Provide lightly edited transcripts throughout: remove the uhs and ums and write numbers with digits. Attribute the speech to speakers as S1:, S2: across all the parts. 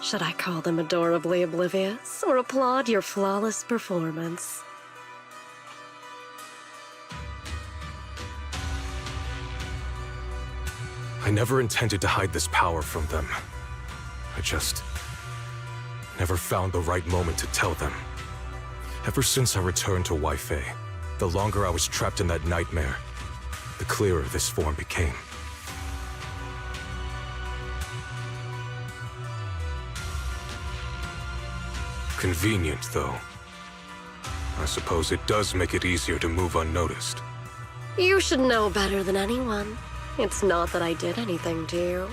S1: Should I call them adorably oblivious, or applaud your flawless performance?
S2: I never intended to hide this power from them. I just never found the right moment to tell them. Ever since I returned to Weifei, the longer I was trapped in that nightmare, the clearer this form became. Convenient, though. I suppose it does make it easier to move unnoticed.
S1: You should know better than anyone. It's not that I did anything to you.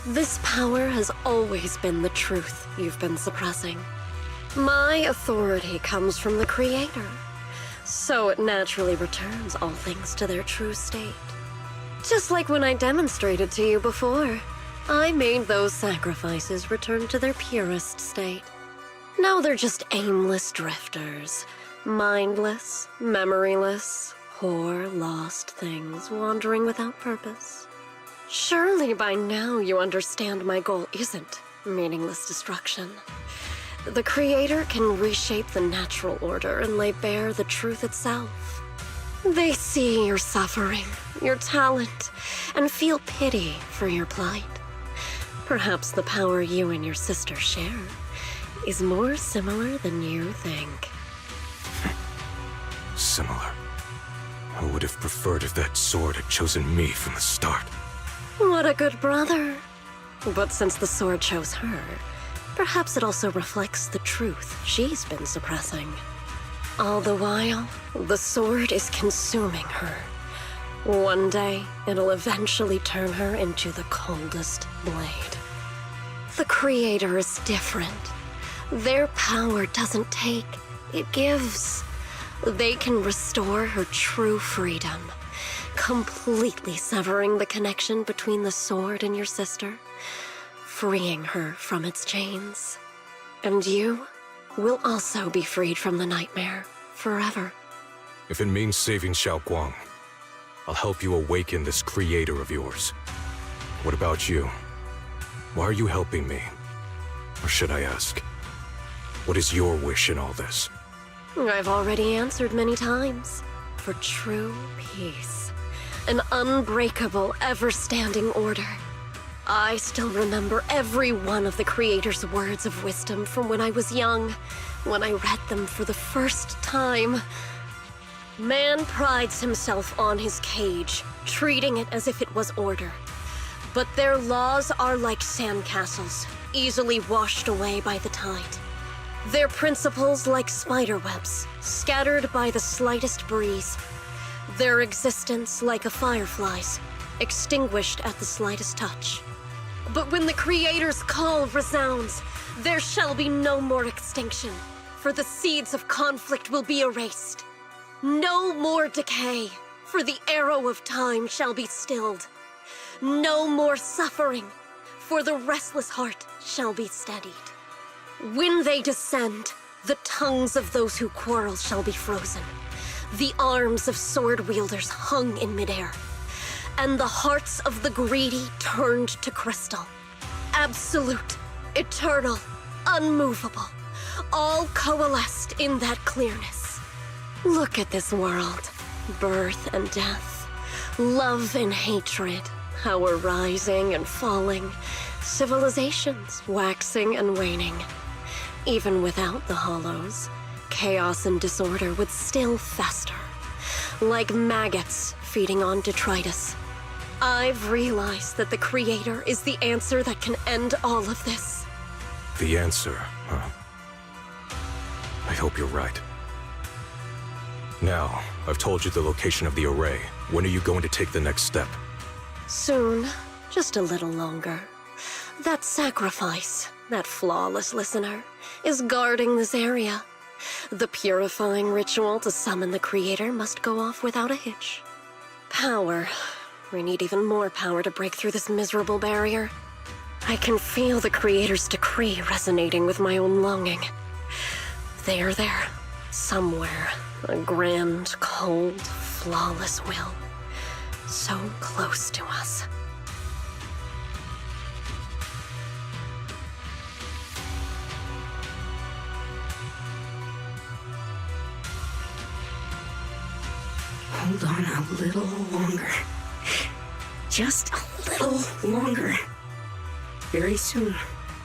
S1: This power has always been the truth you've been suppressing. My authority comes from the Creator, so it naturally returns all things to their true state. Just like when I demonstrated to you before, I made those sacrifices return to their purest state. Now they're just aimless drifters, mindless, memoryless, poor, lost things wandering without purpose. Surely by now you understand my goal isn't meaningless destruction. The Creator can reshape the natural order and lay bare the truth itself. They see your suffering, your talent, and feel pity for your plight. Perhaps the power you and your sister share is more similar than you think.
S2: Similar. I would have preferred if that sword had chosen me from the start.
S1: What a good brother. But since the sword chose her, perhaps it also reflects the truth she's been suppressing. All the while, the sword is consuming her. One day, it'll eventually turn her into the coldest blade. The Creator is different. Their power doesn't take, it gives. They can restore her true freedom, completely severing the connection between the sword and your sister, freeing her from its chains. And you will also be freed from the nightmare forever.
S2: If it means saving Xiaoguang, I'll help you awaken this creator of yours. What about you? Why are you helping me? Or should I ask, what is your wish in all this?
S1: I've already answered many times. For true peace. An unbreakable, ever-standing order. I still remember every one of the Creator's words of wisdom from when I was young, when I read them for the first time. Man prides himself on his cage, treating it as if it was order. But their laws are like sandcastles, easily washed away by the tide. Their principles like spiderwebs, scattered by the slightest breeze. Their existence like a firefly's, extinguished at the slightest touch. But when the Creator's call resounds, there shall be no more extinction, for the seeds of conflict will be erased. No more decay, for the arrow of time shall be stilled. No more suffering, for the restless heart shall be steadied. When they descend, the tongues of those who quarrel shall be frozen, the arms of sword wielders hung in midair, and the hearts of the greedy turned to crystal. Absolute, eternal, unmovable, all coalesced in that clearness. Look at this world, birth and death, love and hatred, how we're rising and falling, civilizations waxing and waning. Even without the hollows, chaos and disorder would still fester, like maggots feeding on detritus. I've realized that the Creator is the answer that can end all of this.
S2: The answer, huh? I hope you're right. Now, I've told you the location of the array. When are you going to take the next step?
S1: Soon, just a little longer. That sacrifice, that flawless listener, is guarding this area. The purifying ritual to summon the Creator must go off without a hitch. Power. We need even more power to break through this miserable barrier. I can feel the Creator's decree resonating with my own longing. They are there, somewhere. A grand, cold, flawless will. So close to us.
S3: Hold on a little longer. Just a little longer. Very soon,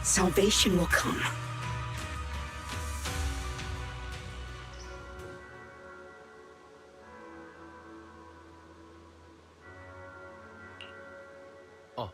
S3: salvation will come.
S4: Oh.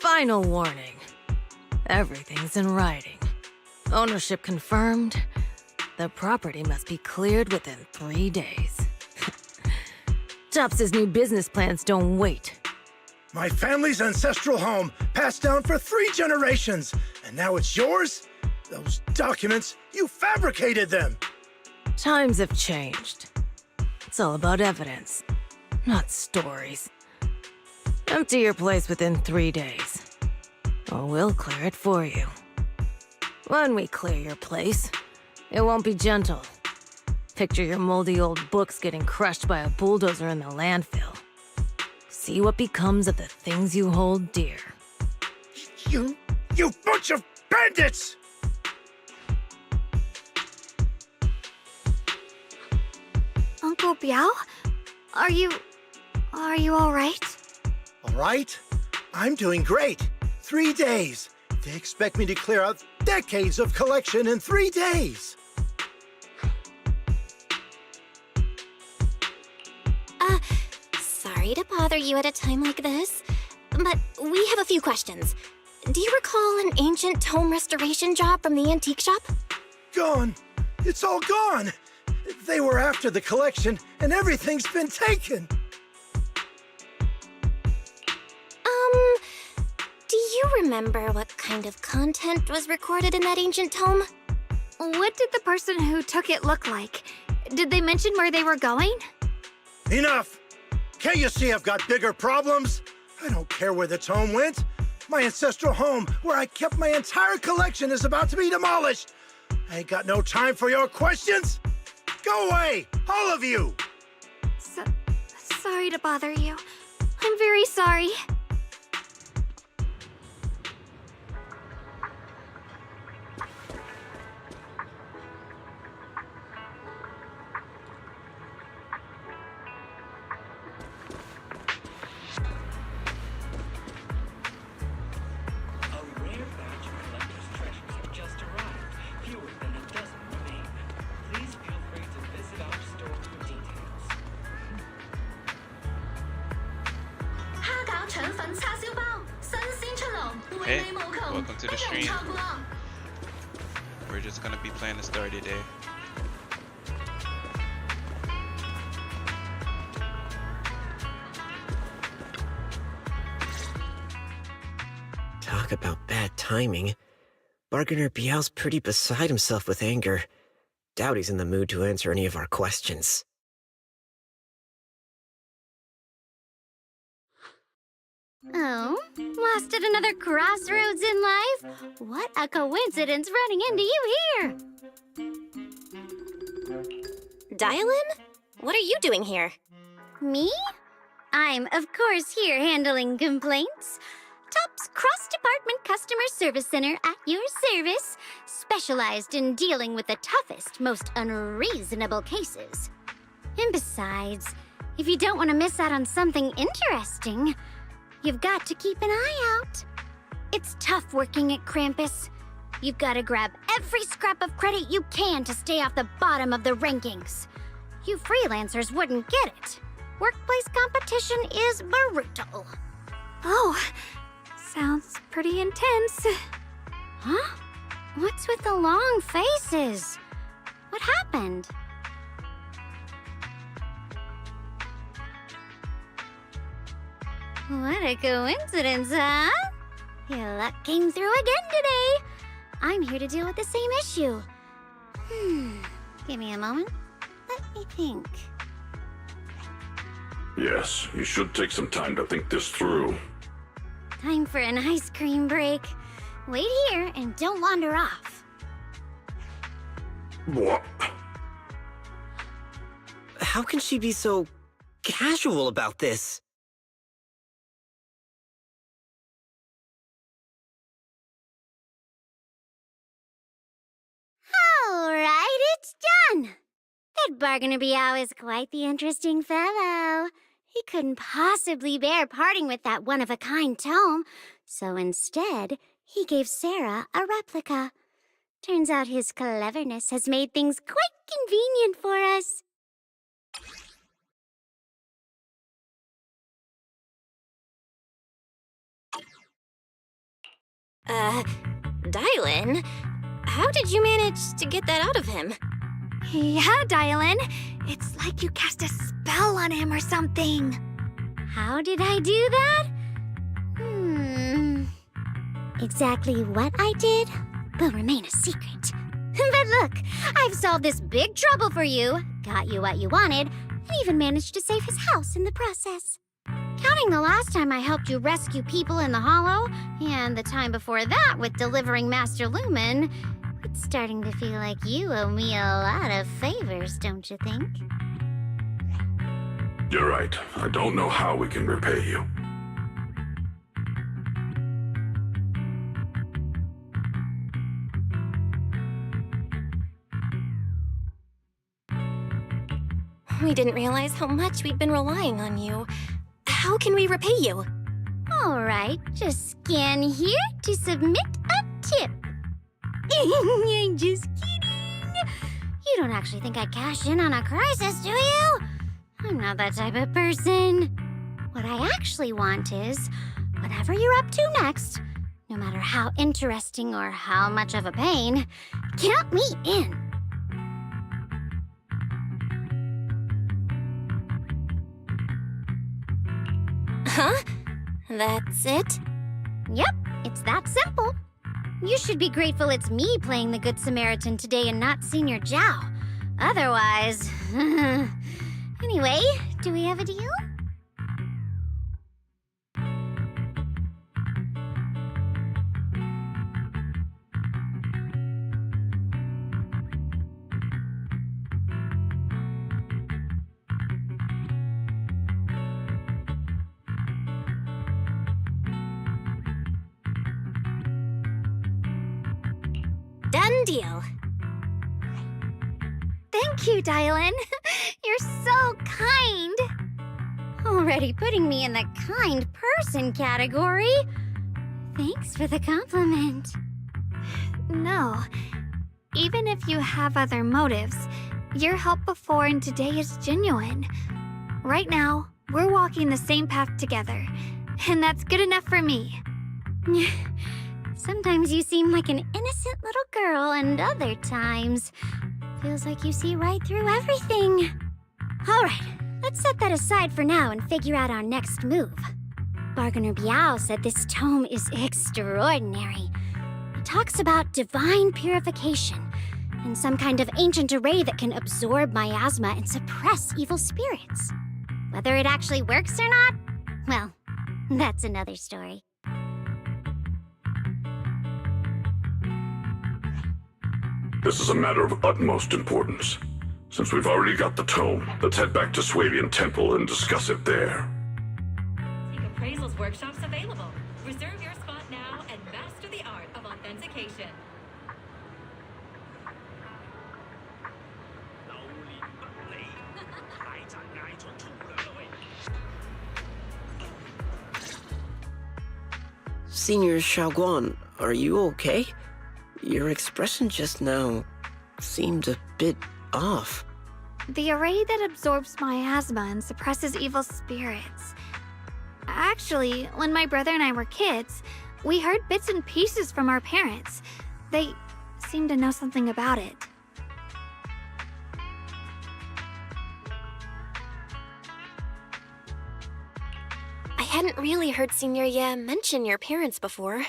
S5: Final warning. Everything's in writing. Ownership confirmed. The property must be cleared within 3 days. Tops's new business plans don't wait.
S6: My family's ancestral home, passed down for 3 generations, and now it's yours? Those documents, you fabricated them!
S5: Times have changed. It's all about evidence, not stories. Empty your place within 3 days, or we'll clear it for you. When we clear your place, it won't be gentle. Picture your moldy old books getting crushed by a bulldozer in the landfill. See what becomes of the things you hold dear.
S6: You bunch of bandits!
S7: Uncle Biao? Are you all right?
S6: All right, I'm doing great. 3 days. They expect me to clear out decades of collection in 3 days.
S7: Sorry to bother you at a time like this, but we have a few questions. Do you recall an ancient tome restoration job from the antique shop?
S6: Gone. It's all gone. They were after the collection, and everything's been taken.
S7: Do you remember what kind of content was recorded in that ancient tome? What did the person who took it look like? Did they mention where they were going?
S6: Enough! Can't you see I've got bigger problems? I don't care where the tome went. My ancestral home, where I kept my entire collection, is about to be demolished. I ain't got no time for your questions. Go away, all of you!
S7: Sorry to bother you. I'm very sorry.
S8: Hey, welcome to the stream. We're just gonna be playing the story today.
S9: Talk about bad timing. Bargainer Biao's pretty beside himself with anger. Doubt he's in the mood to answer any of our questions.
S7: Oh, lost at another crossroads in life? What a coincidence running into you here! Dialin? What are you doing here? Me? I'm, of course, here handling complaints. Top's cross-department customer service center at your service, specialized in dealing with the toughest, most unreasonable cases. And besides, if you don't want to miss out on something interesting, you've got to keep an eye out. It's tough working at Krampus. You've got to grab every scrap of credit you can to stay off the bottom of the rankings. You freelancers wouldn't get it. Workplace competition is brutal. Oh, sounds pretty intense. Huh? What's with the long faces? What happened? What a coincidence, huh? Your luck came through again today. I'm here to deal with the same issue. Give me a moment. Let me think.
S4: Yes, you should take some time to think this through.
S7: Time for an ice cream break. Wait here and don't wander off.
S4: What?
S9: How can she be so casual about this?
S7: All right, it's done. That Bargainer Biao is quite the interesting fellow. He couldn't possibly bear parting with that one-of-a-kind tome, so instead, he gave Sarah a replica. Turns out his cleverness has made things quite convenient for us.
S1: Dylan? How did you manage to get that out of him?
S10: Yeah, Dylan. It's like you cast a spell on him or something.
S7: How did I do that? Exactly what I did will remain a secret. But look, I've solved this big trouble for you, got you what you wanted, and even managed to save his house in the process. Counting the last time I helped you rescue people in the Hollow, and the time before that with delivering Master Lumen, it's starting to feel like you owe me a lot of favors, don't you think?
S4: You're right. I don't know how we can repay you.
S1: We didn't realize how much we'd been relying on you. How can we repay you?
S7: All right, just scan here to submit a tip. I'm just kidding. You don't actually think I cash in on a crisis, do you? I'm not that type of person. What I actually want is, whatever you're up to next, no matter how interesting or how much of a pain, count me in.
S1: Huh? That's it?
S7: Yep, it's that simple. You should be grateful it's me playing the Good Samaritan today and not Senior Zhao. Otherwise... Anyway, do we have a deal?
S1: Done deal.
S10: Thank you, Dylan. You're so kind.
S7: Already putting me in the kind person category. Thanks for the compliment.
S10: No. Even if you have other motives, your help before and today is genuine. Right now, we're walking the same path together, and that's good enough for me.
S7: Sometimes you seem like an innocent little girl, and other times, feels like you see right through everything. All right, let's set that aside for now and figure out our next move. Bargainer Biao said this tome is extraordinary. It talks about divine purification and some kind of ancient array that can absorb miasma and suppress evil spirits. Whether it actually works or not, well, that's another story.
S4: This is a matter of utmost importance. Since we've already got the tome, let's head back to Swavian Temple and discuss it there.
S11: Appraisals workshops available. Reserve your spot now and master the art of authentication.
S9: Senior Xiaoguan, are you okay? Your expression just now seemed a bit off.
S10: The array that absorbs miasma and suppresses evil spirits. Actually, when my brother and I were kids, we heard bits and pieces from our parents. They seemed to know something about it.
S1: I hadn't really heard Senior Ye mention your parents before.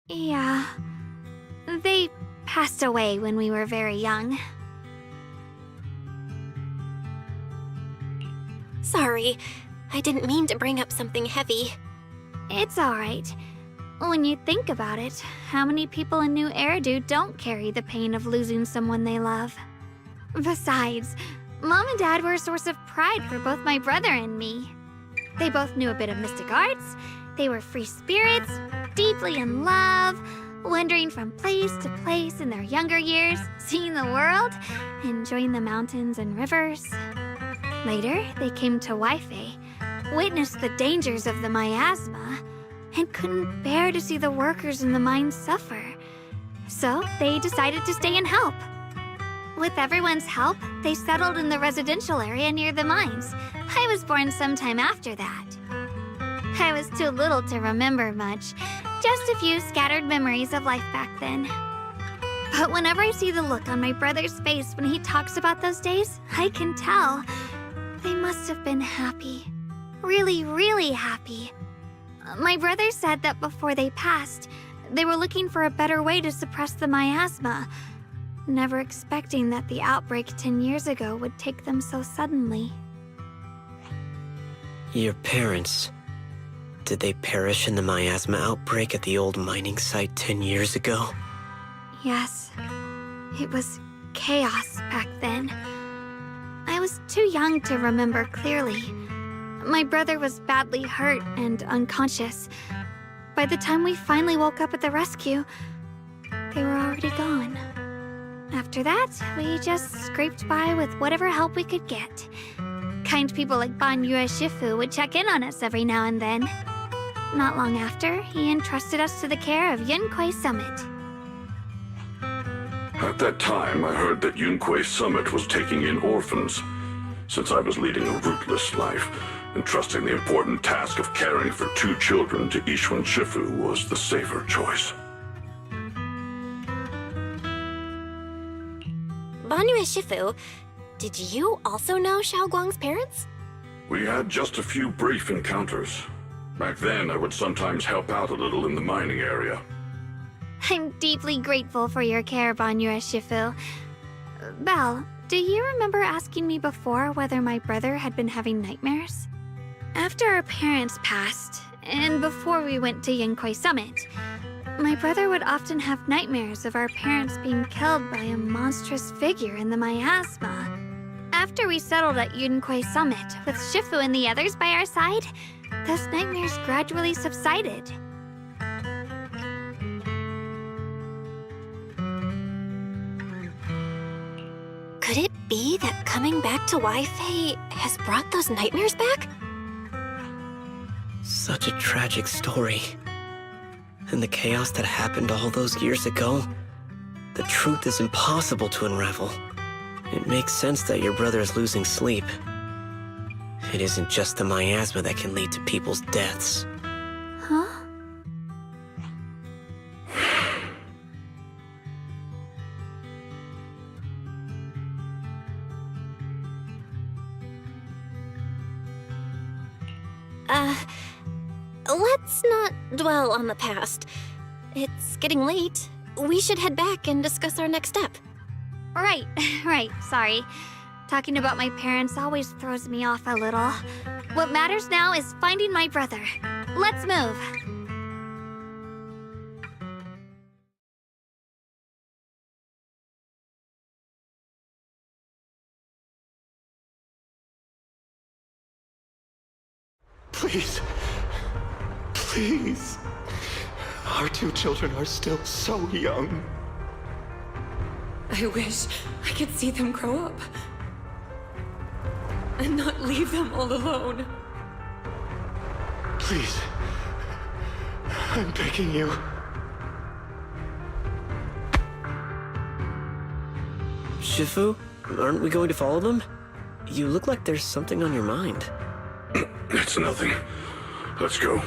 S10: Yeah. They passed away when we were very young.
S1: Sorry, I didn't mean to bring up something heavy.
S10: It's alright. When you think about it, how many people in New Eridu don't carry the pain of losing someone they love? Besides, Mom and Dad were a source of pride for both my brother and me. They both knew a bit of mystic arts, they were free spirits, deeply in love, wandering from place to place in their younger years, seeing the world, enjoying the mountains and rivers. Later, they came to Waifei, witnessed the dangers of the miasma, and couldn't bear to see the workers in the mines suffer. So they decided to stay and help. With everyone's help, they settled in the residential area near the mines. I was born sometime after that. I was too little to remember much, just a few scattered memories of life back then. But whenever I see the look on my brother's face when he talks about those days, I can tell. They must have been happy. Really, really happy. My brother said that before they passed, they were looking for a better way to suppress the miasma, never expecting that the outbreak 10 years ago would take them so suddenly.
S9: Your parents, did they perish in the miasma outbreak at the old mining site 10 years ago?
S10: Yes. It was chaos back then. I was too young to remember clearly. My brother was badly hurt and unconscious. By the time we finally woke up at the rescue, they were already gone. After that, we just scraped by with whatever help we could get. Kind people like Banyue Shifu would check in on us every now and then. Not long after, he entrusted us to the care of Yunquei Summit.
S4: At that time, I heard that Yunquei Summit was taking in orphans. Since I was leading a rootless life, entrusting the important task of caring for 2 children to Ishun Shifu was the safer choice.
S1: Banyue Shifu, did you also know Xiaoguang's parents?
S4: We had just a few brief encounters. Back then, I would sometimes help out a little in the mining area.
S10: I'm deeply grateful for your care, Banyue Shifu. Belle, do you remember asking me before whether my brother had been having nightmares? After our parents passed, and before we went to Yunquei Summit, my brother would often have nightmares of our parents being killed by a monstrous figure in the miasma. After we settled at Yunquei Summit, with Shifu and the others by our side, those nightmares gradually subsided.
S1: Could it be that coming back to Waifei has brought those nightmares back?
S9: Such a tragic story. And the chaos that happened all those years ago, the truth is impossible to unravel. It makes sense that your brother is losing sleep. It isn't just the miasma that can lead to people's deaths.
S10: Huh?
S1: Let's not dwell on the past. It's getting late. We should head back and discuss our next step.
S10: Right, sorry. Talking about my parents always throws me off a little. What matters now is finding my brother. Let's move.
S12: Please. Please. Our 2 children are still so young.
S13: I wish I could see them grow up. And not leave them all alone.
S12: Please. I'm begging you.
S9: Shifu, aren't we going to follow them? You look like there's something on your mind.
S4: It's nothing. Let's go.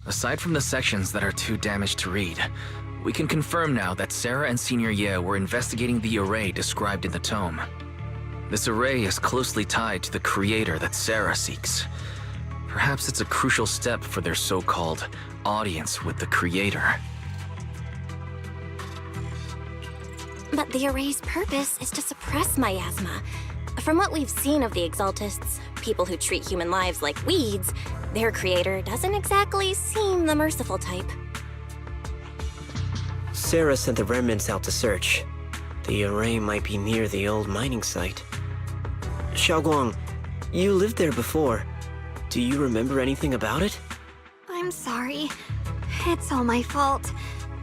S14: Aside from the sections that are too damaged to read, we can confirm now that Sarah and Senior Ye were investigating the array described in the tome. This array is closely tied to the creator that Sarah seeks. Perhaps it's a crucial step for their so-called audience with the creator.
S7: But the array's purpose is to suppress miasma. From what we've seen of the Exaltists, people who treat human lives like weeds, their creator doesn't exactly seem the merciful type.
S9: Sarah sent the remnants out to search. The array might be near the old mining site. Xiaoguang, you lived there before. Do you remember anything about it?
S10: I'm sorry. It's all my fault.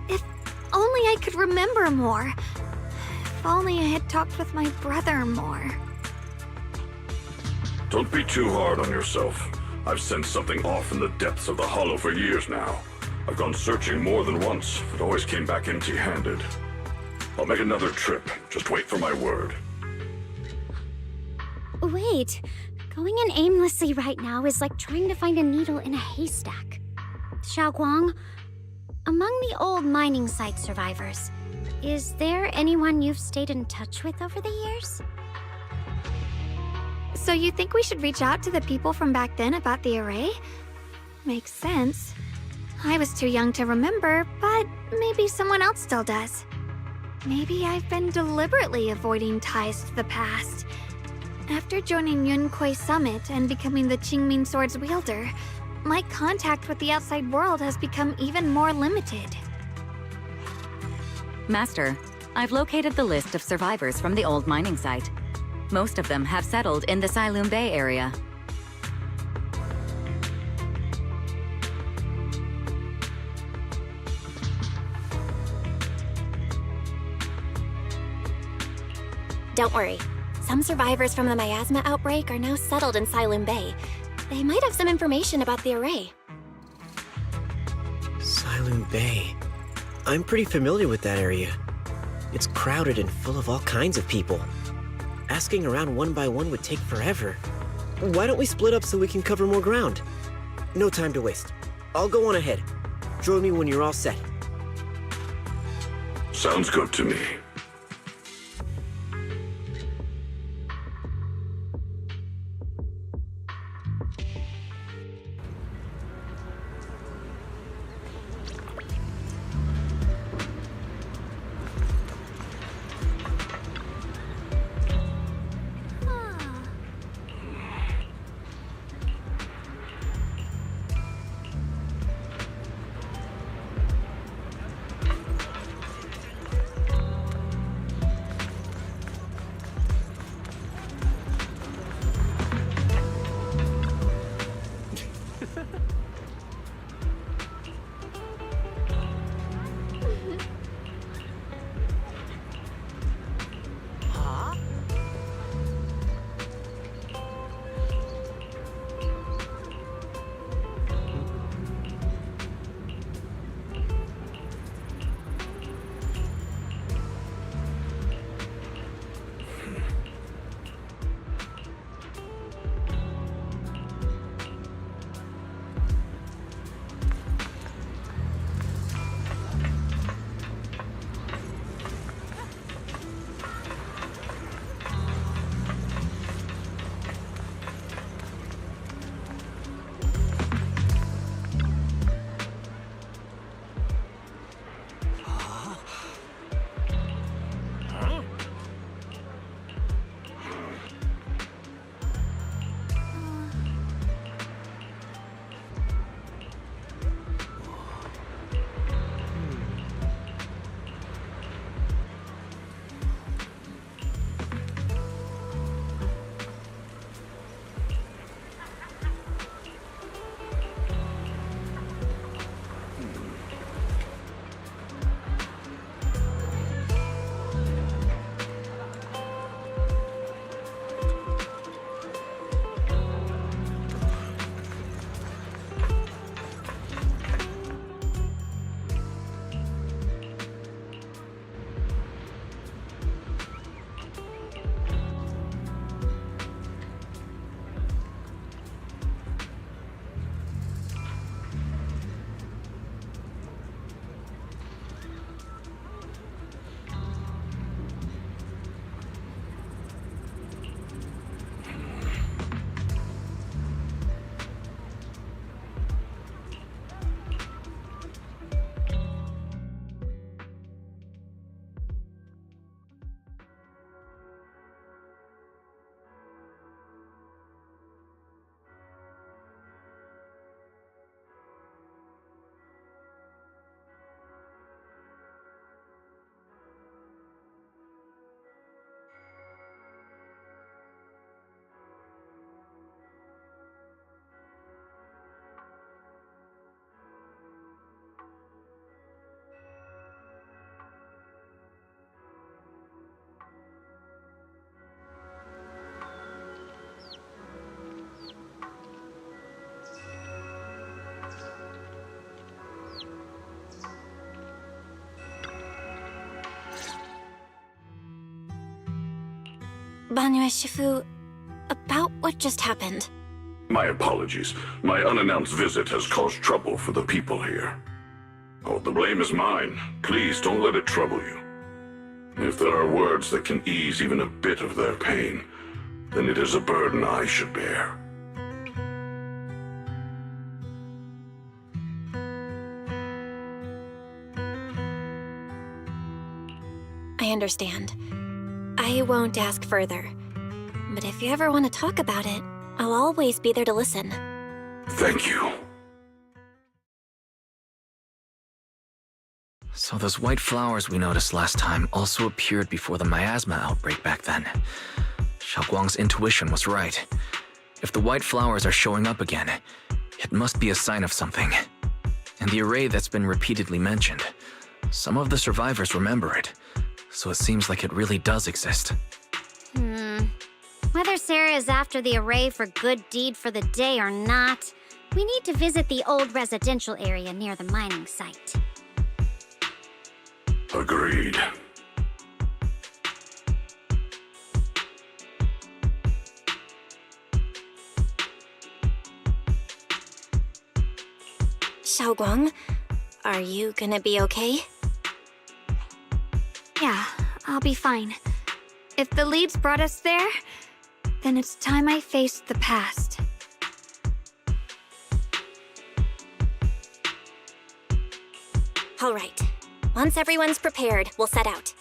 S10: If only I could remember more. If only I had talked with my brother more.
S4: Don't be too hard on yourself. I've sensed something off in the depths of the Hollow for years now. I've gone searching more than once, but always came back empty-handed. I'll make another trip. Just wait for my word.
S7: Wait, going in aimlessly right now is like trying to find a needle in a haystack. Xiaoguang, among the old mining site survivors, is there anyone you've stayed in touch with over the years?
S10: So you think we should reach out to the people from back then about the array? Makes sense. I was too young to remember, but maybe someone else still does. Maybe I've been deliberately avoiding ties to the past. After joining Yun Kuei Summit and becoming the Qingming Sword's wielder, my contact with the outside world has become even more limited.
S15: Master, I've located the list of survivors from the old mining site. Most of them have settled in the Silum Bay area.
S7: Don't worry. Some survivors from the miasma outbreak are now settled in Silum Bay. They might have some information about the array.
S9: Silum Bay. I'm pretty familiar with that area. It's crowded and full of all kinds of people. Asking around one by one would take forever. Why don't we split up so we can cover more ground? No time to waste. I'll go on ahead. Join me when you're all set.
S4: Sounds good to me.
S7: Banyue Shifu, about what just happened.
S4: My apologies. My unannounced visit has caused trouble for the people here. Oh, the blame is mine. Please don't let it trouble you. If there are words that can ease even a bit of their pain, then it is a burden I should bear.
S7: I understand. I won't ask further. But if you ever want to talk about it, I'll always be there to listen.
S4: Thank you.
S14: So those white flowers we noticed last time also appeared before the miasma outbreak back then. Xiaoguang's intuition was right. If the white flowers are showing up again, it must be a sign of something. And the array that's been repeatedly mentioned, some of the survivors remember it, so it seems like it really does exist.
S7: Whether Sarah is after the array for good deed for the day or not, we need to visit the old residential area near the mining site.
S4: Agreed.
S7: Xiaoguang, are you gonna be okay?
S10: Yeah, I'll be fine. If the leads brought us there, then it's time I faced the past.
S7: All right. Once everyone's prepared, we'll set out.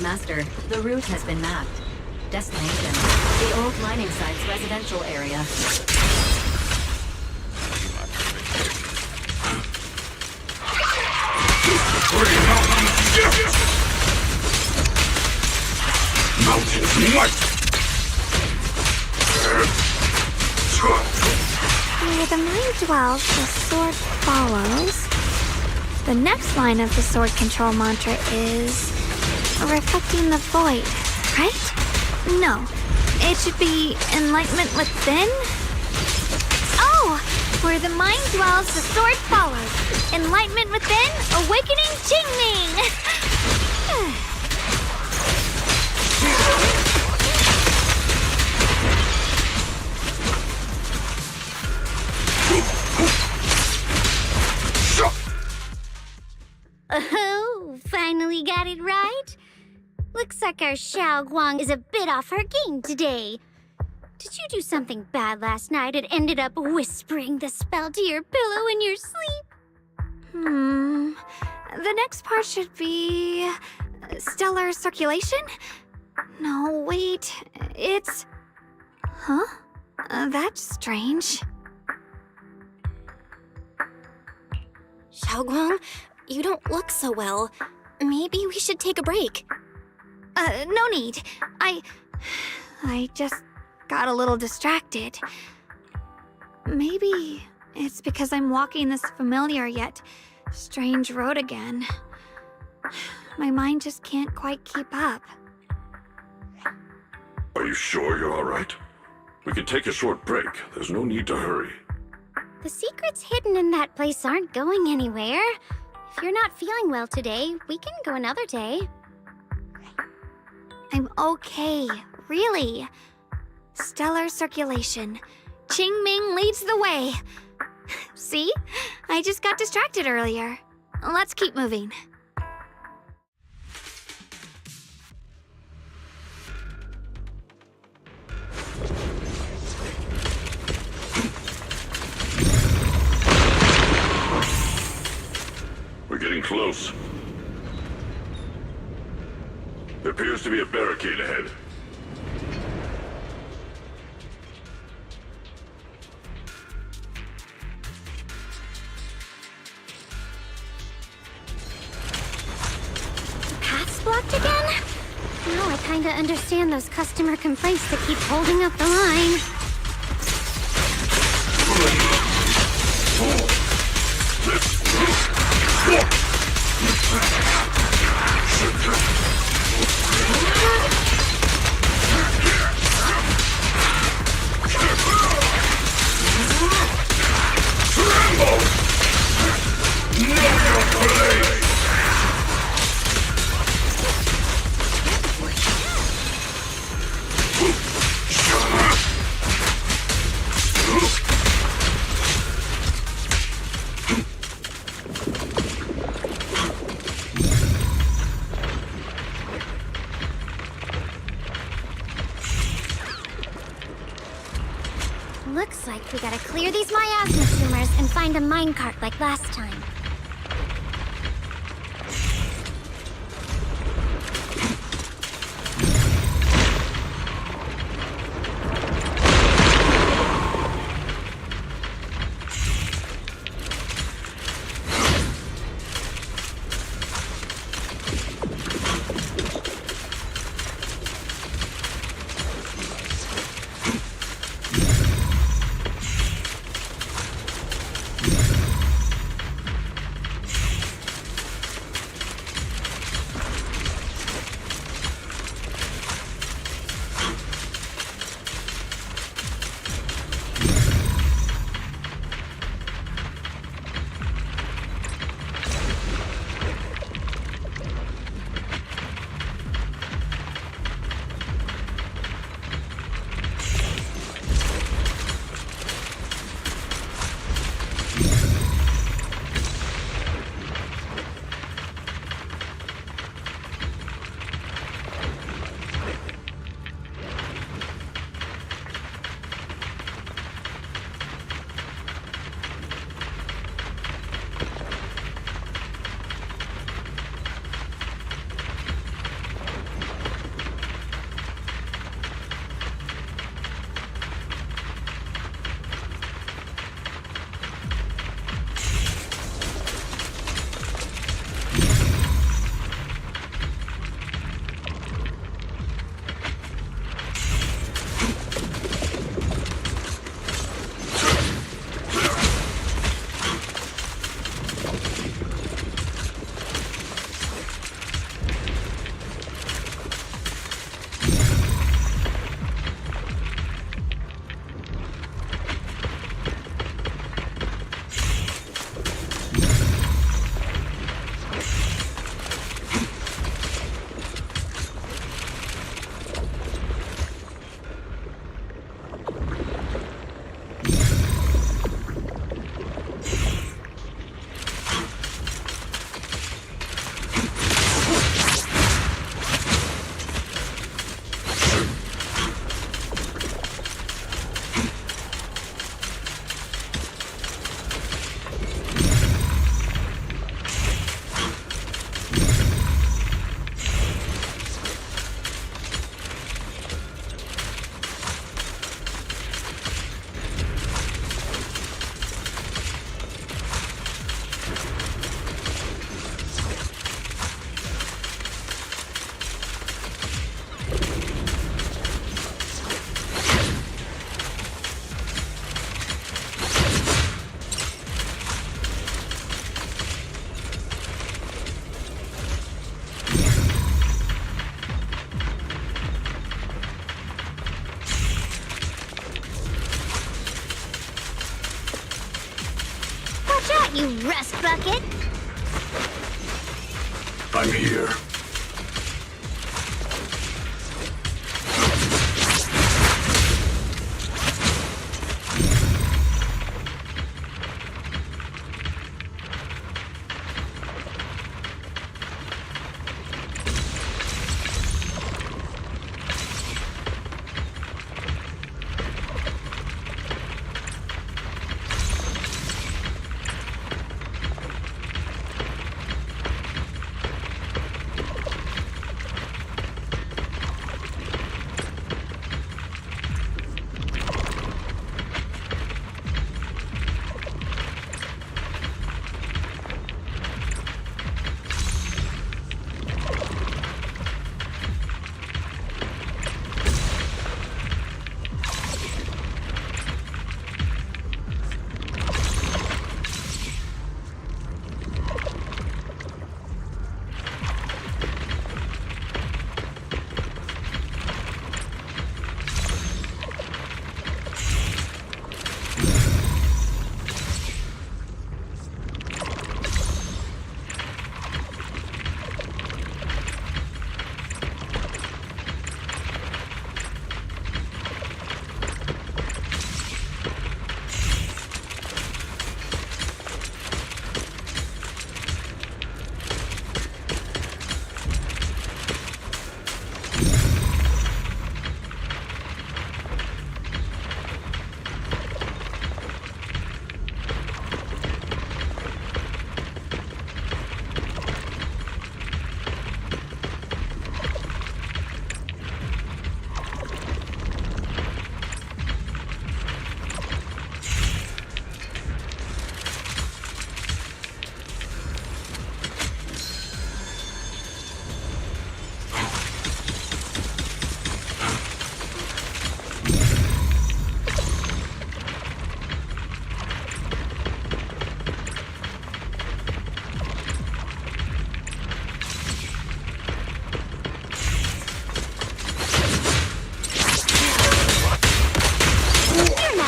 S15: Master, the route has been mapped. Destination, the old mining site's residential area.
S4: Mountains might!
S10: Where the mind dwells, the sword follows. The next line of the sword control mantra is reflecting the void, right? No, it should be enlightenment within. Oh, where the mind dwells, the sword follows. Enlightenment within, awakening Qingming.
S7: Oh, finally got it right? Looks like our Xiaoguang is a bit off her game today. Did you do something bad last night and ended up whispering the spell to your pillow in your sleep?
S10: The next part should be stellar circulation? No, wait, it's... Huh? That's strange.
S7: Xiaoguang, you don't look so well. Maybe we should take a break.
S10: No need. I just got a little distracted. Maybe it's because I'm walking this familiar yet strange road again. My mind just can't quite keep up.
S4: Are you sure you're all right? We can take a short break. There's no need to hurry.
S7: The secrets hidden in that place aren't going anywhere. If you're not feeling well today, we can go another day.
S10: I'm okay, really. Stellar circulation. Qing Ming leads the way. See? I just got distracted earlier. Let's keep moving.
S4: We're getting close. There appears to be a barricade ahead.
S7: The path's blocked again? Now I kinda understand those customer complaints that keep holding up the line. Looks like we gotta clear these miasma tumors and find a minecart like last time. You rust bucket!
S4: I'm here.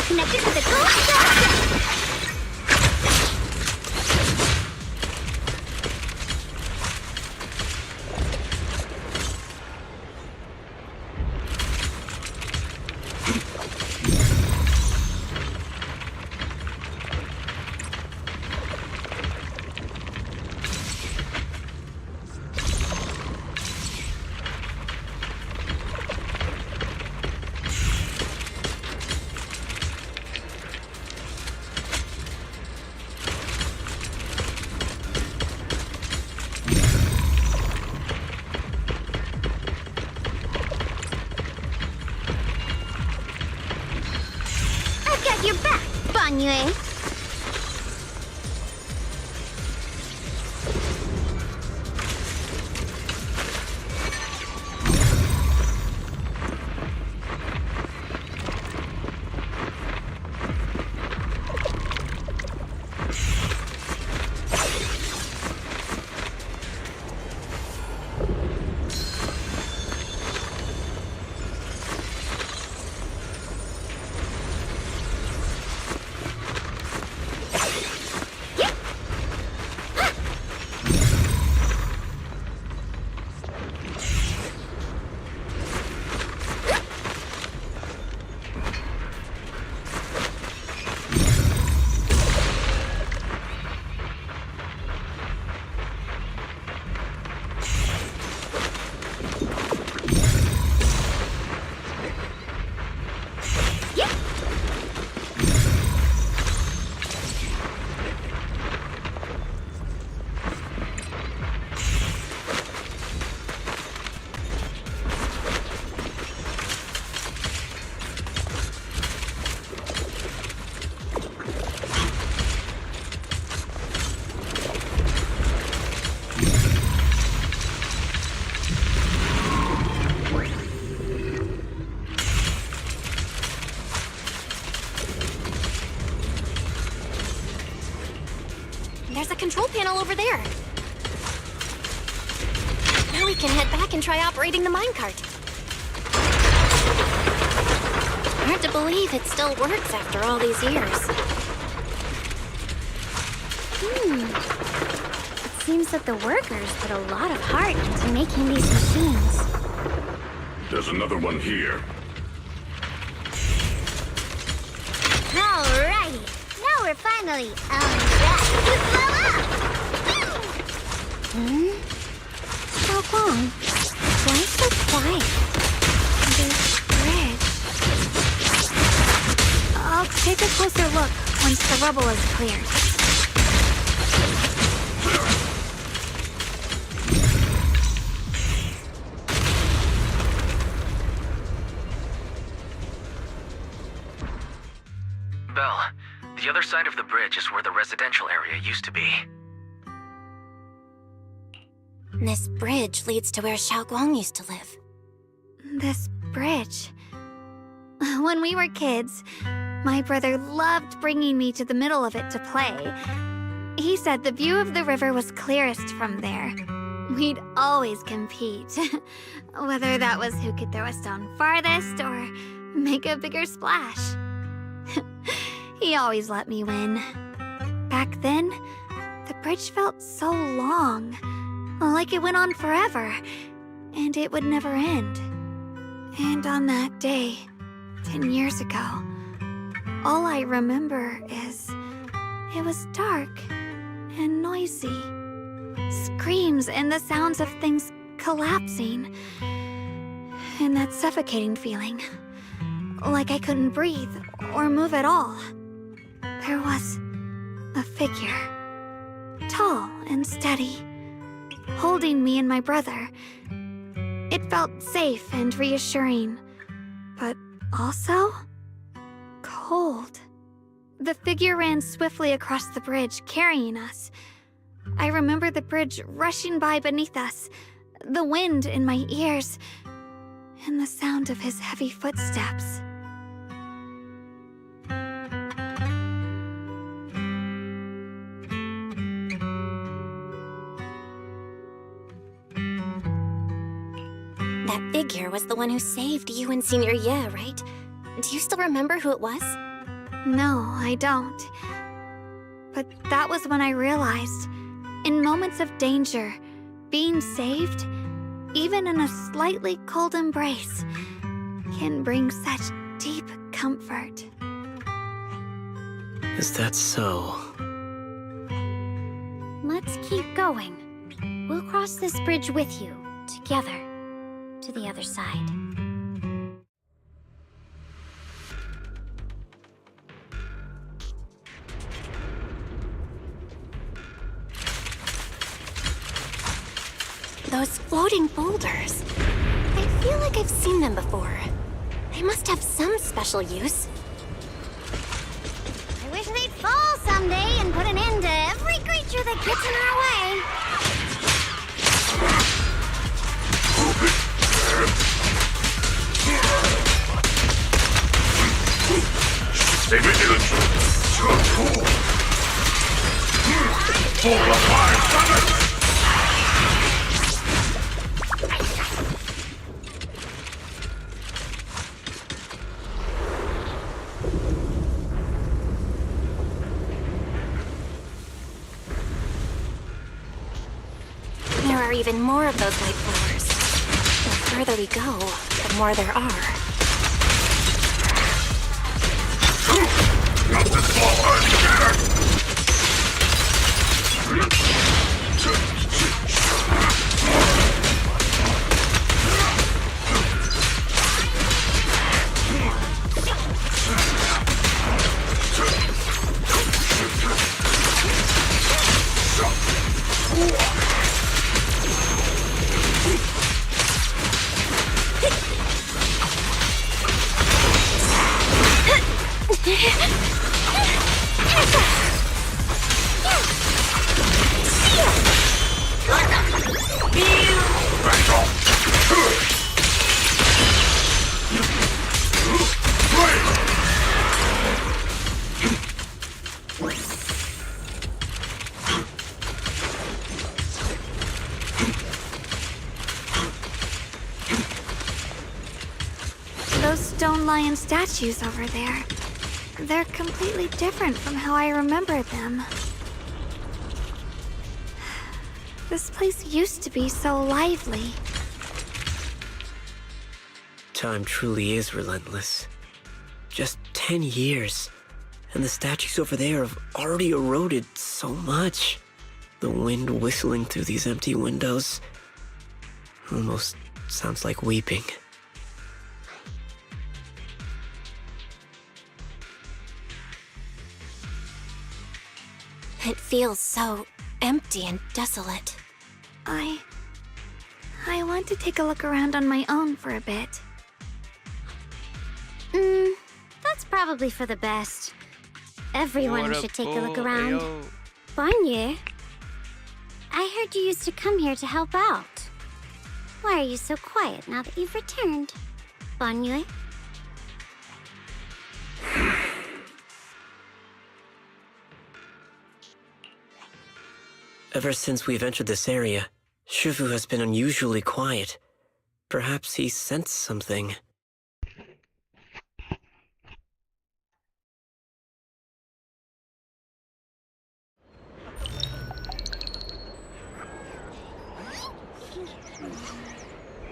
S7: Connected to the cool. You're back, Banyue. There's a control panel over there. Now we can head back and try operating the minecart. Hard to believe it still works after all these years. It
S10: Seems that the workers put a lot of heart into making these machines.
S4: There's another one here.
S7: Alrighty, now we're finally on track to blow up! Xiaoguang, why so quiet?
S10: This bridge. I'll take a closer look once the rubble is cleared.
S14: Belle, the other side of the bridge is where the residential area used to be.
S7: This bridge leads to where Xiaoguang used to live.
S10: This bridge. When we were kids, my brother loved bringing me to the middle of it to play. He said the view of the river was clearest from there. We'd always compete, whether that was who could throw a stone farthest or make a bigger splash. He always let me win. Back then, the bridge felt so long, like it went on forever, and it would never end. And on that day, 10 years ago, all I remember is it was dark and noisy. Screams and the sounds of things collapsing. And that suffocating feeling, like I couldn't breathe or move at all. There was a figure, tall and steady, holding me and my brother. It felt safe and reassuring, but also cold. The figure ran swiftly across the bridge, carrying us. I remember the bridge rushing by beneath us, the wind in my ears, and the sound of his heavy footsteps.
S7: That figure was the one who saved you and Senior Ye, right? Do you still remember who it was?
S10: No, I don't. But that was when I realized, in moments of danger, being saved, even in a slightly cold embrace, can bring such deep comfort.
S9: Is that so?
S7: Let's keep going. We'll cross this bridge with you, together, to the other side. Those floating boulders. I feel like I've seen them before. They must have some special use. I wish they'd fall someday and put an end to every creature that gets in our way.
S4: Stay vigilant. Fall of my summon!
S7: There are even more of those white flowers. The further we go, the more there are.
S4: Not this ball, I'm scared!
S10: Those stone lion statues over there, they're completely different from how I remembered them. This place used to be so lively.
S9: Time truly is relentless. Just 10 years, and the statues over there have already eroded so much. The wind whistling through these empty windows almost sounds like weeping.
S7: It feels so empty and desolate.
S10: I want to take a look around on my own for a bit.
S7: That's probably for the best. Everyone
S8: What up,
S7: should take a look
S8: boy?
S7: around.
S8: Ayo.
S7: Banye, I heard you used to come here to help out. Why are you so quiet now that you've returned? Banye?
S9: Ever since we've entered this area, Shifu has been unusually quiet. Perhaps he sensed something.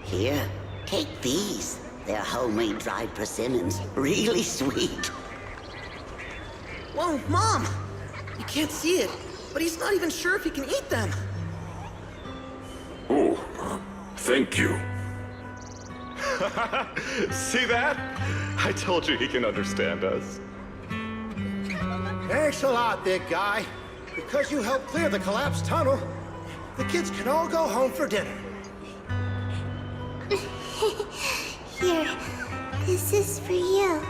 S16: Here, take these. They're homemade dried persimmons. Really sweet.
S17: Whoa, Mom! You can't see it, but he's not even sure if he can eat them.
S4: Oh, thank you.
S12: See that? I told you he can understand us.
S6: Thanks a lot, big guy. Because you helped clear the collapsed tunnel, the kids can all go home for dinner.
S7: Here, this is for you.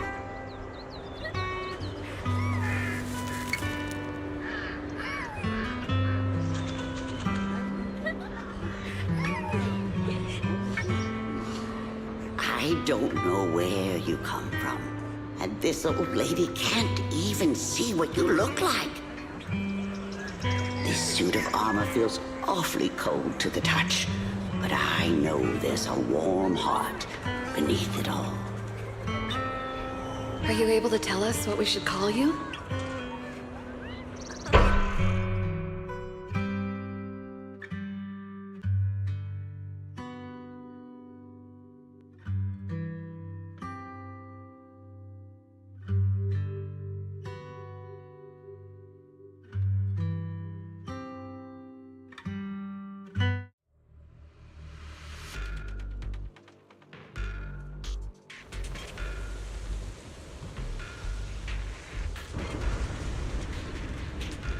S16: I don't know where you come from. And this old lady can't even see what you look like. This suit of armor feels awfully cold to the touch. But I know there's a warm heart beneath it all.
S13: Are you able to tell us what we should call you?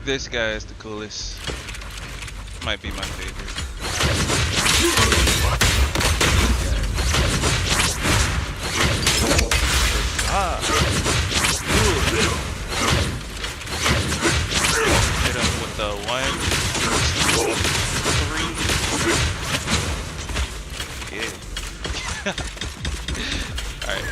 S8: This guy is the coolest. Might be my favorite. Hit him with the 1, 2, 3. Yeah. Alright.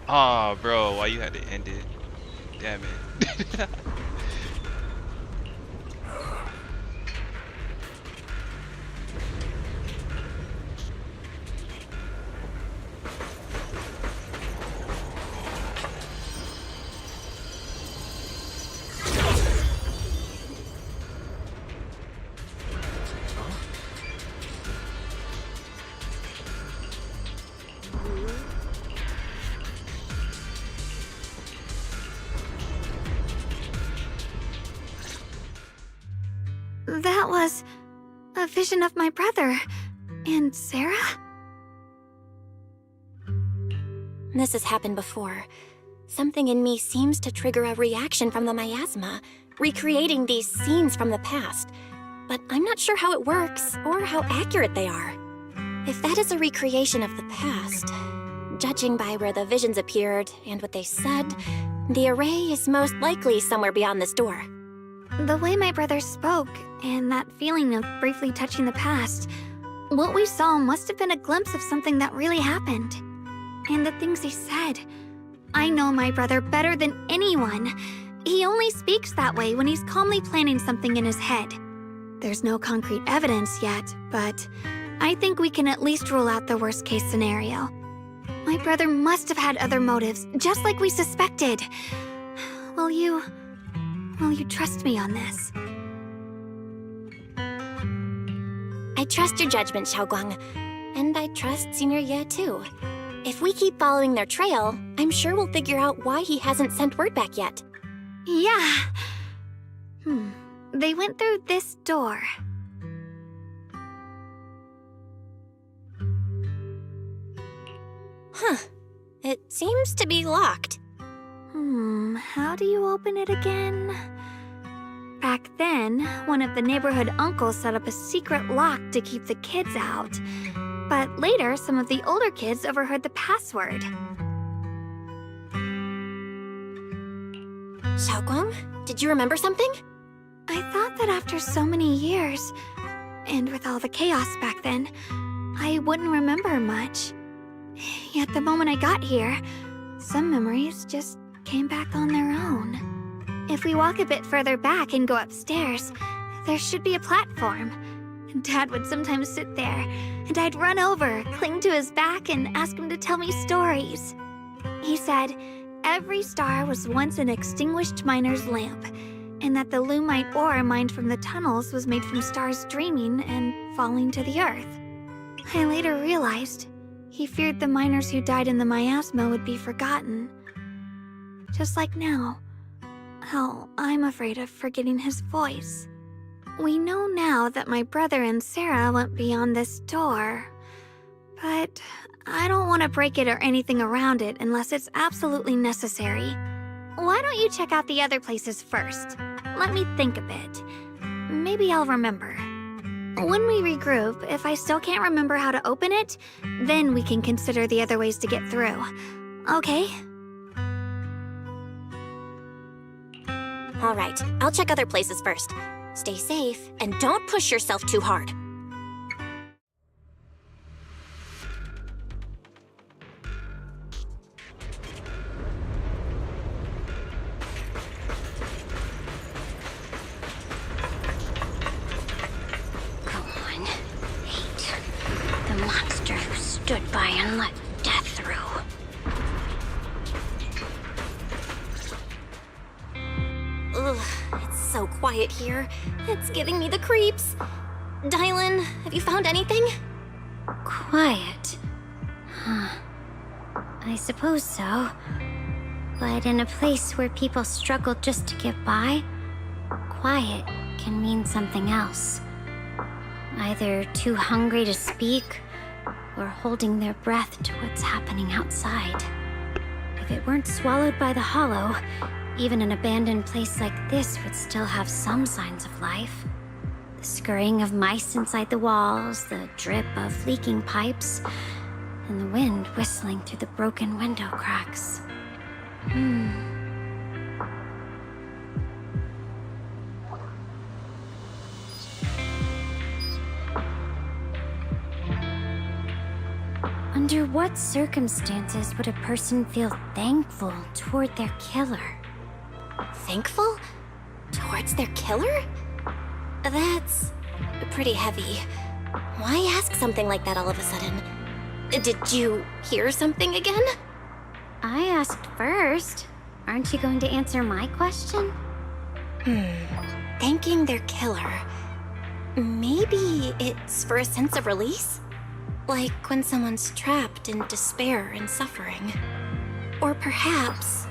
S8: Oh, bro, why you had to end it? Damn it.
S10: That was a vision of my brother and Sarah?
S7: This has happened before. Something in me seems to trigger a reaction from the miasma, recreating these scenes from the past. But I'm not sure how it works or how accurate they are. If that is a recreation of the past, judging by where the visions appeared and what they said, the array is most likely somewhere beyond this door.
S10: The way my brother spoke, and that feeling of briefly touching the past, What we saw must have been a glimpse of something that really happened. And the things he said. I know my brother better than anyone. He only speaks that way when he's calmly planning something in his head. There's no concrete evidence yet, but I think we can at least rule out the worst-case scenario. My brother must have had other motives, just like we suspected. Will you trust me on this?
S7: I trust your judgment, Xiaoguang. And I trust Senior Ye too. If we keep following their trail, I'm sure we'll figure out why he hasn't sent word back yet.
S10: Yeah. They went through this door.
S7: Huh. It seems to be locked.
S10: How do you open it again? Back then, one of the neighborhood uncles set up a secret lock to keep the kids out. But later, some of the older kids overheard the password.
S7: Xiaoguang, did you remember something?
S10: I thought that after so many years, and with all the chaos back then, I wouldn't remember much. Yet the moment I got here, some memories just came back on their own. If we walk a bit further back and go upstairs, there should be a platform. Dad would sometimes sit there, and I'd run over, cling to his back, and ask him to tell me stories. He said every star was once an extinguished miner's lamp, and that the Lumite ore mined from the tunnels was made from stars dreaming and falling to the earth. I later realized he feared the miners who died in the miasma would be forgotten. Just like now, how I'm afraid of forgetting his voice. We know now that my brother and Sarah went beyond this door, but I don't want to break it or anything around it unless it's absolutely necessary. Why don't you check out the other places first? Let me think a bit. Maybe I'll remember. When we regroup, if I still can't remember how to open it, then we can consider the other ways to get through. Okay?
S7: All right, I'll check other places first. Stay safe, and don't push yourself too hard.
S18: Go on. Hate. The monster who stood by and let death through.
S7: Ugh, it's so quiet here. It's giving me the creeps. Dylan, have you found anything?
S18: Quiet. Huh. I suppose so. But in a place where people struggle just to get by, quiet can mean something else. Either too hungry to speak, or holding their breath to what's happening outside. If it weren't swallowed by the hollow, even an abandoned place like this would still have some signs of life. The scurrying of mice inside the walls, the drip of leaking pipes, and the wind whistling through the broken window cracks. Under what circumstances would a person feel thankful toward their killer?
S7: Thankful? Towards their killer? That's pretty heavy. Why ask something like that all of a sudden? Did you hear something again?
S18: I asked first. Aren't you going to answer my question?
S7: Thanking their killer. Maybe it's for a sense of release? Like when someone's trapped in despair and suffering. Or perhaps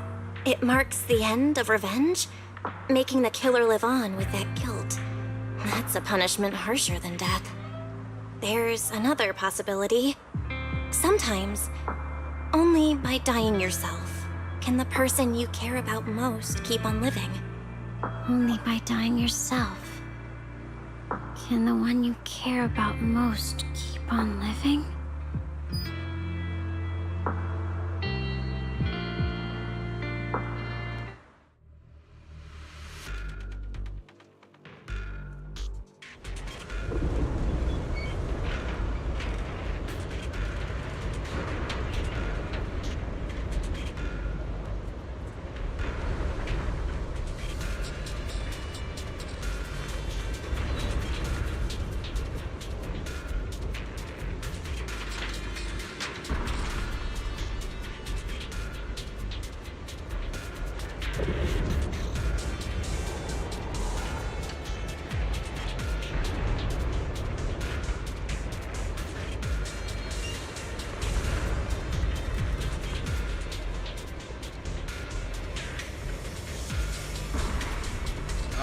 S7: it marks the end of revenge, making the killer live on with that guilt. That's a punishment harsher than death. There's another possibility. Sometimes, only by dying yourself can the person you care about most keep on living.
S18: Only by dying yourself can the one you care about most keep on living?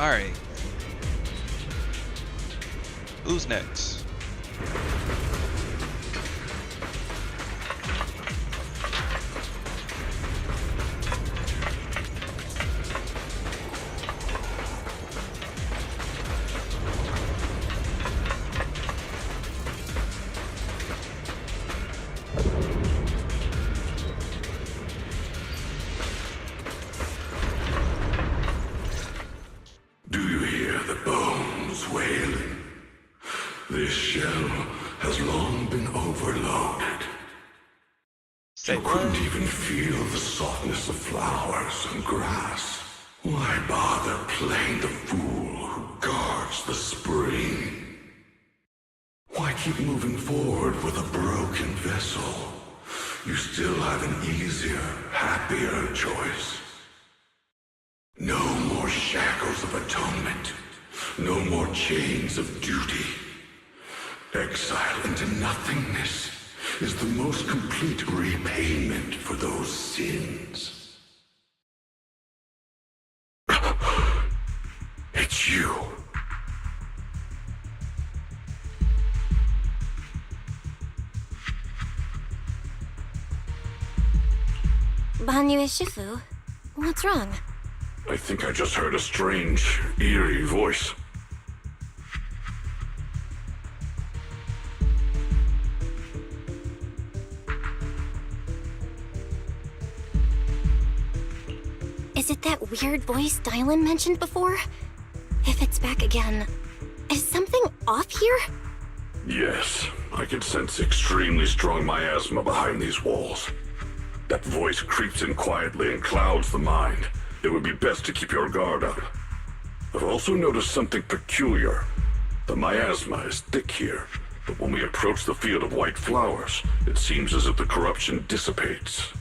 S8: Alright. Who's next?
S4: Do you hear the bones wailing? This shell has long been overloaded. You couldn't even feel the softness of flowers and grass. Why bother playing the fool who guards the spring? Why keep moving forward with a broken vessel? You still have an easier, happier choice. No more shackles of atonement. No more chains of duty. Exile into nothingness is the most complete repayment for those sins. It's you.
S7: Banyue Shifu, what's wrong?
S4: I think I just heard a strange, eerie voice.
S7: Is it that weird voice Dylan mentioned before? If it's back again, is something off here?
S4: Yes, I can sense extremely strong miasma behind these walls. That voice creeps in quietly and clouds the mind. It would be best to keep your guard up. I've also noticed something peculiar. The miasma is thick here, but when we approach the field of white flowers, it seems as if the corruption dissipates.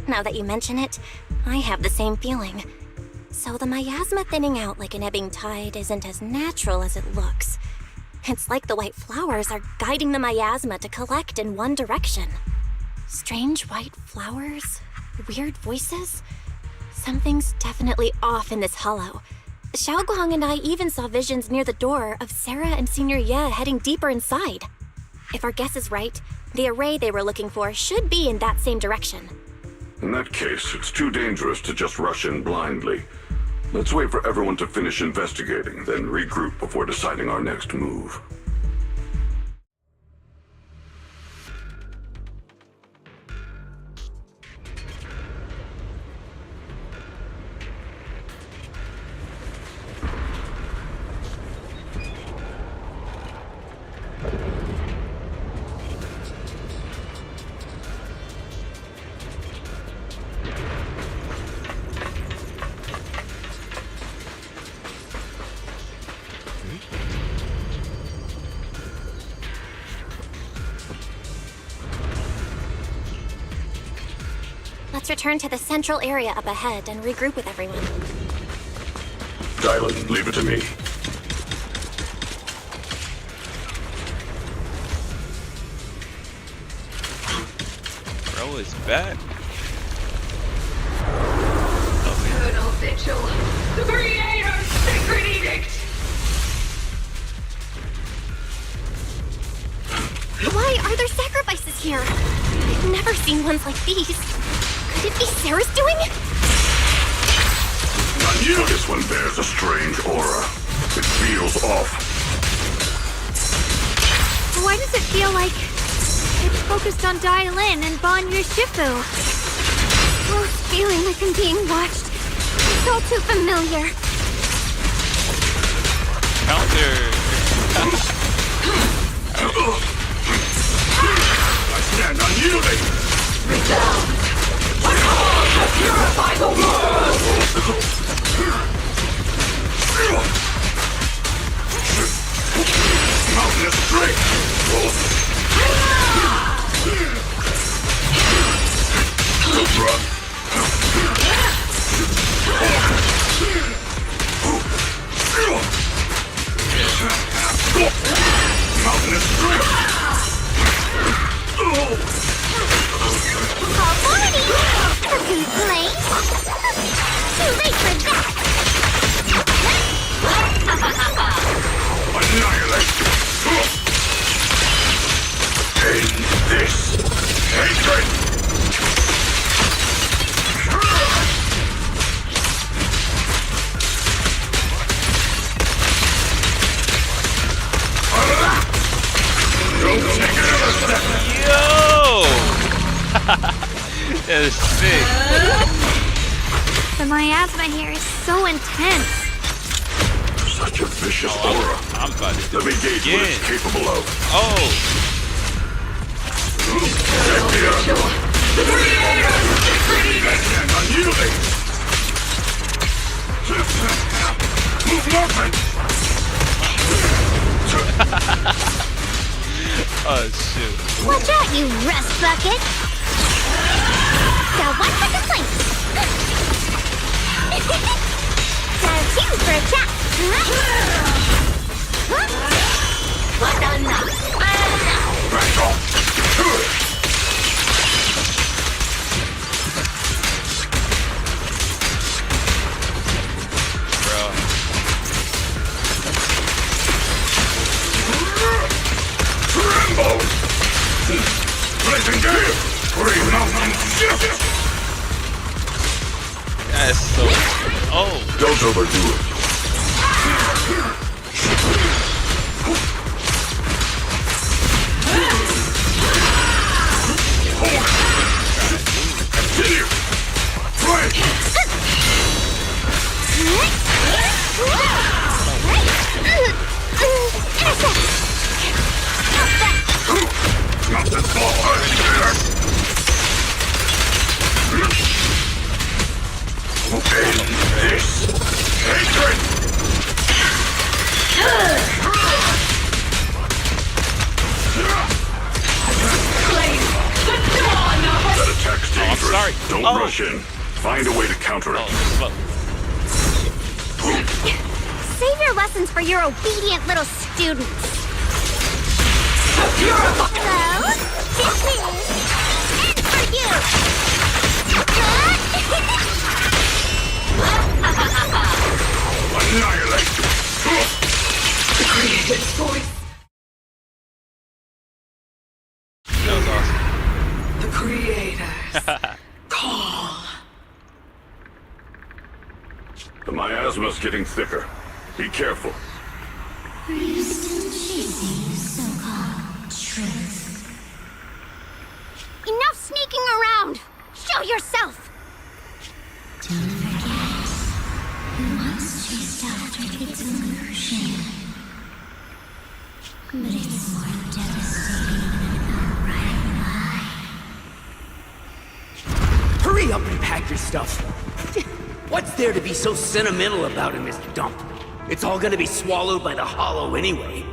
S7: Now that you mention it, I have the same feeling. So the miasma thinning out like an ebbing tide isn't as natural as it looks. It's like the white flowers are guiding the miasma to collect in one direction. Strange white flowers? Weird voices? Something's definitely off in this hollow. Xiaoguang and I even saw visions near the door of Sarah and Senior Ye heading deeper inside. If our guess is right, the array they were looking for should be in that same direction.
S4: In that case, it's too dangerous to just rush in blindly. Let's wait for everyone to finish investigating, then regroup before deciding our next move.
S7: Let's return to the central area up ahead and regroup with everyone.
S4: Dylan, leave it to me.
S8: Bro is back.
S13: Eternal Vigil, the Creator's sacred edict!
S7: Why are there sacrifices here? I've never seen ones like these. Could it be Sarah's doing?
S4: I knew this one bears a strange aura. It feels off.
S10: Why does it feel like it's focused on Dialin and Bon Shifu?
S7: This feeling like I'm being watched. It's all too familiar.
S8: Counter.
S4: I stand unyielding.
S13: Resound! What cause will purify the world?
S4: Mountainous strength. Mountainous strength.
S7: Already? Looking plain? Too late for that!
S4: Annihilate! End this hatred! Don't take another step!
S8: Yo! That is sick.
S10: The miasma here is so intense.
S4: Such a vicious aura.
S8: I'm about to do
S4: Let me
S8: it
S4: gauge what it's capable of.
S8: Oh!
S13: The creator!
S4: And unyielding! Move movement!
S8: Oh shoot.
S7: Watch out, you rust bucket! Got one for complaint! Got two for a chat!
S8: Bro.
S4: Tremble! Blazing gale! Green mountain shift!
S8: That's so. Oh!
S4: Don't overdo it. Continue! Not this ball! End this hatred! That attack's dangerous.
S8: sorry.
S4: Don't rush in. Find a way to counter it.
S7: Save your lessons for your obedient little students. Hello? This is... And for you!
S4: Annihilate!
S13: The creator's voice.
S8: That was awesome.
S13: The creator's call.
S4: The miasma's getting thicker. Be careful.
S18: Are you still chasing so-called truth?
S7: Enough sneaking around! Show yourself!
S18: Don't forget, who once chased after its illusion. But it's more devastating than an outright lie.
S19: Hurry up and pack your stuff. What's there to be so sentimental about in this dump? It's all gonna be swallowed by the hollow anyway.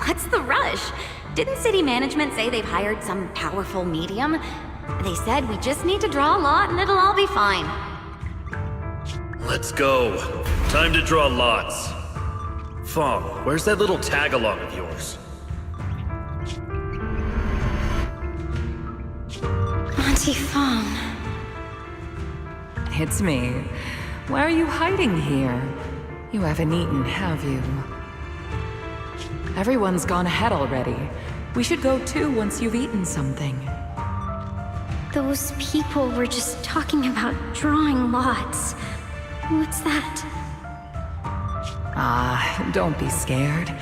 S15: What's the rush? Didn't city management say they've hired some powerful medium? They said we just need to draw a lot and it'll all be fine.
S20: Let's go. Time to draw lots. Fong, where's that little tag-along of yours?
S10: Auntie Fong.
S21: It's me. Why are you hiding here? You haven't eaten, have you? Everyone's gone ahead already. We should go too once you've eaten something.
S18: Those people were just talking about drawing lots. What's that?
S21: Ah, don't be scared.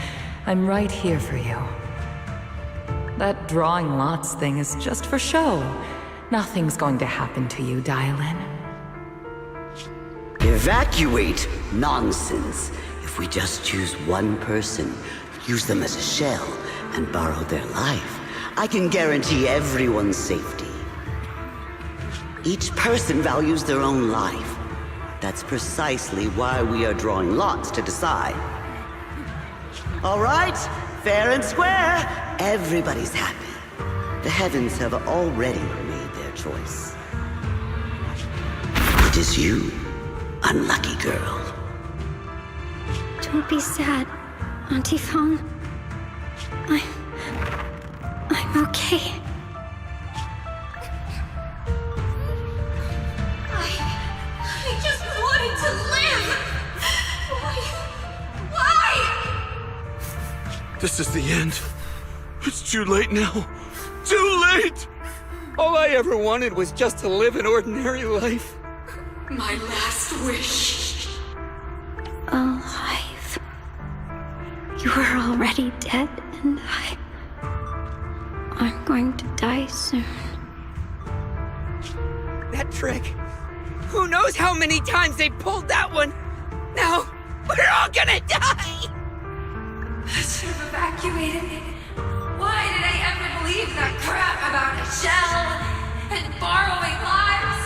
S21: I'm right here for you. That drawing lots thing is just for show. Nothing's going to happen to you, Dylan.
S16: Evacuate? Nonsense. If we just choose one person, use them as a shell, and borrow their life, I can guarantee everyone's safety. Each person values their own life. That's precisely why we are drawing lots to decide. All right, fair and square. Everybody's happy. The heavens have already made their choice. It is you, unlucky girl.
S18: Don't be sad, Auntie Fong. I'm okay.
S13: I just wanted to live! Why?
S12: This is the end. It's too late now. Too late! All I ever wanted was just to live an ordinary life.
S13: My last wish.
S18: Alive. You are already dead, and I'm going to die soon.
S17: That trick. Who knows how many times they pulled that one? Now, we're all gonna die!
S13: I should have evacuated me. Why did I ever believe that crap about a shell and borrowing lives?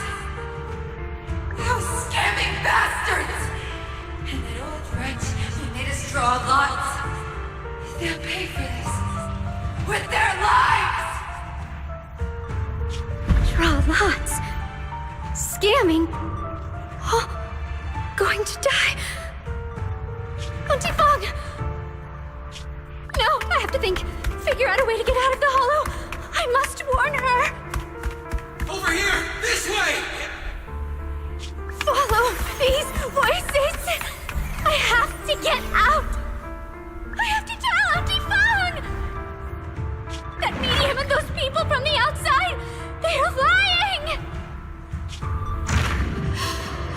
S13: Those scamming bastards! And that old wretch who made us draw lots. They'll pay for this with their lives!
S18: Draw lots. Scamming. Oh, going to die. Auntie Fong! No, I have to think. Figure out a way to get out of the hollow. I must warn her.
S19: Over here! This way!
S18: Follow these voices. I have to get out. I have to tell Auntie Fong. That medium and those people from the outside, they're lying.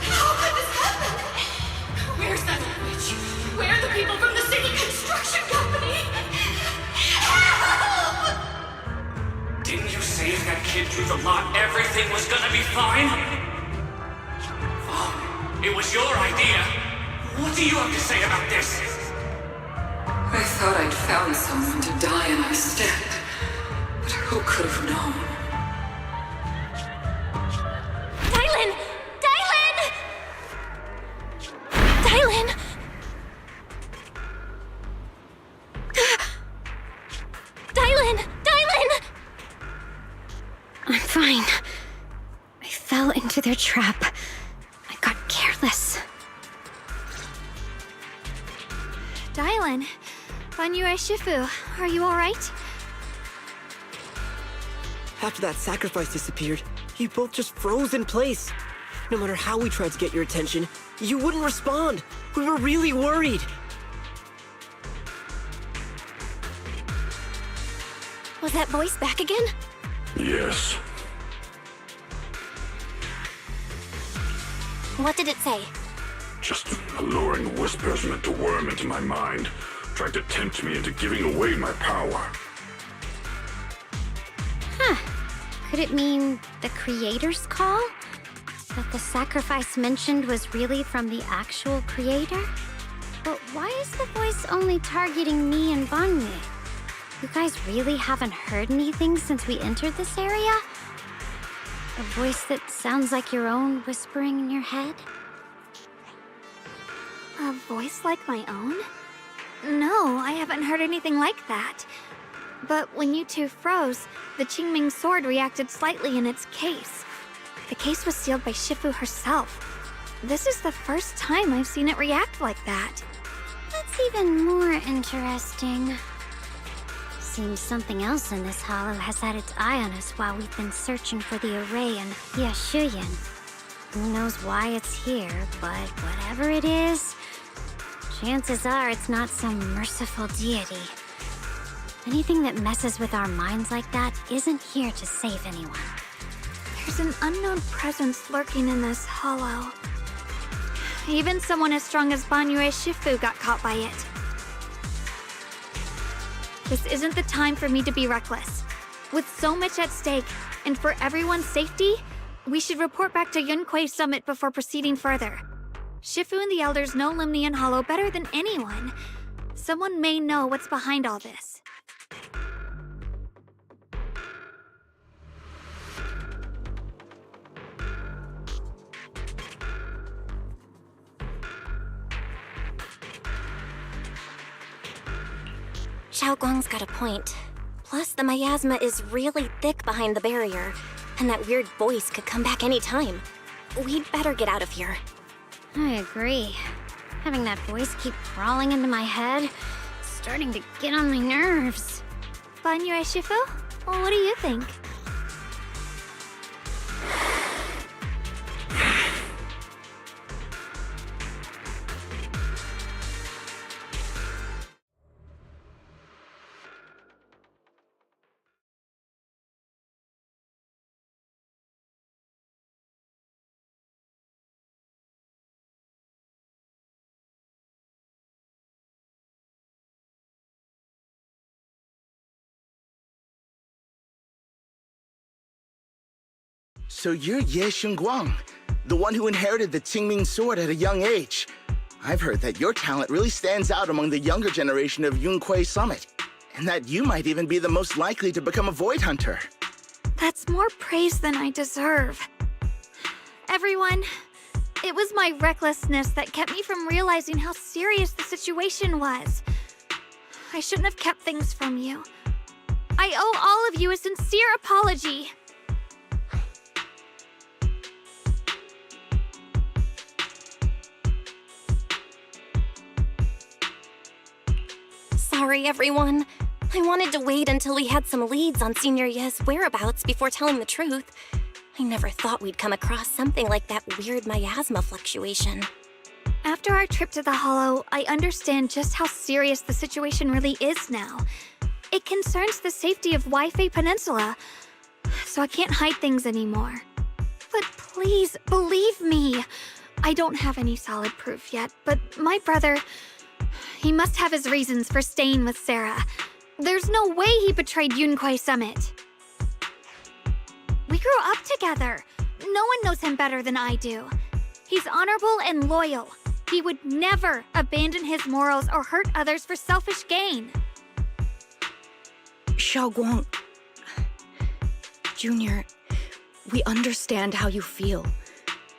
S13: How could this happen? Where's that witch? Where are the people from the city construction company? Help!
S19: Didn't you say if that kid drew the lot, everything was gonna be fine? Oh, it was your idea. What do you have to say about this?
S13: I thought I'd found someone to die in our stead, but who could have known?
S18: Dylan! Dylan! Dylan! Dylan! I'm fine. I fell into their trap. I got careless. Dylan, Banyue Shifu, are you alright?
S9: After that sacrifice disappeared, you both just froze in place. No matter how we tried to get your attention, you wouldn't respond. We were really worried.
S1: Was that voice back again?
S4: Yes.
S1: What did it say?
S4: Just alluring whispers meant to worm into my mind, trying to tempt me into giving away my power.
S18: Huh. Could it mean the Creator's call? That the sacrifice mentioned was really from the actual Creator? But why is the voice only targeting me and Banyue? You guys really haven't heard anything since we entered this area? A voice that sounds like your own whispering in your head? A voice like my own? No, I haven't heard anything like that. But when you two froze, the Qingming sword reacted slightly in its case. The case was sealed by Shifu herself. This is the first time I've seen it react like that. That's even more interesting. Seems something else in this hollow has had its eye on us while we've been searching for the array in Yashuyan. Who knows why it's here, but whatever it is, chances are it's not some merciful deity. Anything that messes with our minds like that isn't here to save anyone.
S10: There's an unknown presence lurking in this hollow. Even someone as strong as Banyue Shifu got caught by it. This isn't the time for me to be reckless. With so much at stake, and for everyone's safety, we should report back to Yunquei Summit before proceeding further. Shifu and the elders know Limnian Hollow better than anyone. Someone may know what's behind all this.
S7: Xiao Guang's got a point. Plus, the miasma is really thick behind the barrier, and that weird voice could come back any time. We'd better get out of here.
S18: I agree. Having that voice keep crawling into my head, starting to get on my nerves.
S10: Banyue Shifu? Well, what do you think?
S2: So you're Ye Xingguang, the one who inherited the Qingming sword at a young age. I've heard that your talent really stands out among the younger generation of Yunquei Summit, and that you might even be the most likely to become a Void Hunter.
S10: That's more praise than I deserve. Everyone, it was my recklessness that kept me from realizing how serious the situation was. I shouldn't have kept things from you. I owe all of you a sincere apology.
S7: Sorry, everyone. I wanted to wait until we had some leads on Senior Ye's whereabouts before telling the truth. I never thought we'd come across something like that weird miasma fluctuation.
S10: After our trip to the Hollow, I understand just how serious the situation really is now. It concerns the safety of Waifei Peninsula, so I can't hide things anymore. But please, believe me. I don't have any solid proof yet, but my brother... he must have his reasons for staying with Sarah. There's no way he betrayed Yunquei Summit. We grew up together. No one knows him better than I do. He's honorable and loyal. He would never abandon his morals or hurt others for selfish gain.
S3: Xiao Guang... Junior, we understand how you feel.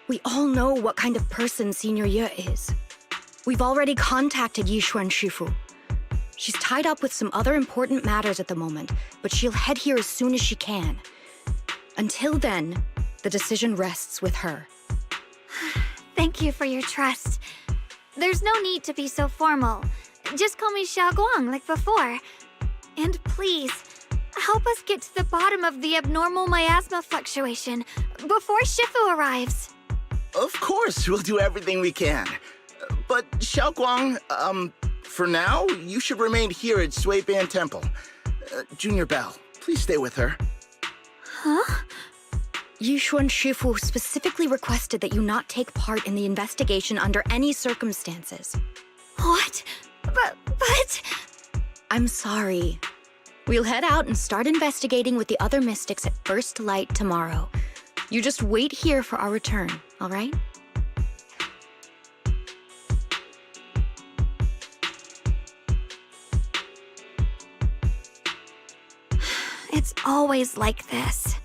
S3: We all know what kind of person Senior Ye is. We've already contacted Yishuan Shifu. She's tied up with some other important matters at the moment, but she'll head here as soon as she can. Until then, the decision rests with her.
S10: Thank you for your trust. There's no need to be so formal. Just call me Xiao Guang like before. And please, help us get to the bottom of the abnormal miasma fluctuation before Shifu arrives.
S2: Of course, we'll do everything we can. But Xiao Guang, for now, you should remain here at Suiban Temple. Junior Bell, please stay with her.
S10: Huh?
S3: Yishuan Shifu specifically requested that you not take part in the investigation under any circumstances.
S10: What? But...
S3: I'm sorry. We'll head out and start investigating with the other mystics at first light tomorrow. You just wait here for our return, all right?
S10: It's always like this.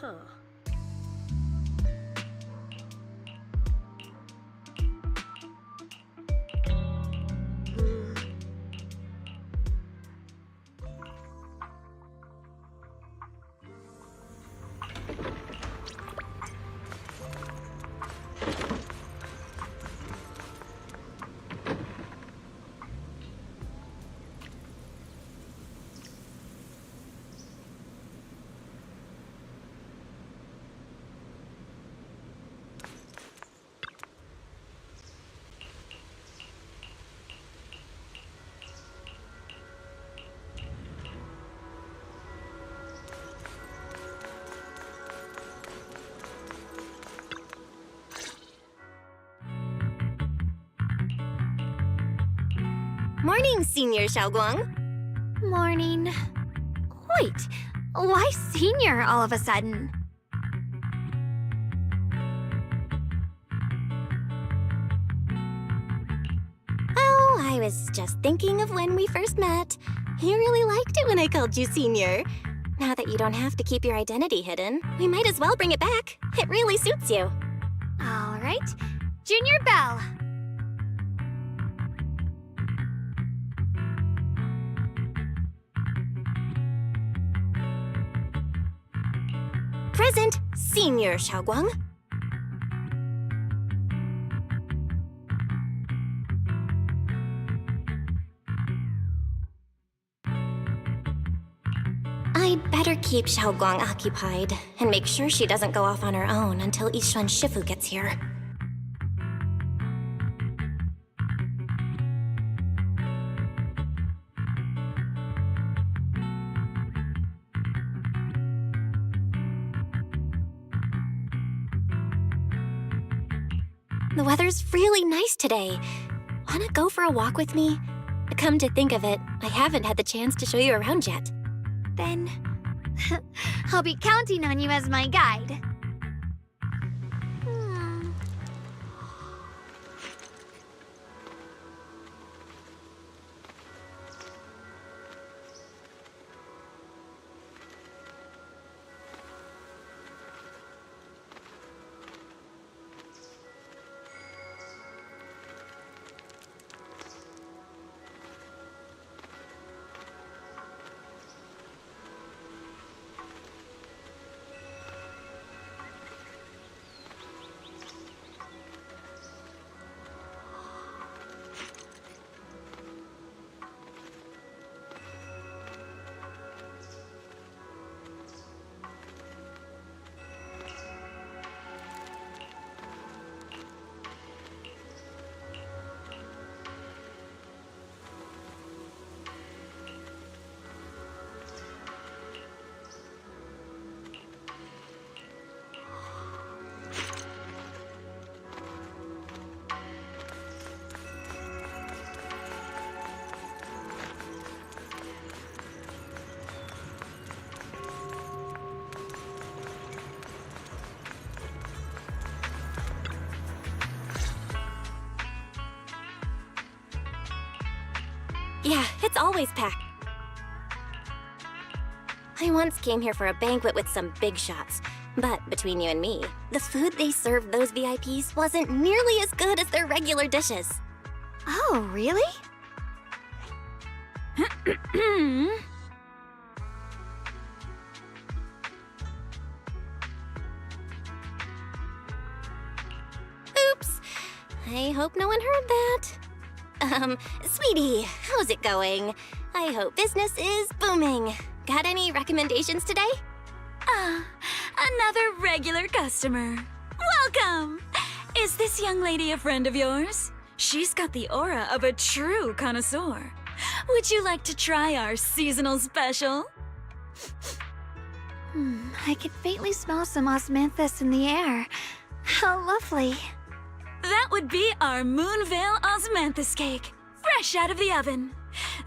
S1: Huh.
S7: Morning, Senior Xiaoguang.
S10: Morning. Wait, why senior all of a sudden?
S7: Oh, I was just thinking of when we first met. You really liked it when I called you Senior. Now that you don't have to keep your identity hidden, we might as well bring it back. It really suits you.
S10: All right, Junior Bell.
S7: Present, Senior Xiaoguang. I'd better keep Xiaoguang occupied and make sure she doesn't go off on her own until Yishuan Shifu gets here. The weather's really nice today. Wanna go for a walk with me? Come to think of it, I haven't had the chance to show you around yet.
S10: Then I'll be counting on you as my guide.
S7: Yeah, it's always packed. I once came here for a banquet with some big shots, but between you and me, the food they served those VIPs wasn't nearly as good as their regular dishes.
S10: Oh, really?
S7: Oops. I hope no one heard that. Sweetie, how's it going? I hope business is booming. Got any recommendations today?
S5: Another regular customer. Welcome! Is this young lady a friend of yours? She's got the aura of a true connoisseur. Would you like to try our seasonal special?
S10: I could faintly smell some osmanthus in the air. How lovely.
S5: That would be our Moonveil Osmanthus cake, fresh out of the oven.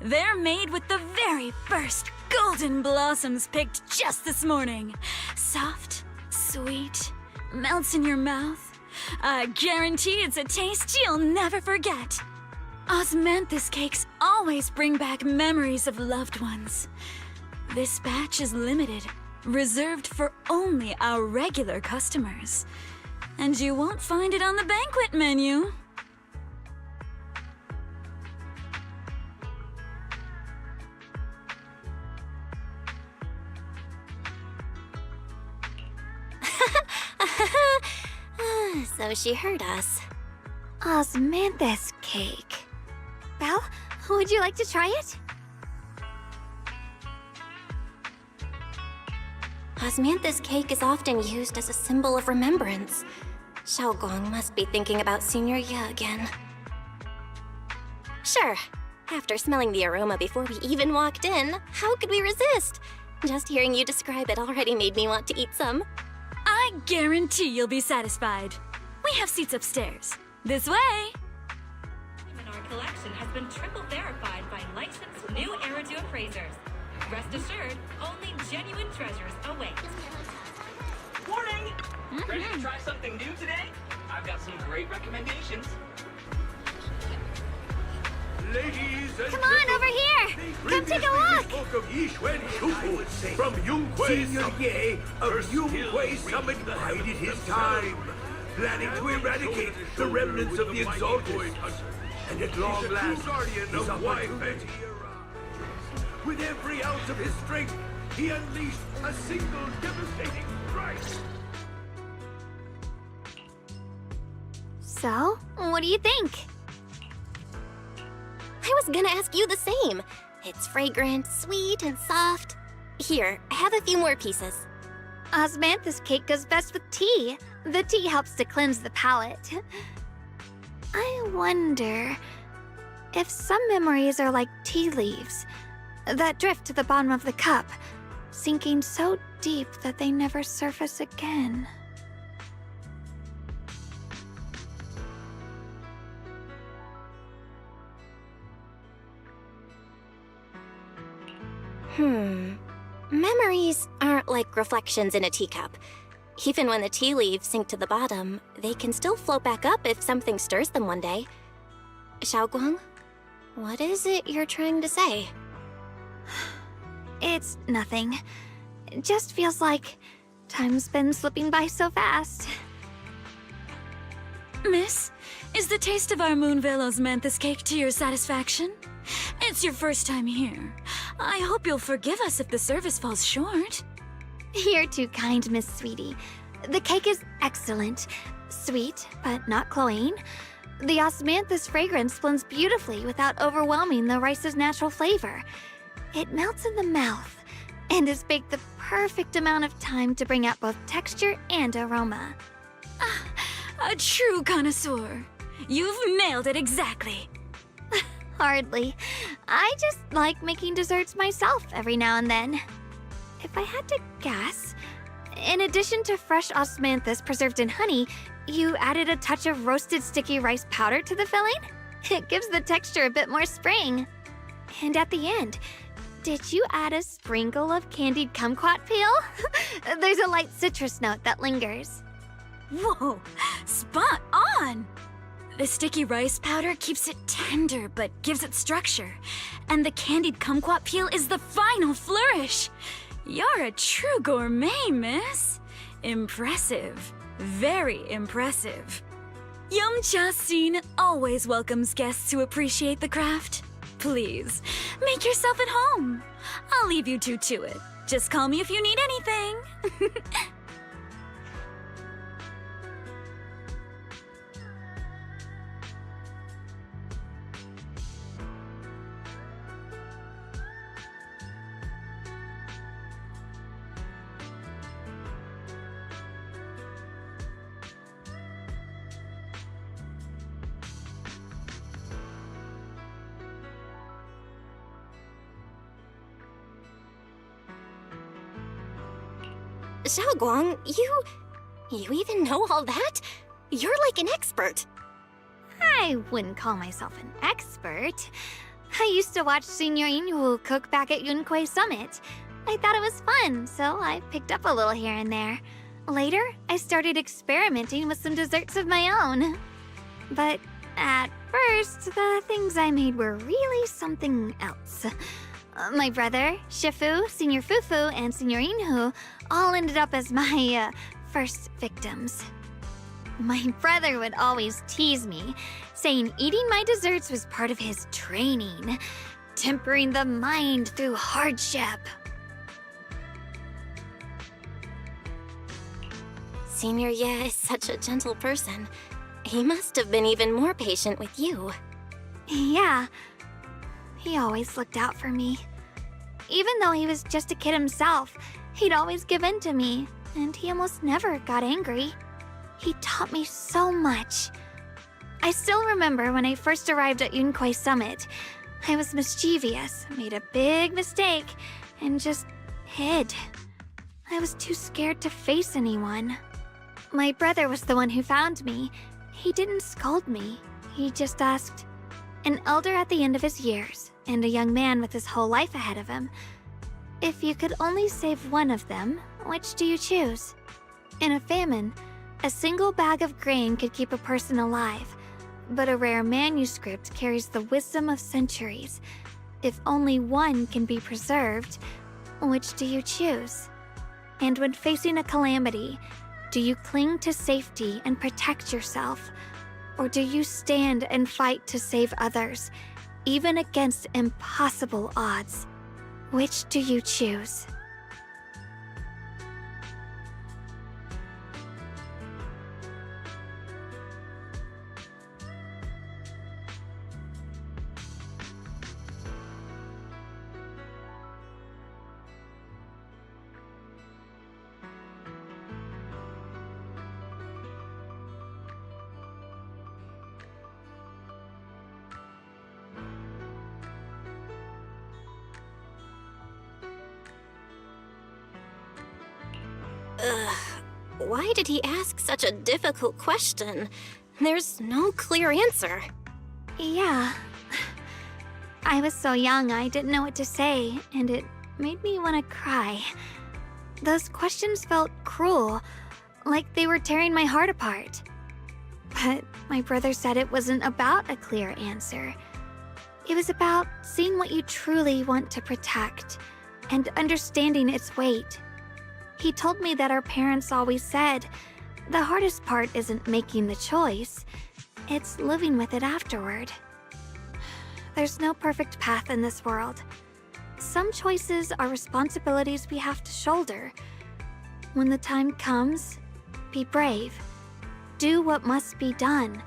S5: They're made with the very first golden blossoms picked just this morning. Soft, sweet, melts in your mouth. I guarantee it's a taste you'll never forget. Osmanthus cakes always bring back memories of loved ones. This batch is limited, reserved for only our regular customers. And you won't find it on the banquet menu.
S7: So she heard us.
S10: Osmanthus cake. Belle, would you like to try it?
S7: Osmanthus cake is often used as a symbol of remembrance. Xiaoguang must be thinking about Senior Ye again. Sure. After smelling the aroma before we even walked in, how could we resist? Just hearing you describe it already made me want to eat some.
S5: I guarantee you'll be satisfied. We have seats upstairs. This way!
S11: Our collection has been triple verified by licensed new Eridu appraisers. Rest assured, only genuine treasures await.
S22: Morning! Ready to try something new today? I've got some great recommendations.
S6: Ladies and
S10: Come on, over here! Come take a look!
S6: Of Yixuan Shufu from Yunquei Senior Ye of Yunquei Summit bided his time, planning to eradicate the remnants of the Exalted. And at long last, his opportunity arrived. With every ounce of his strength, he unleashed a single devastating strike.
S10: So, what do you think?
S7: I was gonna ask you the same. It's fragrant, sweet, and soft. Here, have a few more pieces.
S10: Osmanthus cake goes best with tea. The tea helps to cleanse the palate. I wonder if some memories are like tea leaves that drift to the bottom of the cup, sinking so deep that they never surface again.
S7: Memories aren't like reflections in a teacup. Even when the tea leaves sink to the bottom, they can still float back up if something stirs them one day. Xiaoguang, what is it you're trying to say?
S10: It's nothing. It just feels like time's been slipping by so fast.
S5: Miss, is the taste of our Moonvale Osmanthus cake to your satisfaction? It's your first time here. I hope you'll forgive us if the service falls short.
S10: You're too kind, Miss Sweetie. The cake is excellent. Sweet, but not cloying. The osmanthus fragrance blends beautifully without overwhelming the rice's natural flavor. It melts in the mouth and is baked the perfect amount of time to bring out both texture and aroma.
S5: A true connoisseur. You've nailed it exactly.
S10: Hardly. I just like making desserts myself every now and then. If I had to guess, in addition to fresh osmanthus preserved in honey, you added a touch of roasted sticky rice powder to the filling? It gives the texture a bit more spring. And at the end, did you add a sprinkle of candied kumquat peel? There's a light citrus note that lingers.
S5: Whoa, spot on! The sticky rice powder keeps it tender but gives it structure. And the candied kumquat peel is the final flourish. You're a true gourmet, miss. Impressive. Very impressive. Yum-Cha Scene always welcomes guests who appreciate the craft. Please, make yourself at home. I'll leave you two to it. Just call me if you need anything.
S7: Xiaoguang, you even know all that? You're like an expert.
S10: I wouldn't call myself an expert. I used to watch Senior Yinhu cook back at Yunquei Summit. I thought it was fun, so I picked up a little here and there. Later, I started experimenting with some desserts of my own. But at first, the things I made were really something else. My brother, Shifu, Senior Fufu, and Senior Inhu all ended up as my first victims. My brother would always tease me, saying eating my desserts was part of his training, tempering the mind through hardship.
S1: Senior Ye is such a gentle person. He must have been even more patient with you.
S10: Yeah, he always looked out for me. Even though he was just a kid himself, he'd always give in to me, and he almost never got angry. He taught me so much. I still remember when I first arrived at Yunquay Summit. I was mischievous, made a big mistake, and just hid. I was too scared to face anyone. My brother was the one who found me. He didn't scold me. He just asked, an elder at the end of his years, and a young man with his whole life ahead of him, if you could only save one of them, which do you choose? In a famine, a single bag of grain could keep a person alive, but a rare manuscript carries the wisdom of centuries. If only one can be preserved, which do you choose? And when facing a calamity, do you cling to safety and protect yourself? Or do you stand and fight to save others, even against impossible odds? Which do you choose?
S1: Why did he ask such a difficult question? There's no clear answer.
S10: Yeah. I was so young I didn't know what to say, and it made me want to cry. Those questions felt cruel, like they were tearing my heart apart. But my brother said it wasn't about a clear answer. It was about seeing what you truly want to protect, and understanding its weight. He told me that our parents always said, the hardest part isn't making the choice, it's living with it afterward. There's no perfect path in this world. Some choices are responsibilities we have to shoulder. When the time comes, be brave. Do what must be done,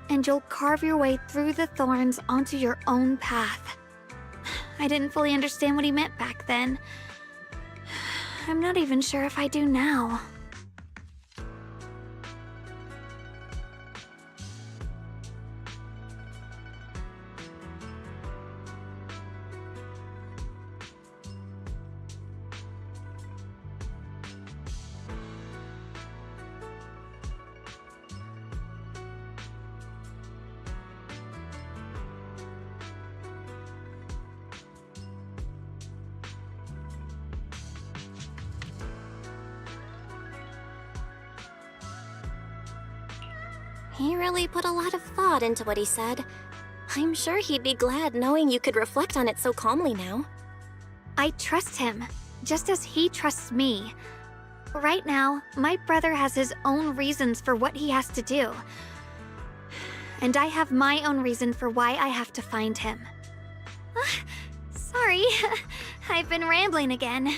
S10: and you'll carve your way through the thorns onto your own path. I didn't fully understand what he meant back then. I'm not even sure if I do now.
S1: He really put a lot of thought into what he said. I'm sure he'd be glad knowing you could reflect on it so calmly now.
S10: I trust him, just as he trusts me. Right now, my brother has his own reasons for what he has to do. And I have my own reason for why I have to find him. Sorry, I've been rambling again.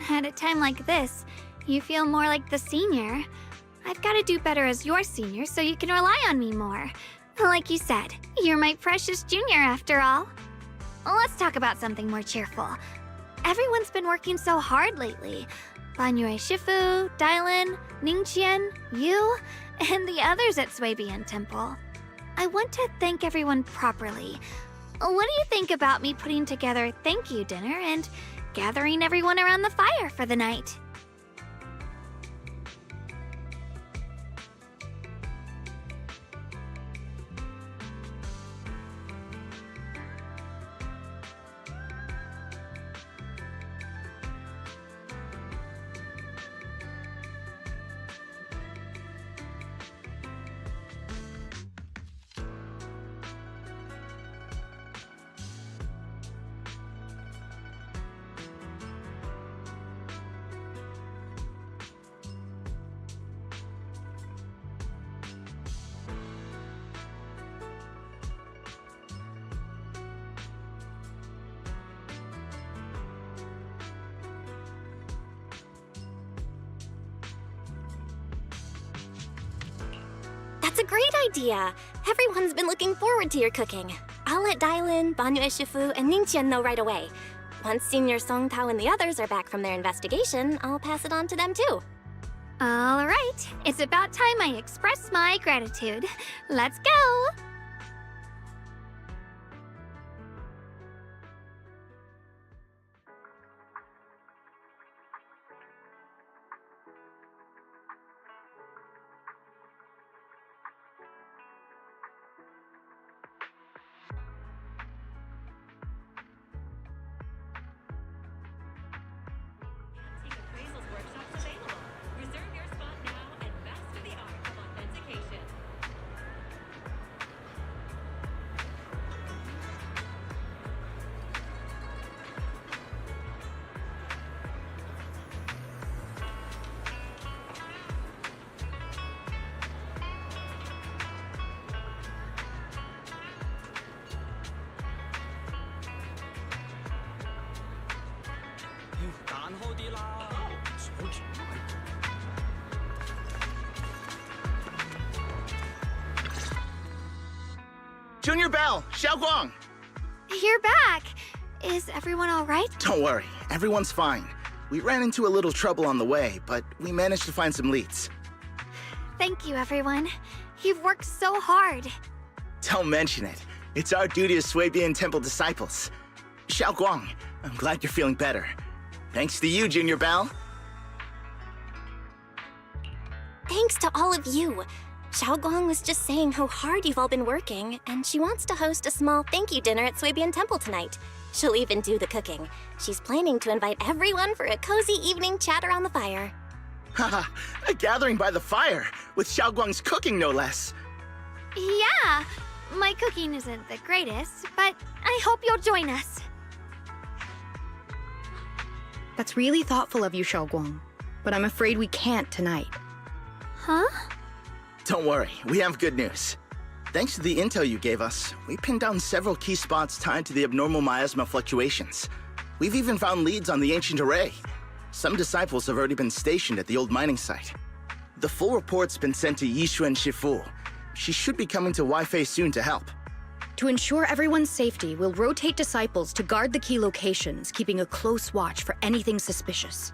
S10: At a time like this, you feel more like the senior. I've got to do better as your senior so you can rely on me more. Like you said, you're my precious junior after all. Let's talk about something more cheerful. Everyone's been working so hard lately. Banyue Shifu, Dylan, Ningqian, you, and the others at Swabian Temple. I want to thank everyone properly. What do you think about me putting together a thank you dinner and gathering everyone around the fire for the night?
S7: That's a great idea. Everyone's been looking forward to your cooking. I'll let Dylan, Banyue Shifu, and Ningqian know right away. Once Senior Song Tao and the others are back from their investigation, I'll pass it on to them too.
S10: All right, it's about time I express my gratitude. Let's go!
S11: Appraisals workshops available. Reserve your spot now and master the art of authentication.
S2: Junior Bell, Xiao Guang!
S10: You're back! Is everyone all right?
S2: Don't worry, everyone's fine. We ran into a little trouble on the way, but we managed to find some leads.
S10: Thank you, everyone. You've worked so hard.
S2: Don't mention it. It's our duty as Swabian Temple disciples. Xiao Guang, I'm glad you're feeling better. Thanks to you, Junior Bell.
S7: Thanks to all of you. Xiao Guang was just saying how hard you've all been working, and she wants to host a small thank you dinner at Swabian Temple tonight. She'll even do the cooking. She's planning to invite everyone for a cozy evening chat around the fire.
S2: Haha, a gathering by the fire, with Xiao Guang's cooking no less.
S10: Yeah, my cooking isn't the greatest, but I hope you'll join us.
S3: That's really thoughtful of you, Xiao Guang. But I'm afraid we can't tonight.
S10: Huh?
S2: Don't worry, we have good news. Thanks to the intel you gave us, we pinned down several key spots tied to the abnormal miasma fluctuations. We've even found leads on the ancient array. Some disciples have already been stationed at the old mining site. The full report's been sent to Yishuan Shifu. She should be coming to Weifei soon to help.
S3: To ensure everyone's safety, we'll rotate disciples to guard the key locations, keeping a close watch for anything suspicious.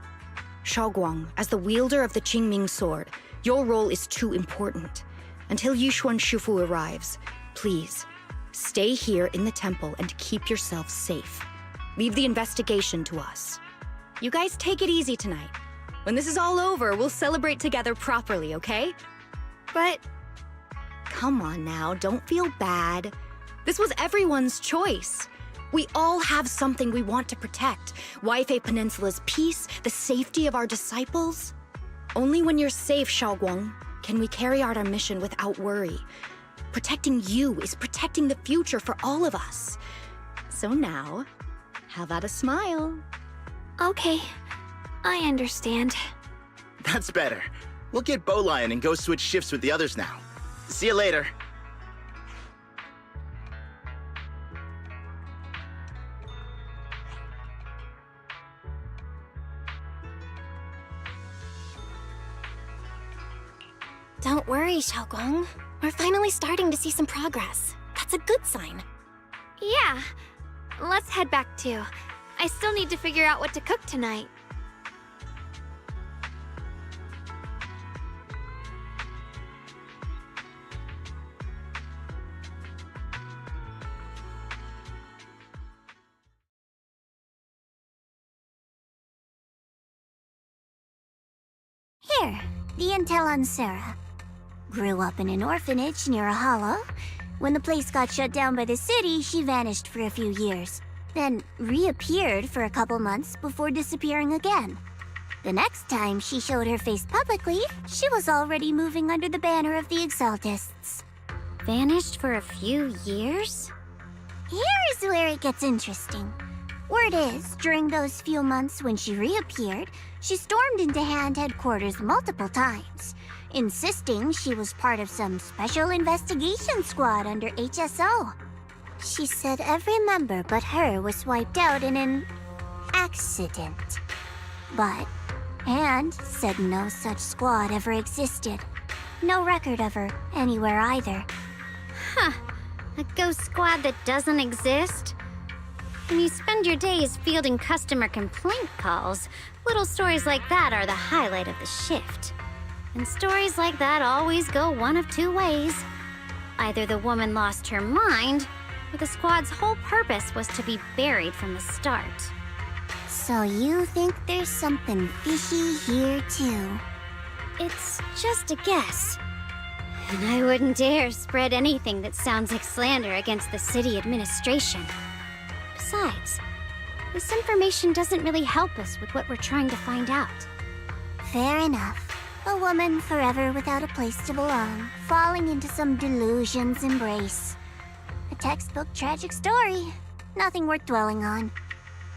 S3: Xiao Guang, as the wielder of the Qingming sword, your role is too important. Until Yishuan Shifu arrives, please, stay here in the temple and keep yourself safe. Leave the investigation to us. You guys take it easy tonight. When this is all over, we'll celebrate together properly, okay?
S10: But...
S3: Come on now, don't feel bad. This was everyone's choice. We all have something we want to protect. Weifei Peninsula's peace, the safety of our disciples. Only when you're safe, Xiao Guang, can we carry out our mission without worry. Protecting you is protecting the future for all of us. So now, how about a smile?
S10: Okay, I understand.
S2: That's better. We'll get Bowlion and go switch shifts with the others now. See you later.
S1: Don't worry, Xiaogong. We're finally starting to see some progress. That's a good sign.
S10: Yeah. Let's head back too. I still need to figure out what to cook tonight.
S7: Here, the intel on Sarah. Grew up in an orphanage near a hollow. When the place got shut down by the city, she vanished for a few years. Then reappeared for a couple months before disappearing again. The next time she showed her face publicly, she was already moving under the banner of the Exaltists.
S18: Vanished for a few years?
S7: Here's where it gets interesting. Word is, during those few months when she reappeared, she stormed into Hand headquarters multiple times, insisting she was part of some special investigation squad under HSO. She said every member but her was wiped out in an accident. But Hand said no such squad ever existed. No record of her anywhere either.
S18: Huh. A ghost squad that doesn't exist? When you spend your days fielding customer complaint calls, little stories like that are the highlight of the shift. And stories like that always go one of two ways. Either the woman lost her mind, or the squad's whole purpose was to be buried from the start.
S7: So you think there's something fishy here too?
S18: It's just a guess. And I wouldn't dare spread anything that sounds like slander against the city administration. Besides, this information doesn't really help us with what we're trying to find out.
S7: Fair enough. A woman forever without a place to belong, falling into some delusion's embrace. A textbook tragic story. Nothing worth dwelling on.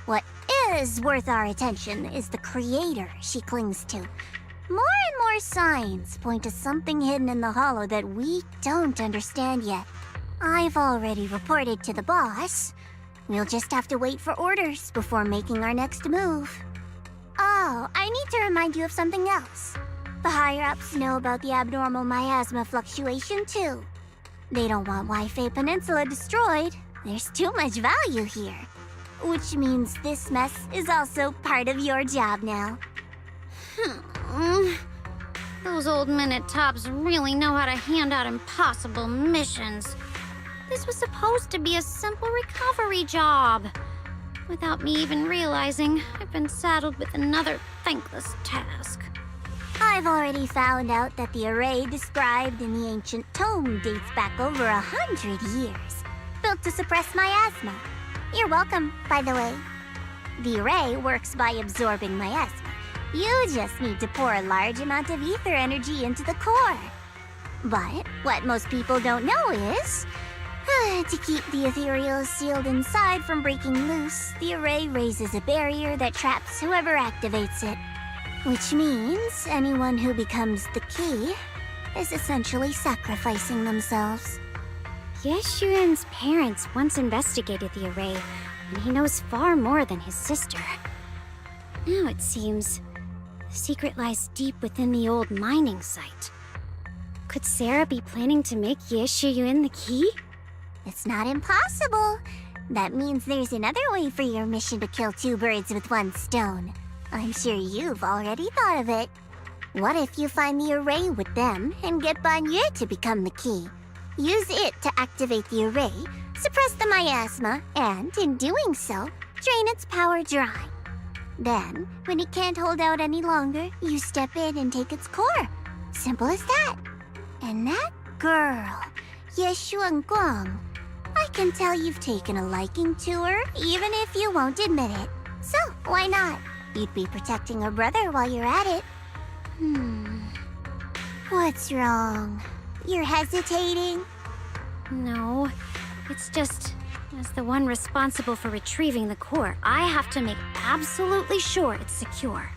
S7: What is worth our attention is the creator she clings to. More and more signs point to something hidden in the hollow that we don't understand yet. I've already reported to the boss. We'll just have to wait for orders before making our next move. Oh, I need to remind you of something else. The higher-ups know about the abnormal miasma fluctuation, too. They don't want Waifei Peninsula destroyed. There's too much value here. Which means this mess is also part of your job now.
S18: Those old men at Tops really know how to hand out impossible missions. This was supposed to be a simple recovery job. Without me even realizing, I've been saddled with another thankless task.
S7: I've already found out that the array described in the ancient tome dates back over 100 years. Built to suppress miasma. You're welcome, by the way. The array works by absorbing miasma. You just need to pour a large amount of ether energy into the core. But what most people don't know is, to keep the ethereal sealed inside from breaking loose, the array raises a barrier that traps whoever activates it. Which means anyone who becomes the key is essentially sacrificing themselves.
S18: Ye Xuan's parents once investigated the array, and he knows far more than his sister. Now it seems the secret lies deep within the old mining site. Could Sarah be planning to make Ye Xuyuan the key?
S7: It's not impossible. That means there's another way for your mission to kill two birds with one stone. I'm sure you've already thought of it. What if you find the array with them and get Banye to become the key? Use it to activate the array, suppress the miasma, and in doing so, drain its power dry. Then, when it can't hold out any longer, you step in and take its core. Simple as that. And that girl, Ye Xuanguang, I can tell you've taken a liking to her, even if you won't admit it. So, why not? You'd be protecting her brother while you're at it. What's wrong? You're hesitating?
S18: No, it's just, as the one responsible for retrieving the core, I have to make absolutely sure it's secure.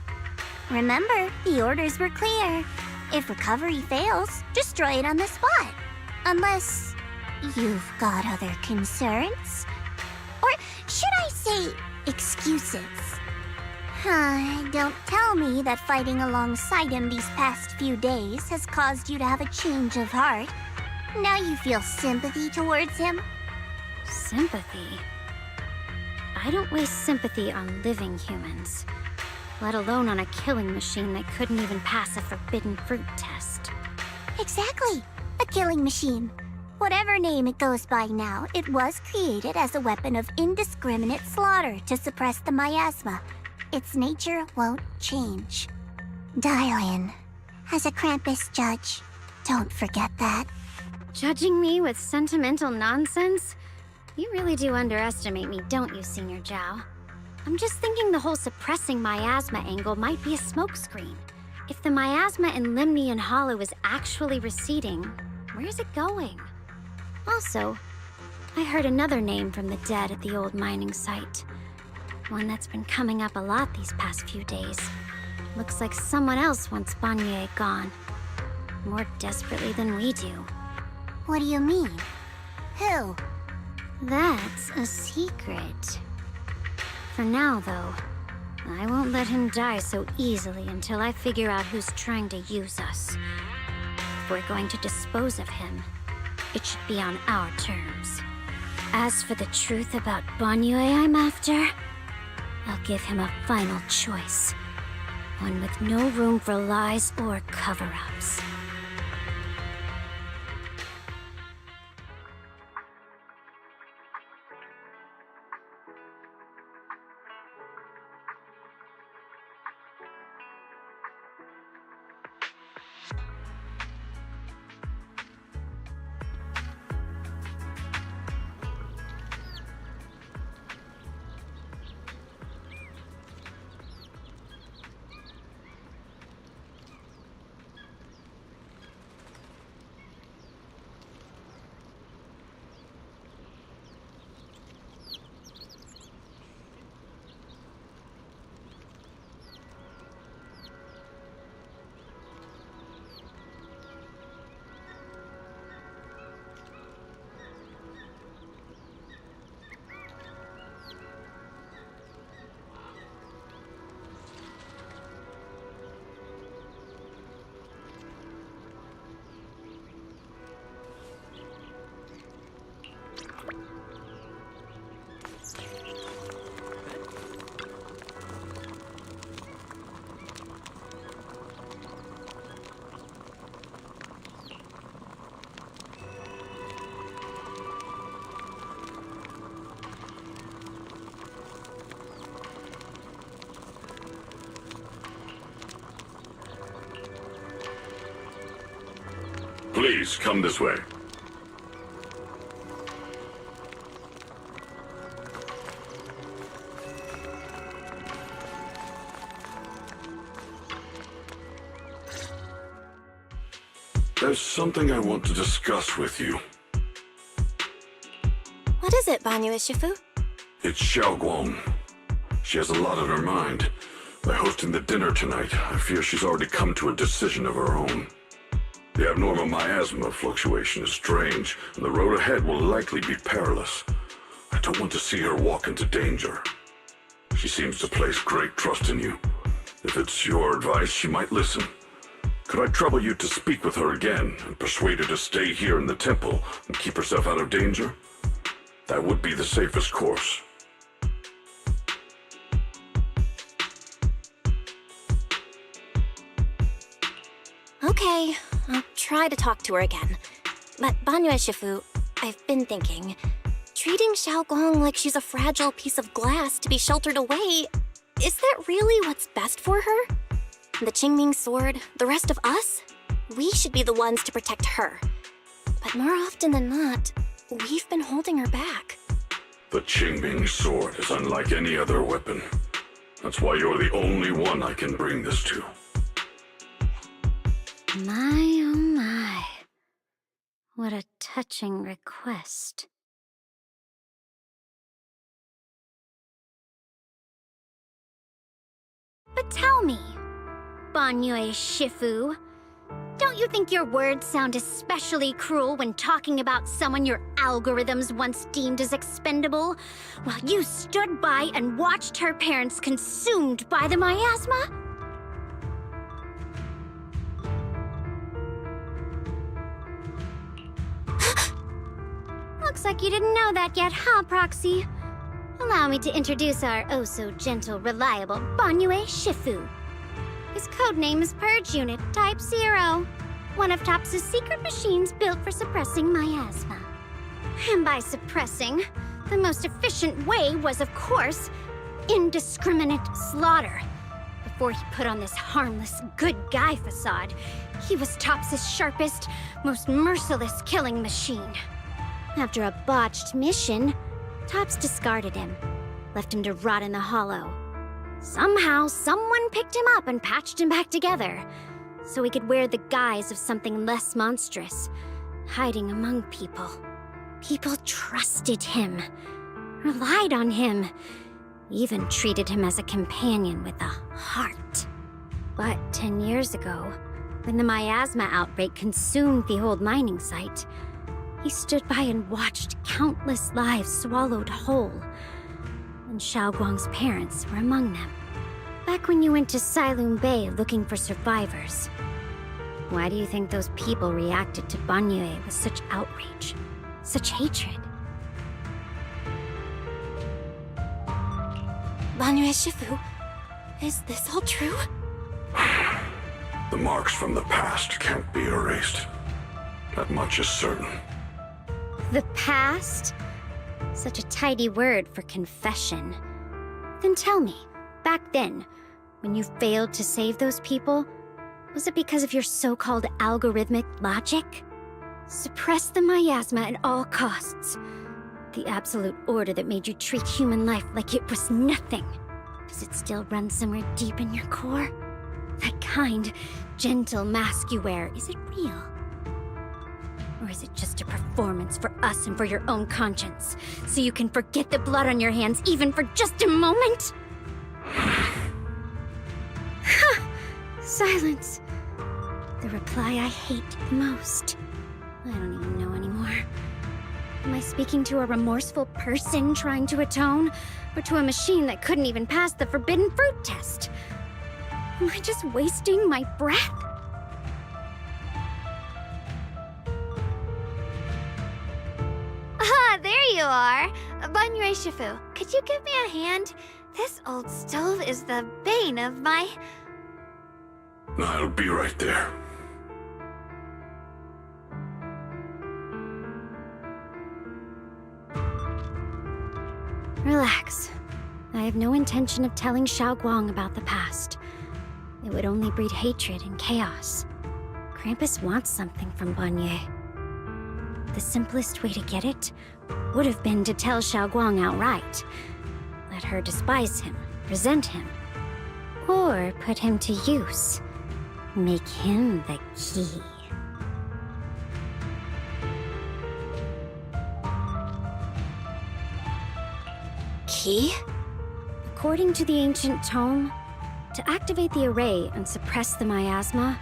S7: Remember, the orders were clear. If recovery fails, destroy it on the spot. Unless you've got other concerns. Or should I say, excuses? Don't tell me that fighting alongside him these past few days has caused you to have a change of heart. Now you feel sympathy towards him?
S18: Sympathy? I don't waste sympathy on living humans, let alone on a killing machine that couldn't even pass a forbidden fruit test.
S7: Exactly. A killing machine. Whatever name it goes by now, it was created as a weapon of indiscriminate slaughter to suppress the miasma. Its nature won't change. Dial in. As a Krampus judge, don't forget that.
S18: Judging me with sentimental nonsense? You really do underestimate me, don't you, Senior Zhao? I'm just thinking the whole suppressing miasma angle might be a smokescreen. If the miasma in Limnian Hollow is actually receding, where's it going? Also, I heard another name from the dead at the old mining site. One that's been coming up a lot these past few days. Looks like someone else wants Banyue gone. More desperately than we do.
S7: What do you mean? Who?
S18: That's a secret. For now, though, I won't let him die so easily until I figure out who's trying to use us. If we're going to dispose of him, it should be on our terms. As for the truth about Banyue I'm after, I'll give him a final choice. One with no room for lies or cover-ups.
S4: Please, come this way. There's something I want to discuss with you.
S1: What is it, Banyue Shifu?
S4: It's Xiao Guang. She has a lot on her mind. By hosting the dinner tonight, I fear she's already come to a decision of her own. The abnormal miasma fluctuation is strange, and the road ahead will likely be perilous. I don't want to see her walk into danger. She seems to place great trust in you. If it's your advice, she might listen. Could I trouble you to speak with her again and persuade her to stay here in the temple and keep herself out of danger? That would be the safest course.
S1: Okay, I'll try to talk to her again. But Banyue Shifu, I've been thinking, treating Xiao Guang like she's a fragile piece of glass to be sheltered away, is that really what's best for her? The Qingming sword, the rest of us? We should be the ones to protect her. But more often than not, we've been holding her back.
S4: The Qingming sword is unlike any other weapon. That's why you're the only one I can bring this to.
S18: My, oh my. What a touching request. But tell me, Banyue Shifu,
S7: Don't you think your words sound especially cruel when talking about someone your algorithms once deemed as expendable, while you stood by and watched her parents consumed by the miasma? Looks like you didn't know that yet, huh, Proxy? Allow me to introduce our oh-so-gentle, reliable Banyue Shifu. His codename is Purge Unit Type 0, one of TOPS' secret machines built for suppressing miasma. And by suppressing, the most efficient way was, of course, indiscriminate slaughter. Before he put on this harmless, good guy facade, he was TOPS' sharpest, most merciless killing machine. After a botched mission, TOPS discarded him, left him to rot in the hollow. Somehow, someone picked him up and patched him back together, so he could wear the guise of something less monstrous, hiding among people. People trusted him, relied on him, even treated him as a companion with a heart. But 10 years ago, when the miasma outbreak consumed the old mining site, he stood by and watched countless lives swallowed whole. And Xiaoguang's parents were among them. Back when you went to Silum Bay looking for survivors. Why do you think those people reacted to Banyue with such outrage, such hatred?
S1: Banyue Shifu, is this all true?
S4: The marks from the past can't be erased. That much is certain.
S7: The past? Such a tidy word for confession. Then tell me, back then, when you failed to save those people, was it because of your so-called algorithmic logic? Suppress the miasma at all costs. The absolute order that made you treat human life like it was nothing. Does it still run somewhere deep in your core? That kind, gentle mask you wear, is it real? Or is it just a performance for us and for your own conscience, so you can forget the blood on your hands even for just a moment? Silence. The reply I hate the most. I don't even know anymore. Am I speaking to a remorseful person trying to atone, or to a machine that couldn't even pass the forbidden fruit test? Am I just wasting my breath?
S10: Ah, there you are! Banyue Shifu, could you give me a hand? This old stove is the bane of my...
S4: I'll be right there.
S7: Relax. I have no intention of telling Xiaoguang about the past. It would only breed hatred and chaos. Krampus wants something from Banyue. The simplest way to get it would have been to tell Xiaoguang outright. Let her despise him, resent him, or put him to use. Make him the key.
S1: Key?
S7: According to the ancient tome, to activate the array and suppress the miasma,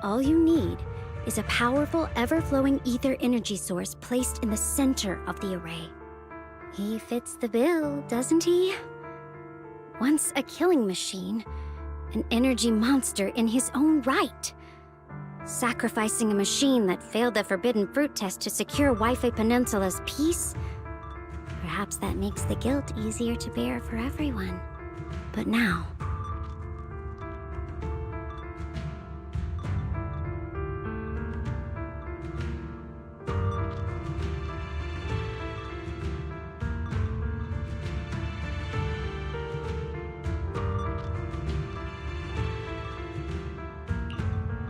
S7: all you need is a powerful, ever-flowing ether energy source placed in the center of the array. He fits the bill, doesn't he? Once a killing machine, an energy monster in his own right. Sacrificing a machine that failed the forbidden fruit test to secure Wi-Fi Peninsula's peace? Perhaps that makes the guilt easier to bear for everyone. But now...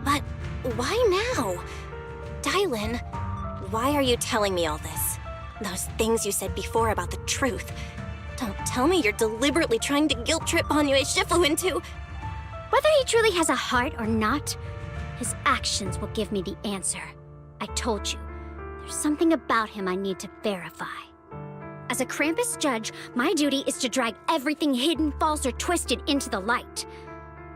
S1: But why now? Dylan, why are you telling me all this? Those things you said before about the truth. Don't tell me you're deliberately trying to guilt trip Banyue Shifu into...
S7: Whether he truly has a heart or not, his actions will give me the answer. I told you, there's something about him I need to verify. As a Krampus judge, my duty is to drag everything hidden, false, or twisted into the light.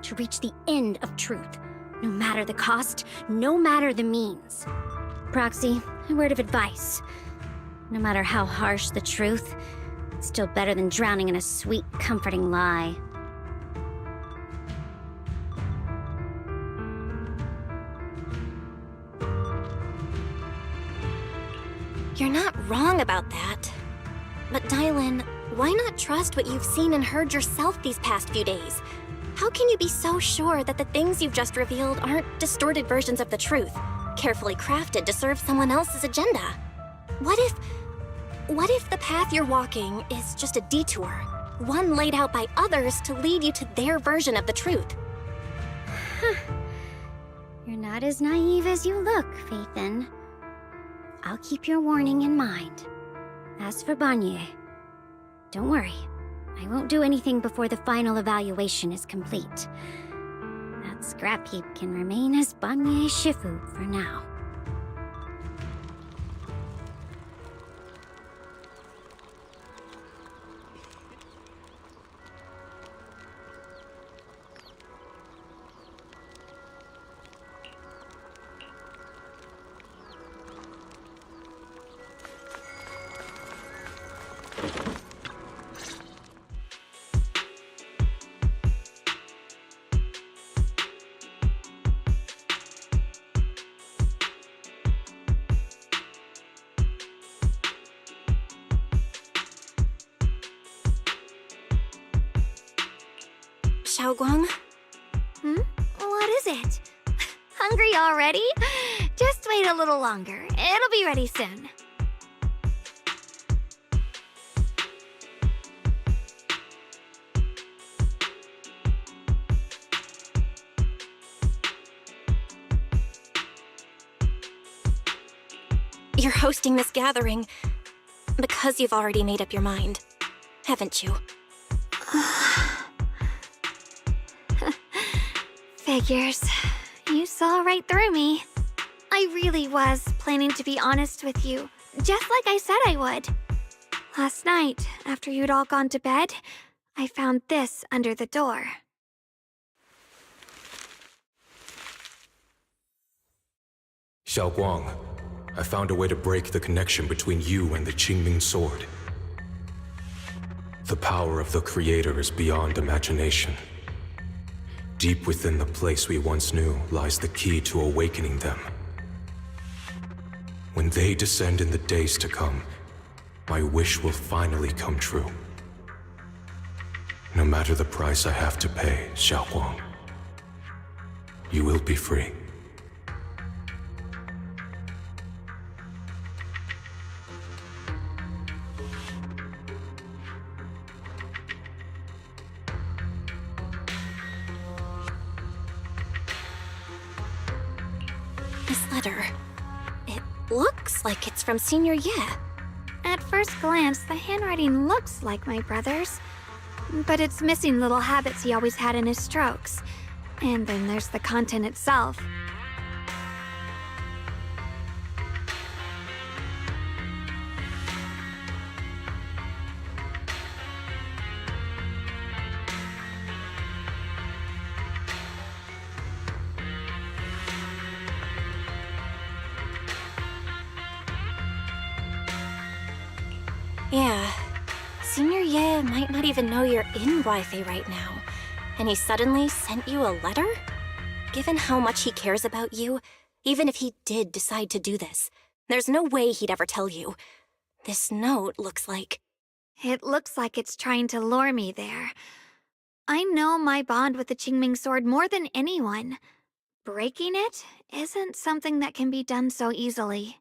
S7: To reach the end of truth, No matter the cost, no matter the means. Proxy, a word of advice. No matter how harsh the truth, it's still better than drowning in a sweet, comforting lie.
S1: You're not wrong about that. But Dylan, why not trust what you've seen and heard yourself these past few days? How can you be so sure that the things you've just revealed aren't distorted versions of the truth, carefully crafted to serve someone else's agenda? What if the path you're walking is just a detour, one laid out by others to lead you to their version of the truth?
S7: You're not as naive as you look, Phaethon. I'll keep your warning in mind. As for Banye, don't worry. I won't do anything before the final evaluation is complete. That scrap heap can remain as Banye Shifu for now.
S1: Xiaoguang?
S10: What is it? Hungry already? Just wait a little longer. It'll be ready soon.
S1: You're hosting this gathering because you've already made up your mind, haven't you?
S10: Figures. You saw right through me. I really was planning to be honest with you, just like I said I would. Last night, after you'd all gone to bed, I found this under the door.
S8: Xiaoguang, I found a way to break the connection between you and the Qingming Sword. The power of the Creator is beyond imagination. Deep within the place we once knew lies the key to awakening them. When they descend in the days to come, my wish will finally come true. No matter the price I have to pay, Xiaoguang, you will be free.
S1: This letter, it looks like it's from Senior Ye.
S10: At first glance, the handwriting looks like my brother's, but it's missing little habits he always had in his strokes. And then there's the content itself.
S1: Yeah, Senior Ye might not even know you're in Guaifei right now, and he suddenly sent you a letter? Given how much he cares about you, even if he did decide to do this, there's no way he'd ever tell you. This note looks like...
S10: It looks like it's trying to lure me there. I know my bond with the Qingming Sword more than anyone. Breaking it isn't something that can be done so easily.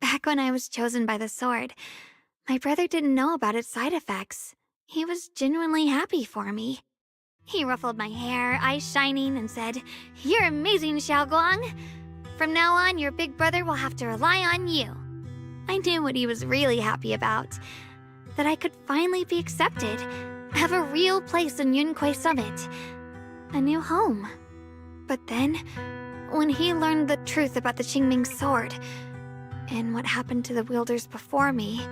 S10: Back when I was chosen by the sword, my brother didn't know about its side effects. He was genuinely happy for me. He ruffled my hair, eyes shining, and said, "You're amazing, Xiaoguang. From now on, your big brother will have to rely on you." I knew what he was really happy about. That I could finally be accepted, have a real place in Yunquei Summit. A new home. But then, when he learned the truth about the Qingming Sword, and what happened to the wielders before me,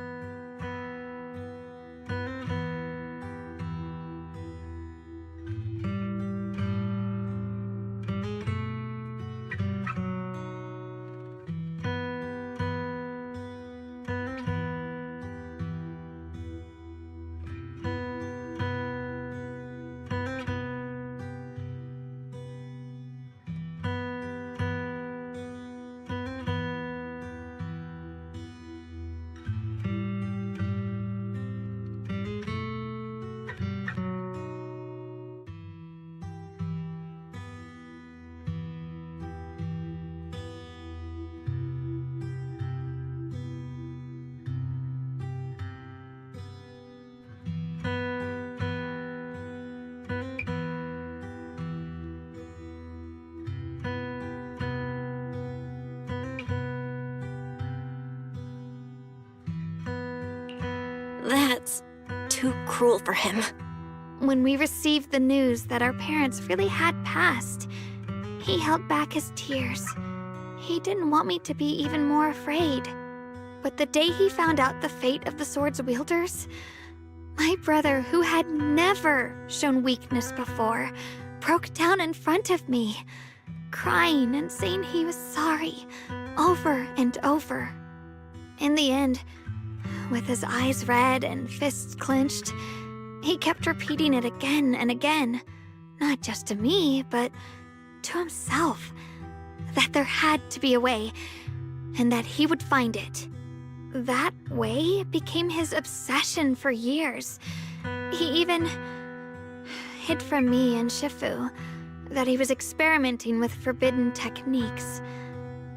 S1: That's too cruel for him.
S10: When we received the news that our parents really had passed, he held back his tears. He didn't want me to be even more afraid. But the day he found out the fate of the sword's wielders, my brother, who had never shown weakness before, broke down in front of me, crying and saying he was sorry over and over. In the end, with his eyes red and fists clenched, he kept repeating it again and again, not just to me, but to himself, that there had to be a way, and that he would find it. That way became his obsession for years. He even hid from me and Shifu that he was experimenting with forbidden techniques,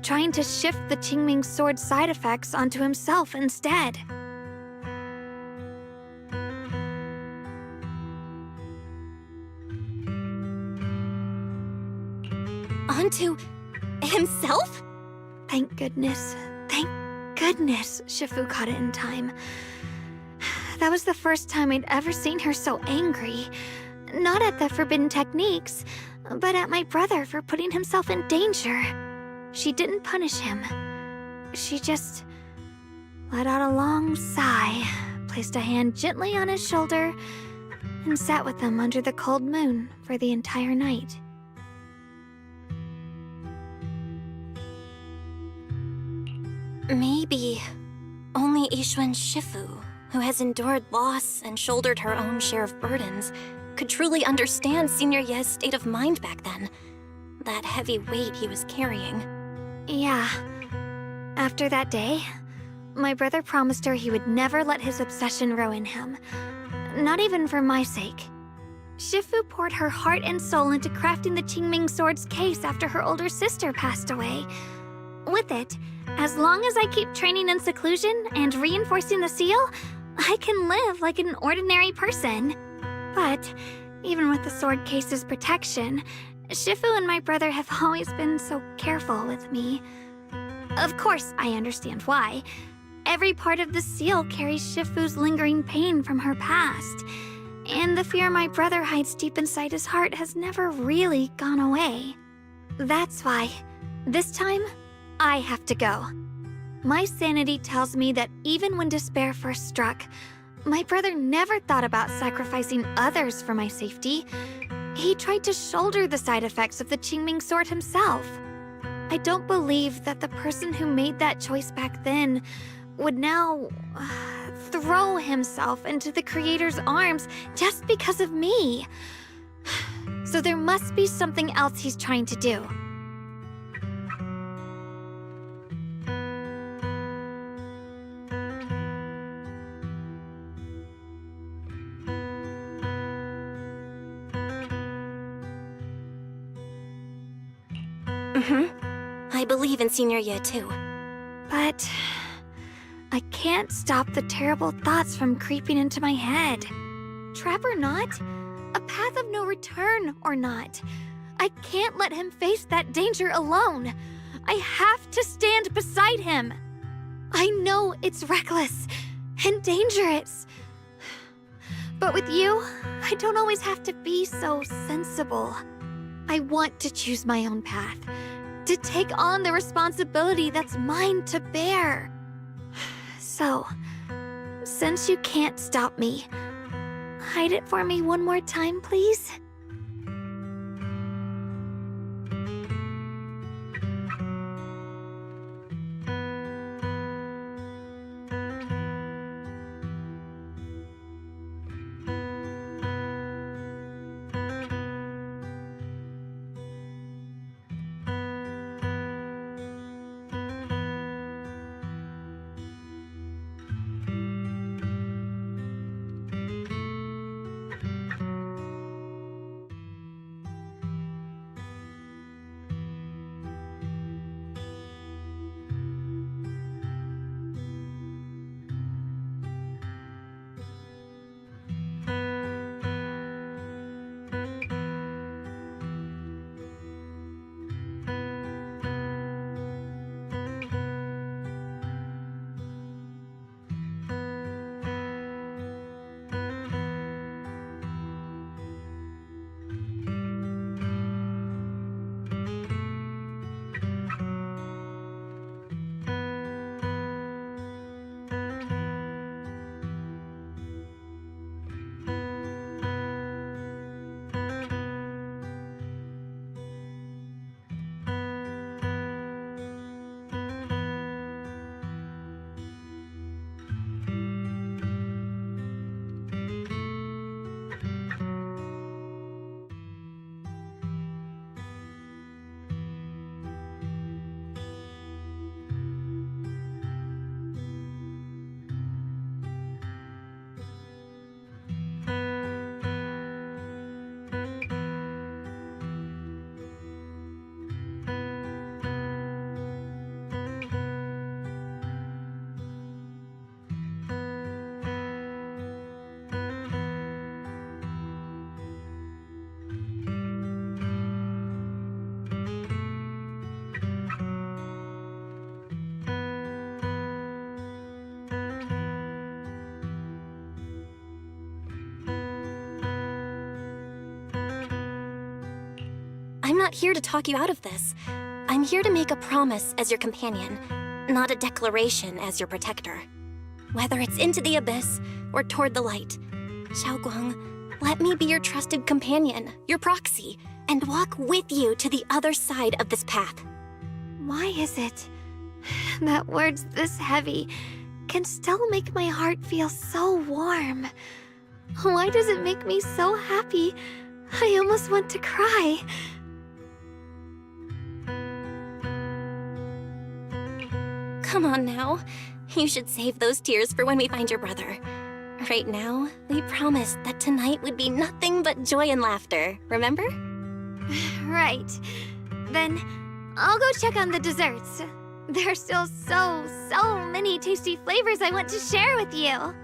S10: trying to shift the Qingming sword side effects onto himself instead.
S1: Onto himself?
S10: Thank goodness. Thank goodness Shifu caught it in time. That was the first time I'd ever seen her so angry. Not at the forbidden techniques, but at my brother for putting himself in danger. She didn't punish him. She just let out a long sigh, placed a hand gently on his shoulder, and sat with him under the cold moon for the entire night.
S1: Maybe only Yixuan Shifu, who has endured loss and shouldered her own share of burdens, could truly understand Senior Ye's state of mind back then. That heavy weight he was carrying.
S10: Yeah. After that day, my brother promised her he would never let his obsession ruin him. Not even for my sake. Shifu poured her heart and soul into crafting the Qingming sword's case after her older sister passed away. With it, as long as I keep training in seclusion and reinforcing the seal, I can live like an ordinary person. But even with the sword case's protection, Shifu and my brother have always been so careful with me. Of course, I understand why. Every part of the seal carries Shifu's lingering pain from her past, and the fear my brother hides deep inside his heart has never really gone away. That's why, this time, I have to go. My sanity tells me that even when despair first struck, my brother never thought about sacrificing others for my safety. He tried to shoulder the side effects of the Qingming sword himself. I don't believe that the person who made that choice back then would now throw himself into the Creator's arms just because of me. So there must be something else he's trying to do.
S1: I believe in Senior Ye too.
S10: But I can't stop the terrible thoughts from creeping into my head. Trap or not, a path of no return or not, I can't let him face that danger alone. I have to stand beside him. I know it's reckless and dangerous. But with you, I don't always have to be so sensible. I want to choose my own path, to take on the responsibility that's mine to bear. So, since you can't stop me, hide it for me one more time, please?
S14: I'm not here to talk you out of this. I'm here to make a promise as your companion, not a declaration as your protector. Whether it's into the abyss or toward the light, Xiaoguang, let me be your trusted companion, your proxy, and walk with you to the other side of this path.
S10: Why is it that words this heavy can still make my heart feel so warm? Why does it make me so happy? I almost want to cry.
S14: Come on now. You should save those tears for when we find your brother. Right now, we promised that tonight would be nothing but joy and laughter, remember?
S10: Right. Then I'll go check on the desserts. There's still so many tasty flavors I want to share with you.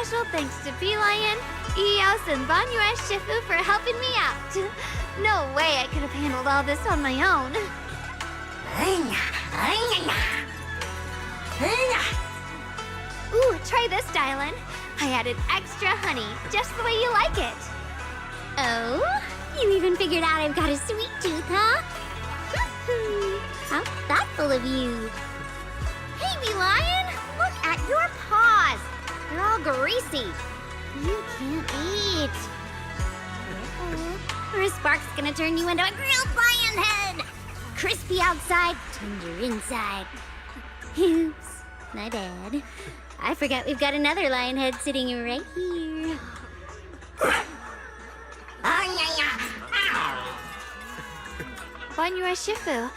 S10: special thanks to Beelion, Eos, and Banyue Shifu for helping me out. No way I could have handled all this on my own. Ooh, try this, Dylan. I added extra honey, just the way you like it.
S7: Oh? You even figured out I've got a sweet tooth, huh? How thoughtful of you. Hey, Beelion! Look at your paws! They're all greasy. You can't eat. Or a spark's gonna turn you into a grilled lion head! Crispy outside, tender inside. Oops, my bad. I forgot we've got another lion head sitting right here.
S10: Banyue Shifu,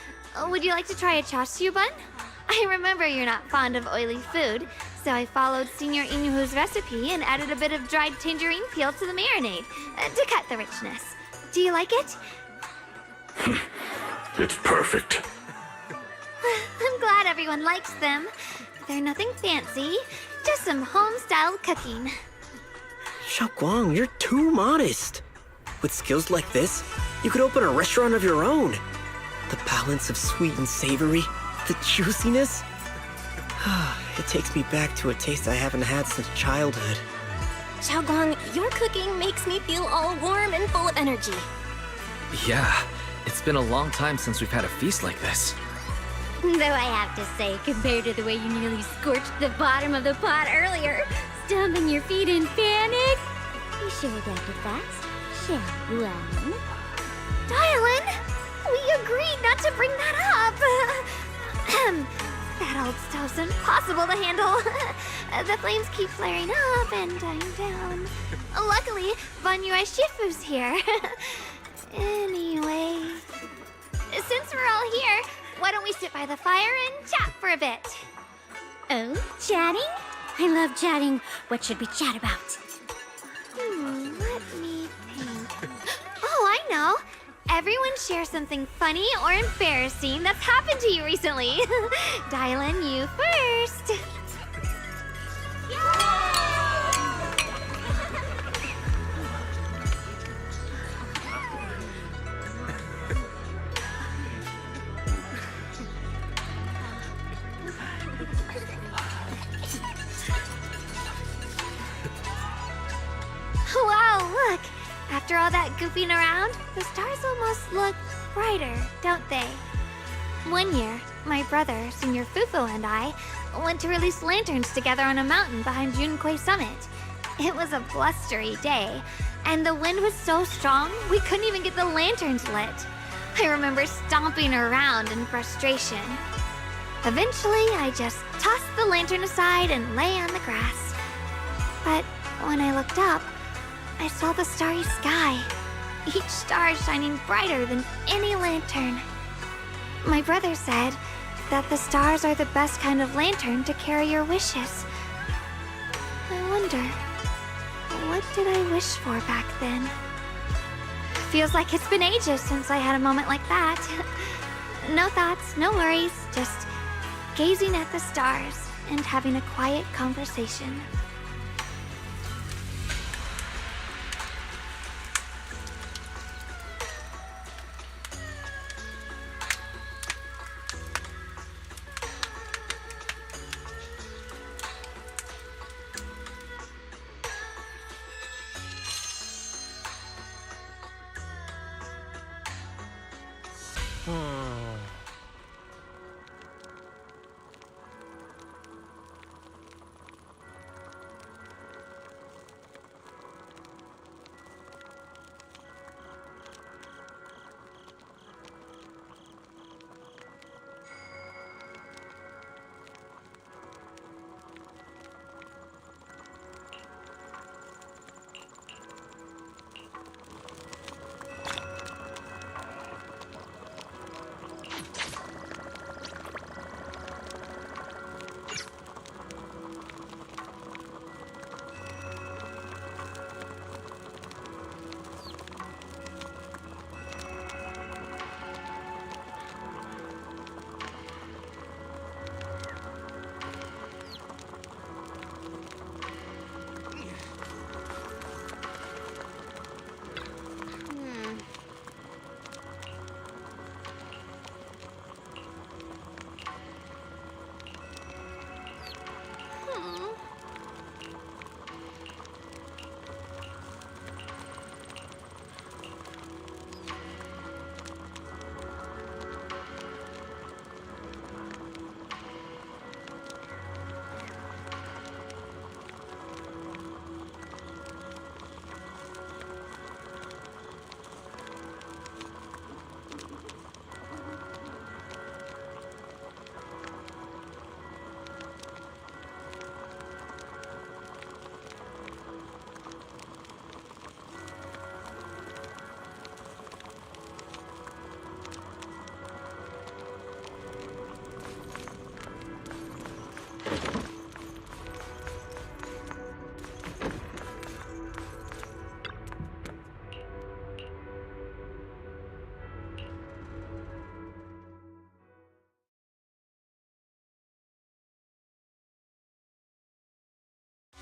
S10: would you like to try a chashu bun? I remember you're not fond of oily food, so I followed Senior Inuhu's recipe and added a bit of dried tangerine peel to the marinade to cut the richness. Do you like it?
S4: It's perfect.
S10: I'm glad everyone likes them. They're nothing fancy, just some home-styled cooking.
S9: Xiaoguang, you're too modest. With skills like this, you could open a restaurant of your own. The balance of sweet and savory, the juiciness. It takes me back to a taste I haven't had since childhood.
S14: Xiaoguang, your cooking makes me feel all warm and full of energy.
S15: Yeah, it's been a long time since we've had a feast like this.
S7: Though I have to say, compared to the way you nearly scorched the bottom of the pot earlier, stomping your feet in panic, you sure adapted fast, Xiaoguang.
S10: Dylan, we agreed not to bring that up. That old stove's impossible to handle. The flames keep flaring up and dying down. Luckily, Banyue Shifu's here. Anyway, since we're all here, why don't we sit by the fire and chat for a bit?
S7: Oh, chatting? I love chatting. What should we chat about?
S10: Let me think. Oh, I know. Everyone share something funny or embarrassing that's happened to you recently. Dylan, you first. Wow, look! After all that goofing around, the stars almost look brighter, don't they? One year, my brother, Senior Fufu, and I went to release lanterns together on a mountain behind Junquei Summit. It was a blustery day, and the wind was so strong we couldn't even get the lanterns lit. I remember stomping around in frustration. Eventually, I just tossed the lantern aside and lay on the grass. But when I looked up, I saw the starry sky, each star shining brighter than any lantern. My brother said that the stars are the best kind of lantern to carry your wishes. I wonder, what did I wish for back then? Feels like it's been ages since I had a moment like that. No thoughts, no worries, just gazing at the stars and having a quiet conversation.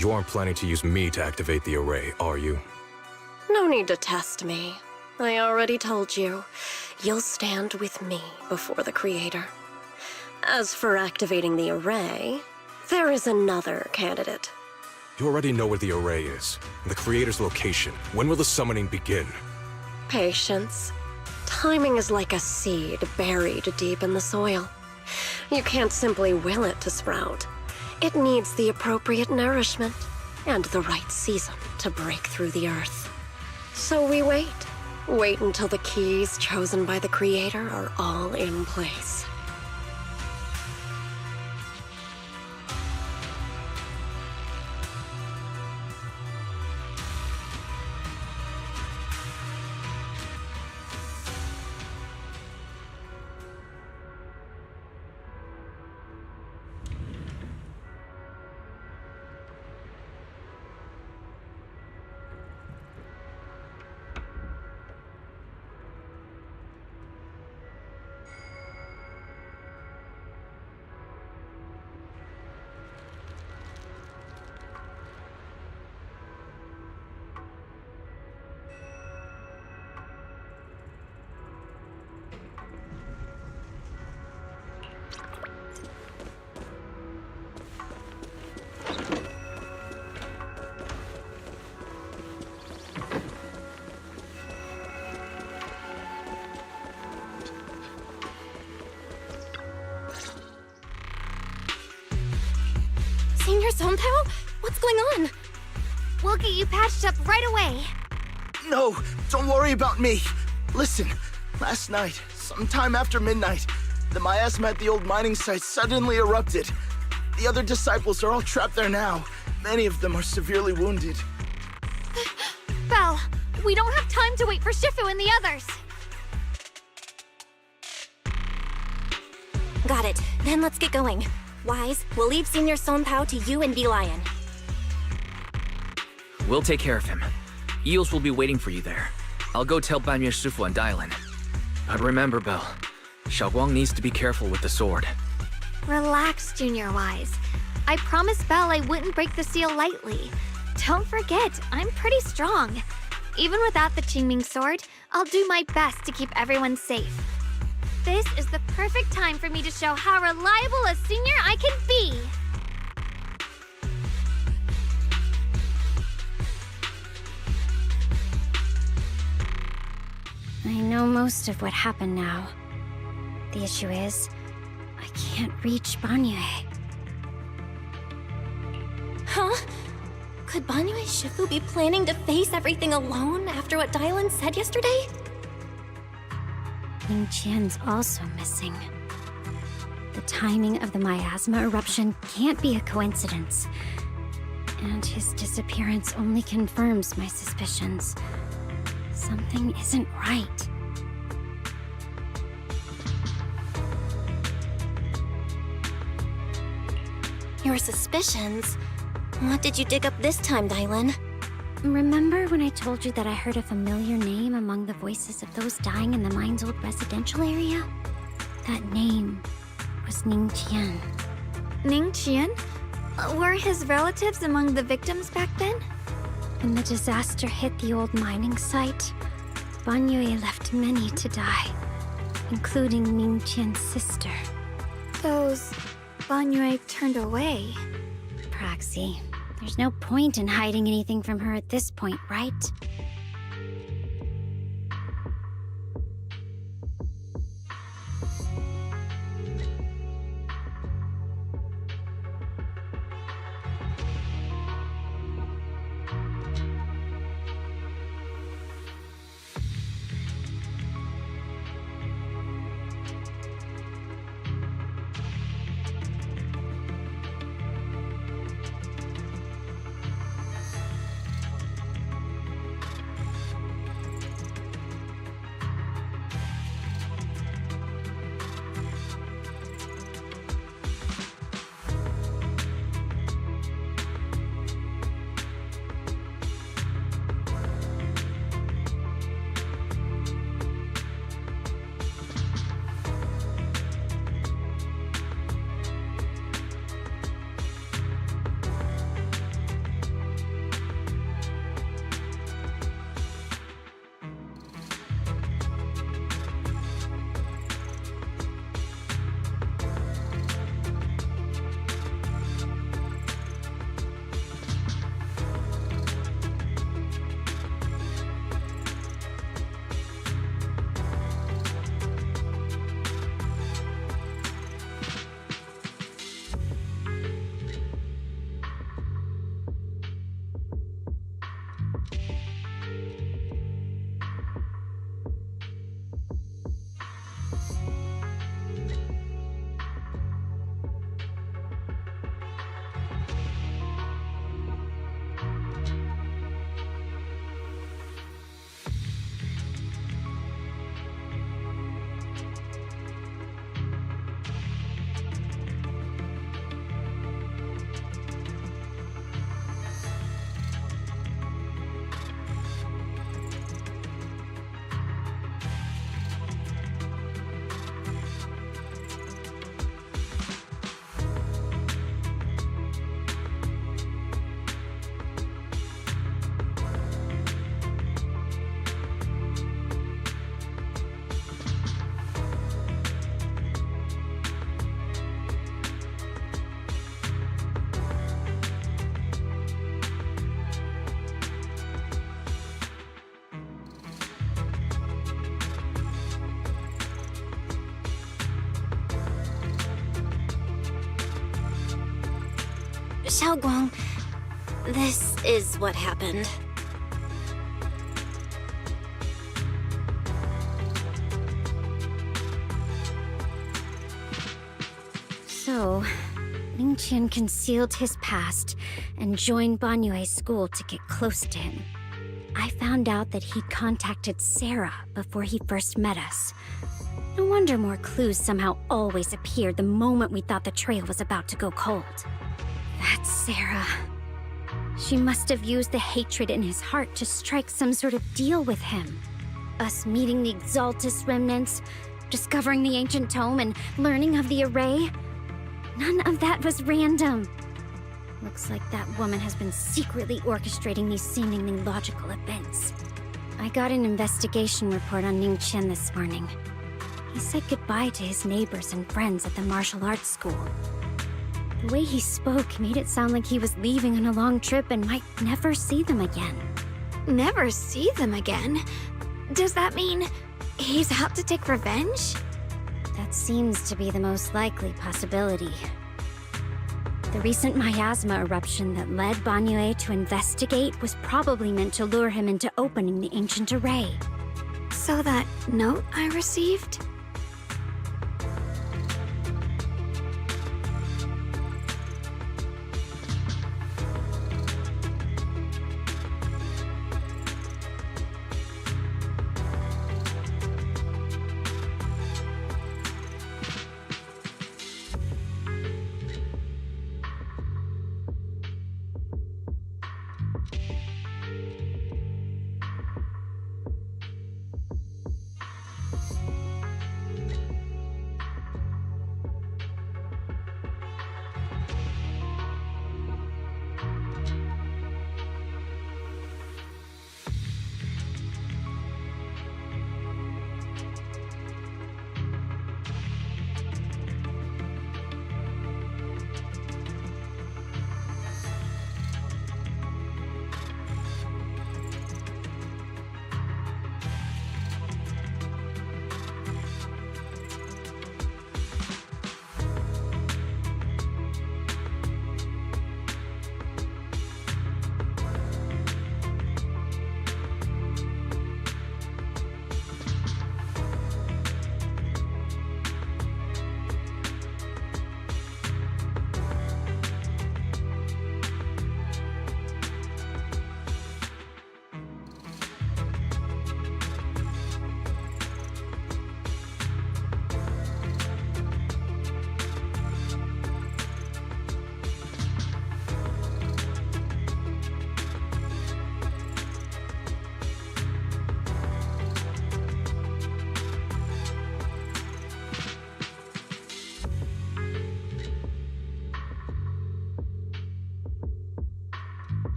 S8: You aren't planning to use me to activate the array, are you?
S1: No need to test me. I already told you. You'll stand with me before the Creator. As for activating the array, there is another candidate.
S8: You already know where the array is, and the Creator's location. When will the summoning begin?
S1: Patience. Timing is like a seed buried deep in the soil. You can't simply will it to sprout. It needs the appropriate nourishment and the right season to break through the earth. So we wait. Wait until the keys chosen by the Creator are all in place.
S14: Senior Sonpao? What's going on?
S10: We'll get you patched up right away.
S2: No, don't worry about me. Listen, last night, sometime after midnight, the miasma at the old mining site suddenly erupted. The other disciples are all trapped there now. Many of them are severely wounded.
S10: Belle, we don't have time to wait for Shifu and the others.
S14: Got it. Then let's get going. Wise, we'll leave Senior Sonpao to you and V-Lion.
S15: We'll take care of him. Eels will be waiting for you there. I'll go tell Banyue Shifu and Dylan. But remember, Belle, Xiaoguang needs to be careful with the sword.
S10: Relax, Junior Wise. I promised Belle I wouldn't break the seal lightly. Don't forget, I'm pretty strong. Even without the Qingming sword, I'll do my best to keep everyone safe. This is the perfect time for me to show how reliable a senior I can be.
S18: I know most of what happened now. The issue is, I can't reach Banyue.
S14: Huh? Could Banyue Shifu be planning to face everything alone after what Dylan said yesterday?
S18: Ning Qian's also missing. The timing of the miasma eruption can't be a coincidence. And his disappearance only confirms my suspicions. Something isn't right.
S14: Your suspicions? What did you dig up this time, Dylan?
S18: Remember when I told you that I heard a familiar name among the voices of those dying in the mine's old residential area? That name was Ning Qian.
S10: Ning Qian? Were his relatives among the victims back then?
S18: When the disaster hit the old mining site, Banyue left many to die, including Ning Qian's sister.
S10: Those Banyue turned away.
S18: Praxi, there's no point in hiding anything from her at this point, right?
S14: Xiaoguang, this is what happened.
S18: So, Ningqian concealed his past and joined Banyue's school to get close to him. I found out that he'd contacted Sarah before he first met us. No wonder more clues somehow always appeared the moment we thought the trail was about to go cold. That's Sarah. She must have used the hatred in his heart to strike some sort of deal with him. Us meeting the Exaltus remnants, discovering the ancient tome, and learning of the array. None of that was random. Looks like that woman has been secretly orchestrating these seemingly logical events. I got an investigation report on Ningqian this morning. He said goodbye to his neighbors and friends at the martial arts school. The way he spoke made it sound like he was leaving on a long trip and might never see them again.
S10: Never see them again? Does that mean he's out to take revenge?
S18: That seems to be the most likely possibility. The recent miasma eruption that led Banyue to investigate was probably meant to lure him into opening the ancient array.
S10: So that note I received?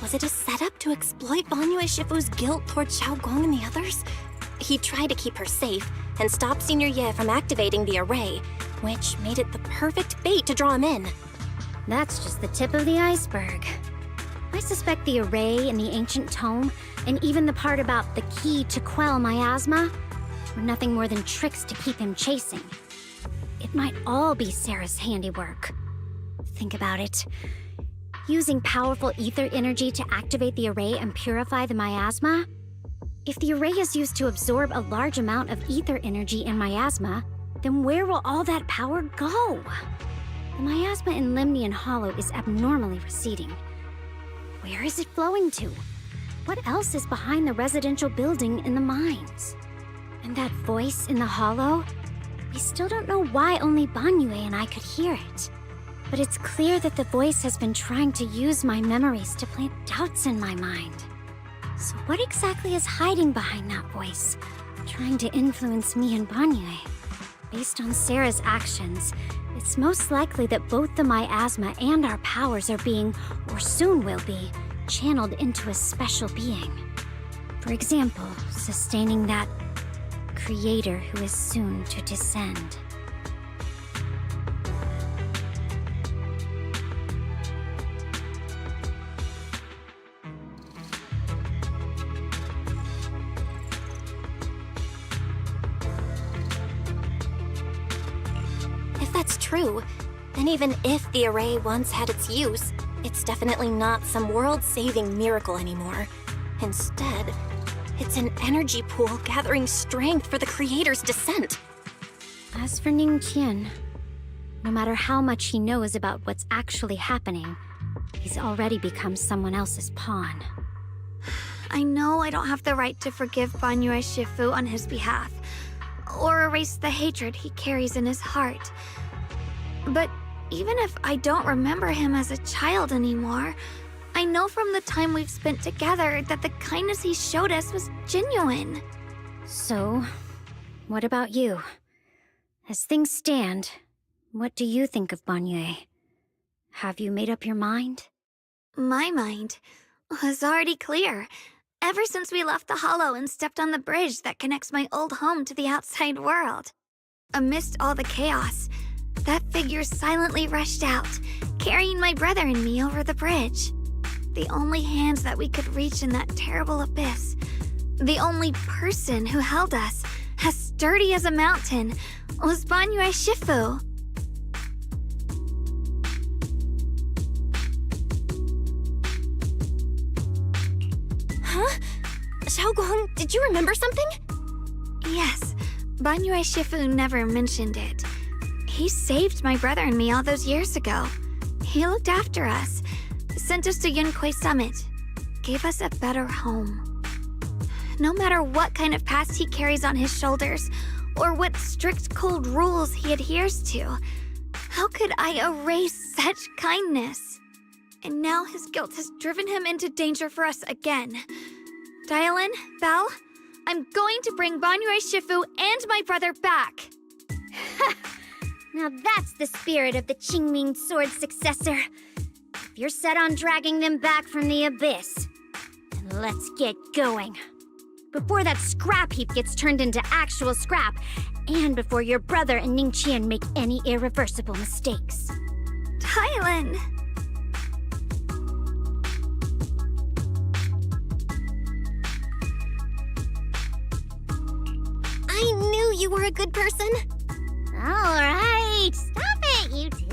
S14: Was it a setup to exploit Banyue Shifu's guilt toward Xiaoguang and the others? He tried to keep her safe and stop Senior Ye from activating the array, which made it the perfect bait to draw him in.
S18: That's just the tip of the iceberg. I suspect the array in the ancient tome, and even the part about the key to quell miasma, were nothing more than tricks to keep him chasing. It might all be Sarah's handiwork. Think about it. Using powerful ether energy to activate the array and purify the miasma? If the array is used to absorb a large amount of ether energy in miasma, then where will all that power go? The miasma in Limnian Hollow is abnormally receding. Where is it flowing to? What else is behind the residential building in the mines? And that voice in the hollow? We still don't know why only Banyue and I could hear it. But it's clear that the voice has been trying to use my memories to plant doubts in my mind. So what exactly is hiding behind that voice, trying to influence me and Banyue? Based on Sarah's actions, it's most likely that both the miasma and our powers are being, or soon will be, channeled into a special being. For example, sustaining that creator who is soon to descend.
S14: If that's true, then even if the array once had its use, it's definitely not some world-saving miracle anymore. Instead, it's an energy pool gathering strength for the Creator's descent.
S18: As for Ning Qian, no matter how much he knows about what's actually happening, he's already become someone else's pawn.
S10: I know I don't have the right to forgive Banyue Shifu on his behalf, or erase the hatred he carries in his heart. But even if I don't remember him as a child anymore, I know from the time we've spent together that the kindness he showed us was genuine.
S18: So, what about you? As things stand, what do you think of Banyue? Have you made up your mind?
S10: My mind was already clear, ever since we left the Hollow and stepped on the bridge that connects my old home to the outside world. Amidst all the chaos, that figure silently rushed out, carrying my brother and me over the bridge. The only hands that we could reach in that terrible abyss. The only person who held us, as sturdy as a mountain, was Banyue Shifu.
S14: Huh? Xiaoguang, did you remember something?
S10: Yes, Banyue Shifu never mentioned it. He saved my brother and me all those years ago. He looked after us, sent us to Yunquay Summit, gave us a better home. No matter what kind of past he carries on his shoulders, or what strict cold rules he adheres to, how could I erase such kindness? And now his guilt has driven him into danger for us again. Dialin, Belle, I'm going to bring Banyue Shifu and my brother back.
S18: Now that's the spirit of the Qingming Sword successor. If you're set on dragging them back from the abyss, then let's get going. Before that scrap heap gets turned into actual scrap, and before your brother and Ning Qian make any irreversible mistakes.
S10: Dialin!
S14: I knew you were a good person.
S18: All right, stop it, you two.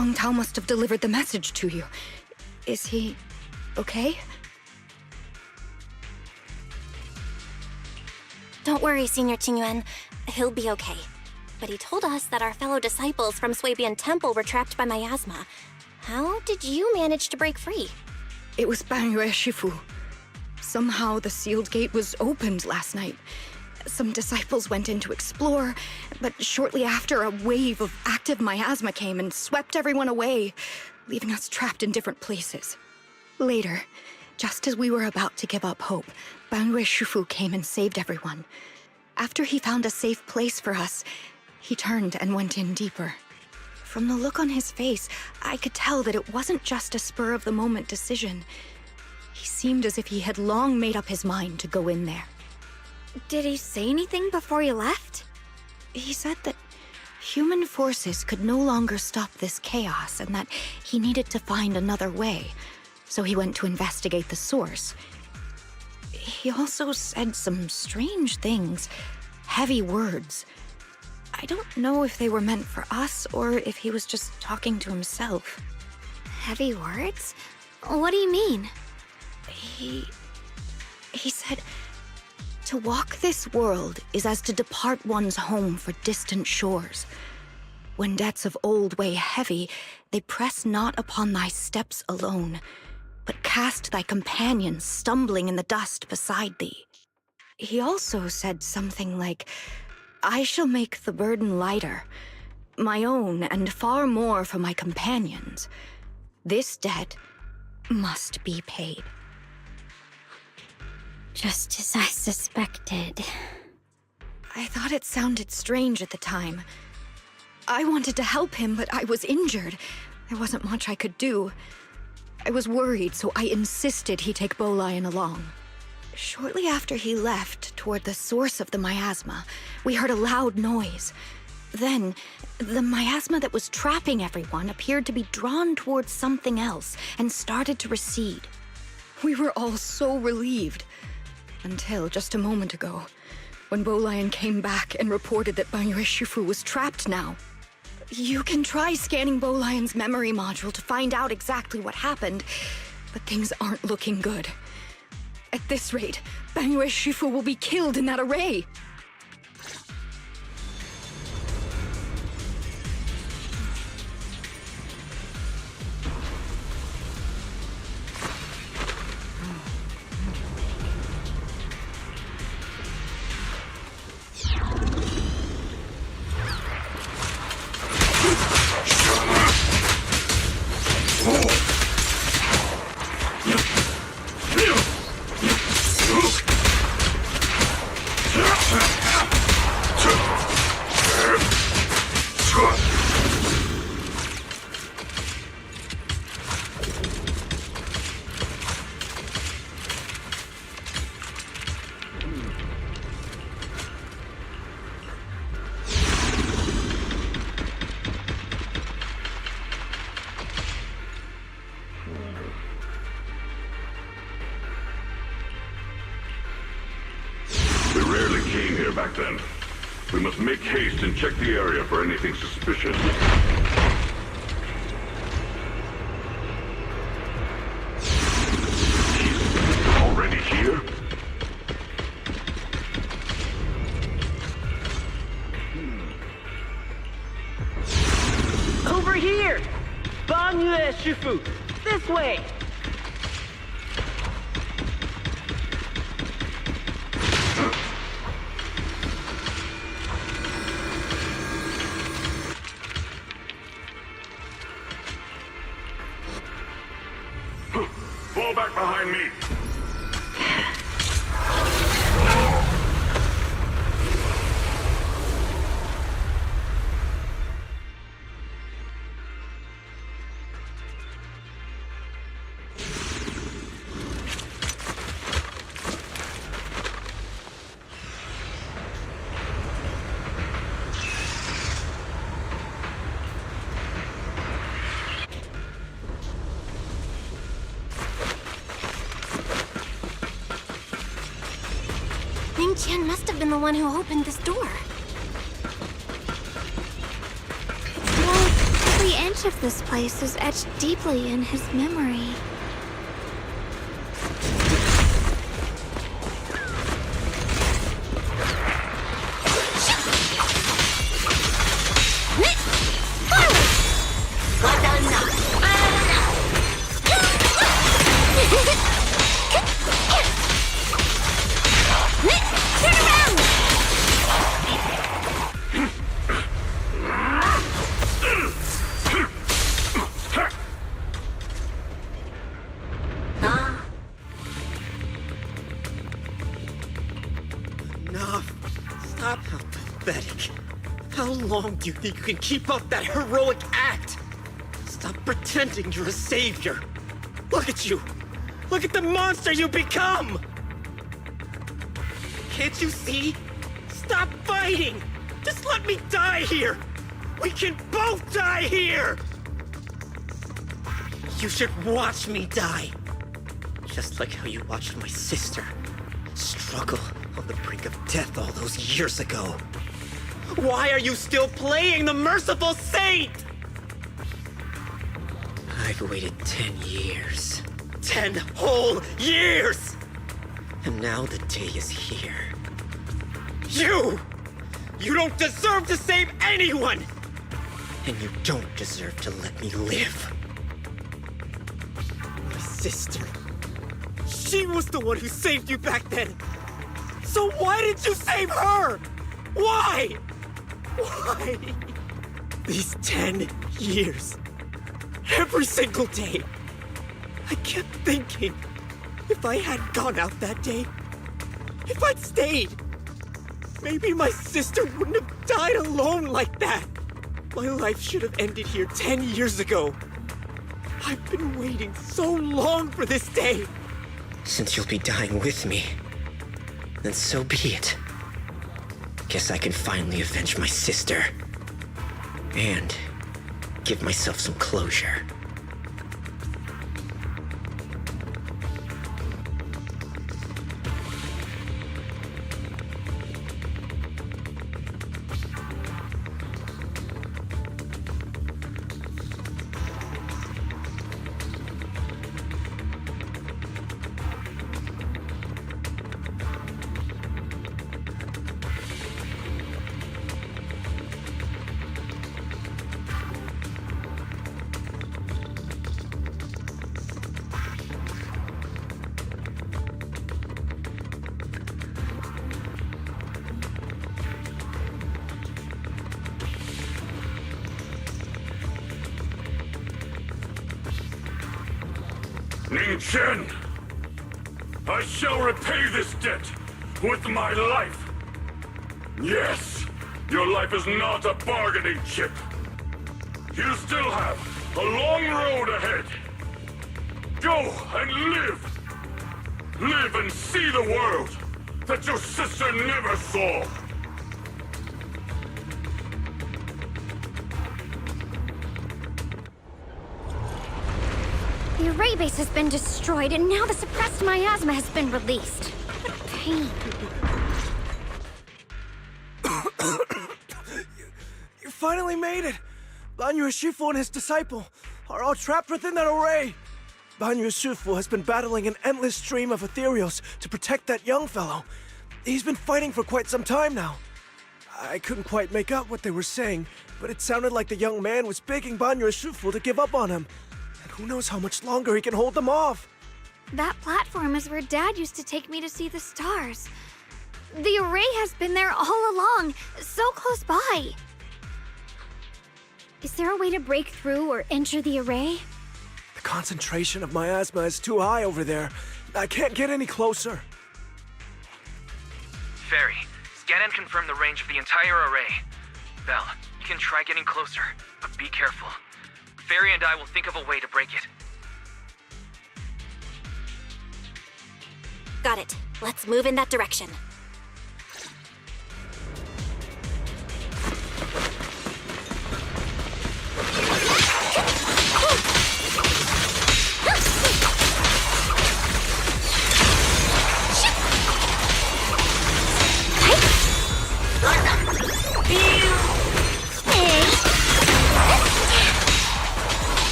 S3: Song Tao must have delivered the message to you. Is he okay?
S14: Don't worry, Senior Qingyuan. He'll be okay. But he told us that our fellow disciples from Suibian Temple were trapped by miasma. How did you manage to break free?
S3: It was Banyue Shifu. Somehow the sealed gate was opened last night. Some disciples went in to explore, but shortly after, a wave of active miasma came and swept everyone away, leaving us trapped in different places. Later, just as we were about to give up hope, Banyue Shifu came and saved everyone. After he found a safe place for us, he turned and went in deeper. From the look on his face, I could tell that it wasn't just a spur-of-the-moment decision. He seemed as if he had long made up his mind to go in there.
S10: Did he say anything before he left?
S3: He said that human forces could no longer stop this chaos and that he needed to find another way, so he went to investigate the source. He also said some strange things, heavy words. I don't know if they were meant for us or if he was just talking to himself.
S10: Heavy words? What do you mean?
S3: He said, to walk this world is as to depart one's home for distant shores. When debts of old weigh heavy, they press not upon thy steps alone, but cast thy companions stumbling in the dust beside thee. He also said something like, I shall make the burden lighter, my own and far more for my companions. This debt must be paid.
S18: Just as I suspected.
S3: I thought it sounded strange at the time. I wanted to help him, but I was injured. There wasn't much I could do. I was worried, so I insisted he take Bolian along. Shortly after he left, toward the source of the miasma, we heard a loud noise. Then, the miasma that was trapping everyone appeared to be drawn towards something else and started to recede. We were all so relieved. Until just a moment ago, when Bolian came back and reported that Banyue Shifu was trapped now. You can try scanning Bolian's memory module to find out exactly what happened, but things aren't looking good. At this rate, Banyue Shifu will be killed in that array.
S4: We rarely came here back then. We must make haste and check the area for anything suspicious. He's already here?
S20: Over here! Banyue Shifu! This way!
S4: Fall back behind me!
S14: Ning Qian must have been the one who opened this door.
S10: Well, if we enter much of this place is etched deeply in his memory.
S9: Enough. Stop. How pathetic. How long do you think you can keep up that heroic act? Stop pretending you're a savior. Look at you. Look at the monster you become. Can't you see? Stop fighting. Just let me die here. We can both die here. You should watch me die. Just like how you watched my sister struggle on the brink of death all those years ago. Why are you still playing the merciful saint? I've waited 10 years. 10 whole years! And now the day is here. You don't deserve to save anyone! And you don't deserve to let me live. My sister. She was the one who saved you back then. So why did you save her? Why? Why? These 10 years. Every single day. I kept thinking, if I had gone out that day, if I'd stayed, maybe my sister wouldn't have died alone like that. My life should have ended here 10 years ago. I've been waiting so long for this day. Since you'll be dying with me, then so be it. Guess I can finally avenge my sister. And give myself some closure.
S4: Ning Chen! I shall repay this debt with my life! Yes, your life is not a bargaining chip. You still have a long road ahead. Go and live! Live and see the world that your sister never saw!
S7: The array base has been destroyed, and now the suppressed miasma has been released. What pain.
S6: You finally made it! Banyu Shifu and his disciple are all trapped within that array. Banyu Shifu has been battling an endless stream of ethereals to protect that young fellow. He's been fighting for quite some time now. I couldn't quite make out what they were saying, but it sounded like the young man was begging Banyu Shifu to give up on him. And who knows how much longer he can hold them off.
S10: That platform is where Dad used to take me to see the stars. The array has been there all along, so close by.
S7: Is there a way to break through or enter the array?
S6: The concentration of miasma is too high over there. I can't get any closer.
S15: Fairy, scan and confirm the range of the entire array. Belle, you can try getting closer, but be careful. Fairy and I will think of a way to break it.
S14: Got it. Let's move in that direction.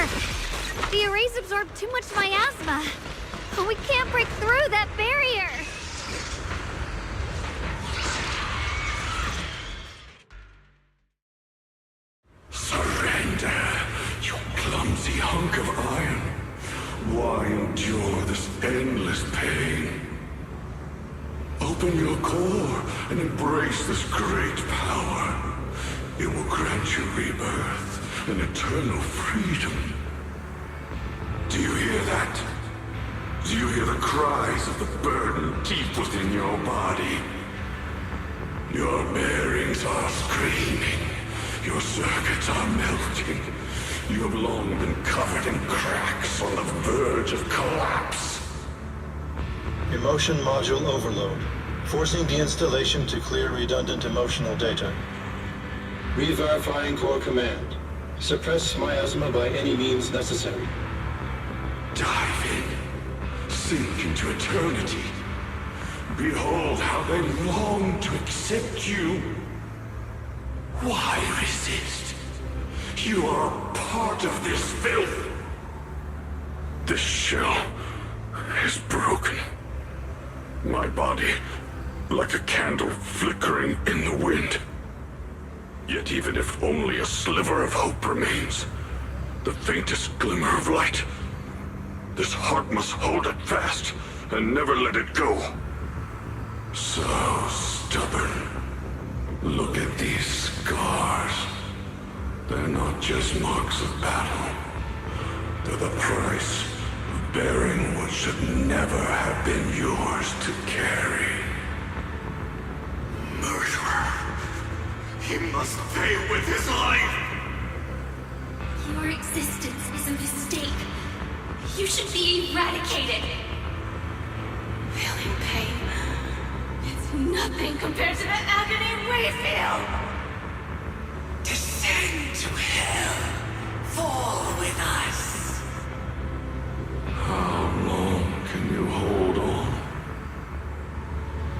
S10: work. The arrays absorb too much miasma. We can't break through that barrier.
S4: Surrender, you clumsy hunk of iron. Why endure this endless pain? Open your core and embrace this great power. It will grant you rebirth and eternal freedom. Do you hear that? Do you hear the cries of the burden deep within your body? Your bearings are screaming. Your circuits are melting. You have long been covered in cracks on the verge of collapse.
S16: Emotion module overload. Forcing deinstallation to clear redundant emotional data. Re-verifying core command. Suppress miasma by any means necessary.
S4: Dive in. Sink into eternity. Behold how they long to accept you. Why resist? You are a part of this filth. This shell is broken. My body, like a candle flickering in the wind. Yet even if only a sliver of hope remains, the faintest glimmer of light, this heart must hold it fast and never let it go. So stubborn. Look at these scars. They're not just marks of battle. They're the price of bearing what should never have been yours to carry. Murderer. He must pay with his life.
S13: Your existence is a mistake. You should be eradicated. Feeling pain. It's nothing compared to the agony we feel.
S19: Descend to hell. Fall with us.
S4: How long can you hold on?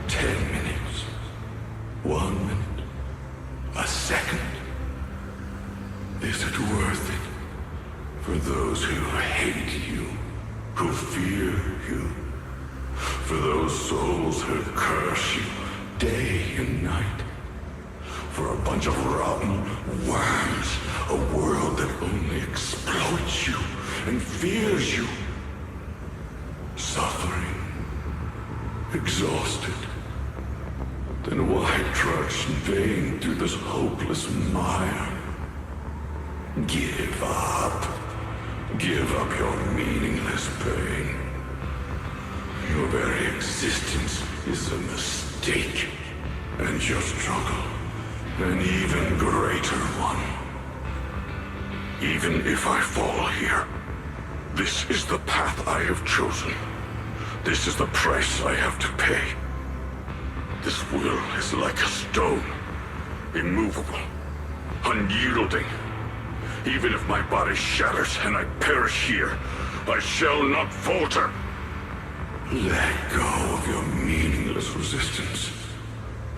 S4: 10 minutes. 1 minute. A second. Is it worth it for those who hate you, who fear you, for those souls who curse you day and night, for a bunch of rotten worms, a world that only exploits you and fears you, suffering, exhausted? Then why trudge in vain through this hopeless mire? Give up. Give up your meaningless pain. Your very existence is a mistake, and your struggle, an even greater one. Even if I fall here, this is the path I have chosen. This is the price I have to pay. This will is like a stone, immovable, unyielding. Even if my body shatters and I perish here, I shall not falter. Let go of your meaningless resistance,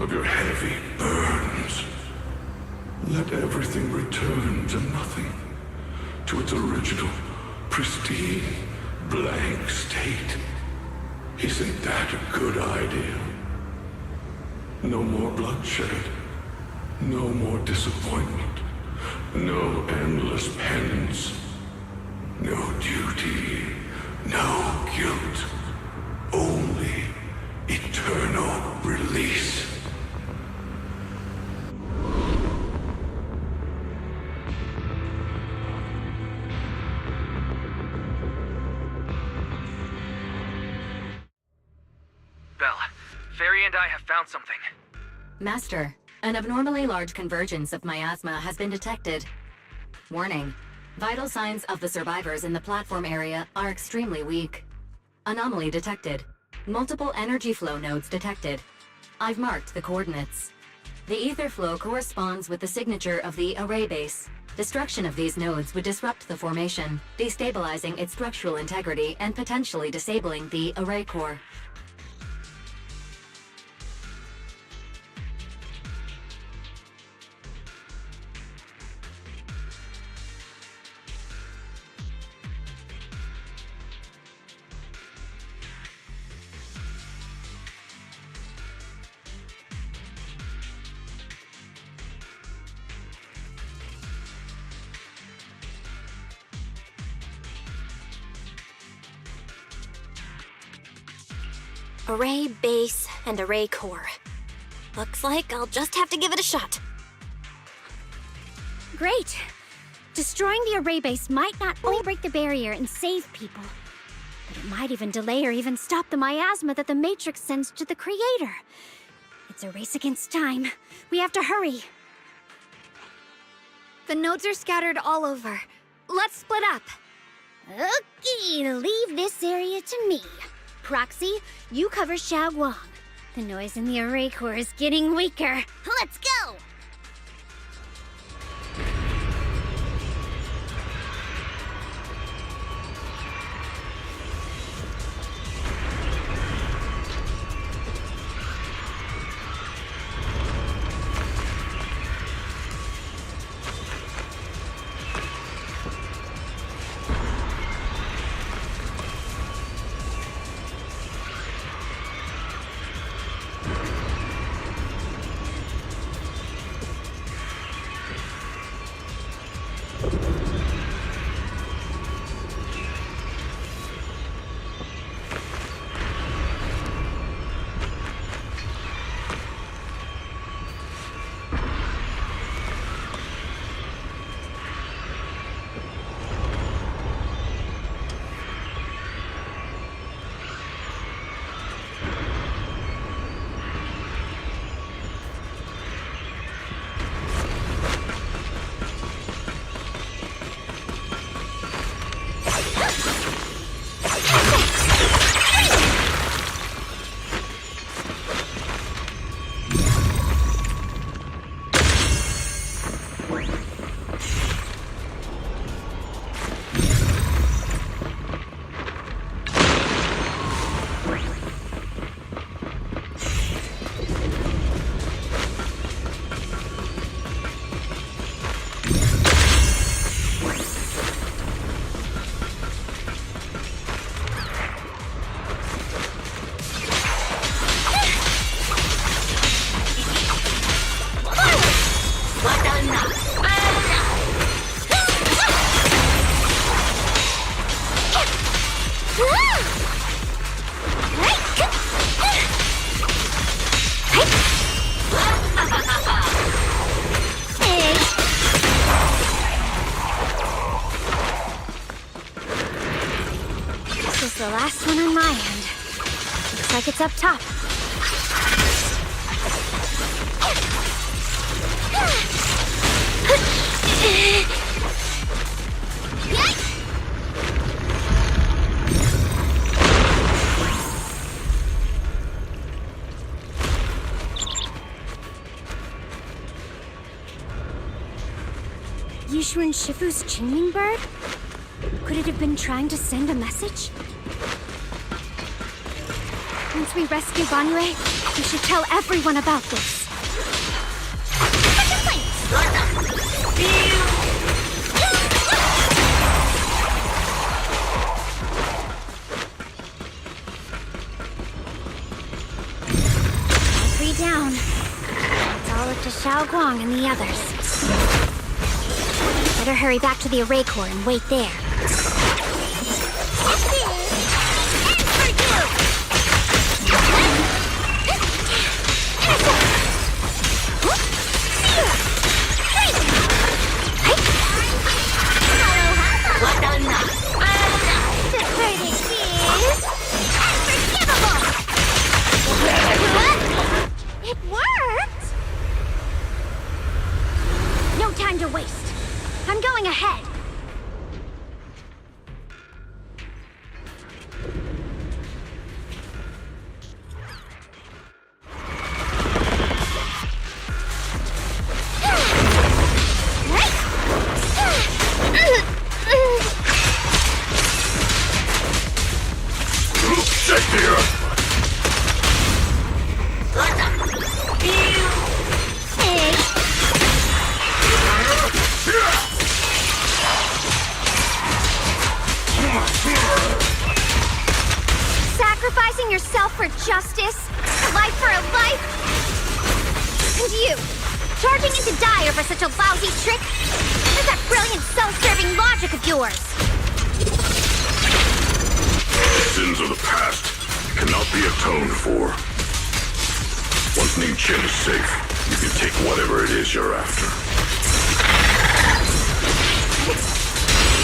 S4: of your heavy burdens. Let everything return to nothing, to its original, pristine, blank state. Isn't that a good idea? No more bloodshed, no more disappointment, no endless penance, no duty, no guilt, only eternal release.
S15: Belle, Fairy and I have found something.
S21: Master, an abnormally large convergence of miasma has been detected. Warning, vital signs of the survivors in the platform area are extremely weak. Anomaly detected. Multiple energy flow nodes detected. I've marked the coordinates. The ether flow corresponds with the signature of the array base. Destruction of these nodes would disrupt the formation, destabilizing its structural integrity and potentially disabling the array core.
S14: Array base and array core. Looks like I'll just have to give it a shot.
S7: Great. Destroying the array base might not only break the barrier and save people, but it might even delay or even stop the miasma that the Matrix sends to the Creator. It's a race against time. We have to hurry.
S10: The nodes are scattered all over. Let's split up.
S7: Okay, leave this area to me. Proxy, you cover Xiaoguang. The noise in the array core is getting weaker. Let's go! The last one on my end. Looks like it's up top. Yishuan Shifu's Qingming bird? Could it have been trying to send a message? Once we rescue Banyue, we should tell everyone about this. All three down. It's all up to Xiaoguang and the others. Better hurry back to the array core and wait there. It worked! No time to waste. I'm going ahead. Sacrificing yourself for justice? A life for a life? And you, charging into die over such a lousy trick? Where's that brilliant self-serving logic of yours?
S4: Sins of the past cannot be atoned for. Once Ningqian is safe, you can take whatever it is you're after.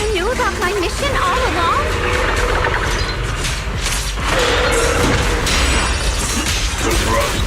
S7: You knew about my mission all along?
S4: Surprise!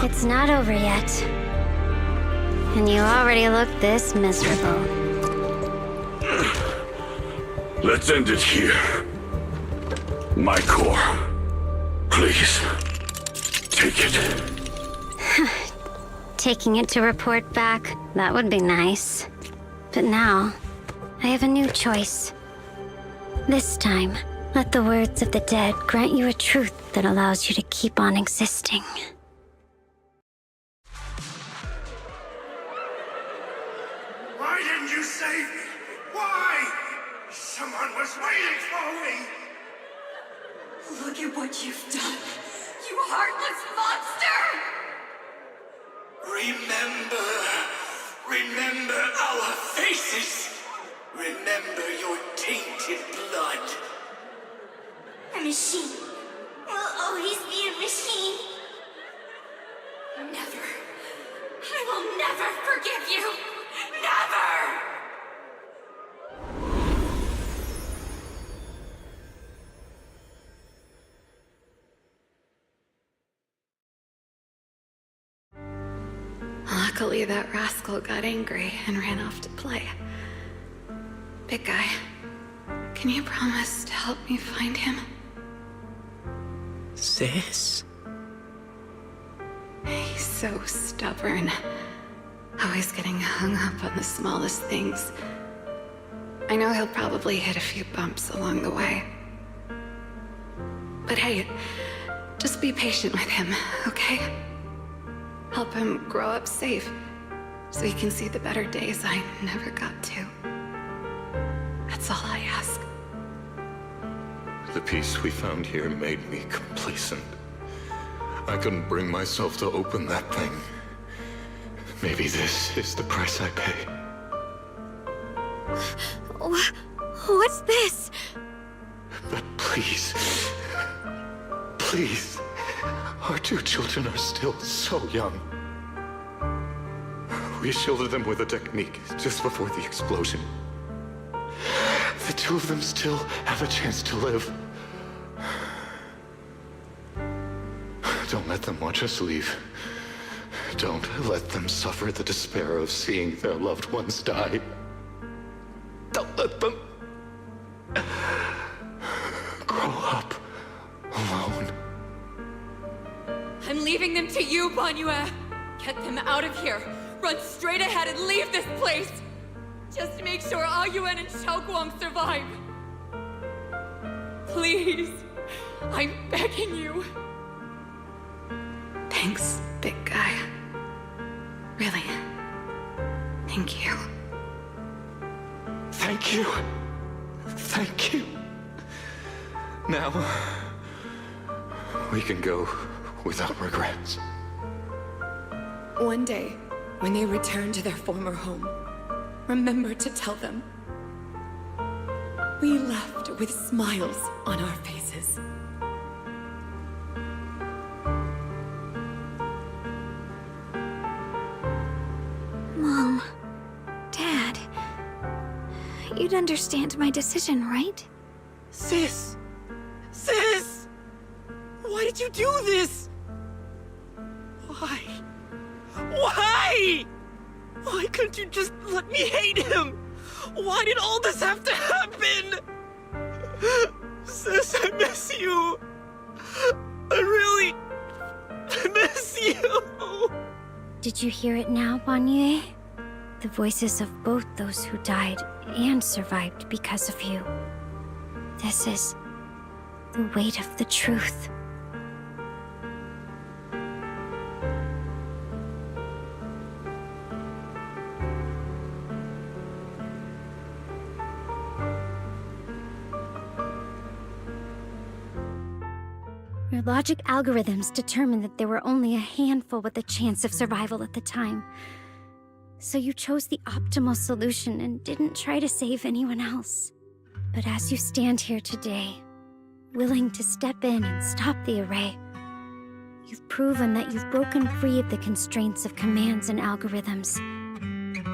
S18: It's not over yet. And you already look this miserable.
S4: Let's end it here. My core. Please. Take it.
S18: Taking it to report back, that would be nice. But now, I have a new choice. This time, let the words of the dead grant you a truth that allows you to keep on existing.
S6: Why didn't you save me? Why? Someone was waiting for me!
S13: Look at what you've done, you heartless monster!
S19: Remember our faces. Remember your tainted blood.
S13: A machine will always be a machine. Never. I will never forgive you. Never!
S12: Luckily, that rascal got angry and ran off to play. Big guy, can you promise to help me find him?
S9: Sis?
S12: He's so stubborn. Always getting hung up on the smallest things. I know he'll probably hit a few bumps along the way. But hey, just be patient with him, okay? Help him grow up safe, so he can see the better days I never got to. That's all I ask.
S17: The peace we found here made me complacent. I couldn't bring myself to open that thing. Maybe this is the price I pay.
S3: What's this?
S17: But please, please, our two children are still so young. We shielded them with a technique just before the explosion. The two of them still have a chance to live. Don't let them watch us leave. Don't let them suffer the despair of seeing their loved ones die. Don't let them grow up alone.
S13: I'm leaving them to you, Banyue. Get them out of here. Run straight ahead and leave this place. Just to make sure Ayuan and Xiaoguang survive. Please. I'm begging you.
S12: Thanks, big guy. Really. Thank you.
S17: Thank you. Thank you. Now, we can go without regrets.
S13: One day, when they return to their former home, remember to tell them. We left with smiles on our faces.
S10: Mom, Dad, you'd understand my decision, right?
S23: Sis! Sis! Why did you do this? Why? Why? Why couldn't you just let me hate him? Why did all this have to happen? Sis, I miss you. I really miss you.
S18: Did you hear it now, Banyue? The voices of both those who died and survived because of you. This is the weight of the truth. Your logic algorithms determined that there were only a handful with a chance of survival at the time. So you chose the optimal solution and didn't try to save anyone else. But as you stand here today, willing to step in and stop the array, you've proven that you've broken free of the constraints of commands and algorithms,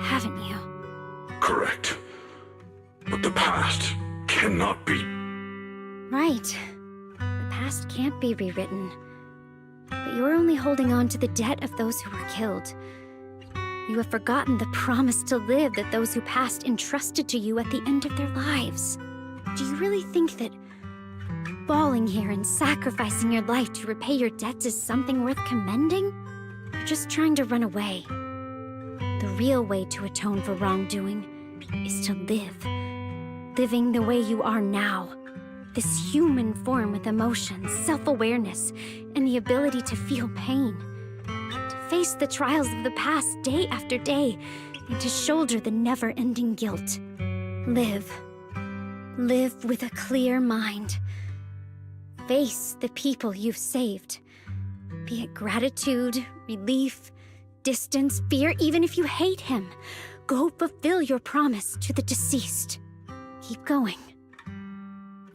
S18: haven't you?
S4: Correct. But the past cannot be...
S18: Right. The past can't be rewritten. But you're only holding on to the debt of those who were killed. You have forgotten the promise to live that those who passed entrusted to you at the end of their lives. Do you really think that falling here and sacrificing your life to repay your debts is something worth commending? You're just trying to run away. The real way to atone for wrongdoing is to live. Living the way you are now. This human form with emotions, self-awareness, and the ability to feel pain. To face the trials of the past day after day, and to shoulder the never-ending guilt. Live. Live with a clear mind. Face the people you've saved. Be it gratitude, relief, distance, fear, even if you hate him. Go fulfill your promise to the deceased. Keep going.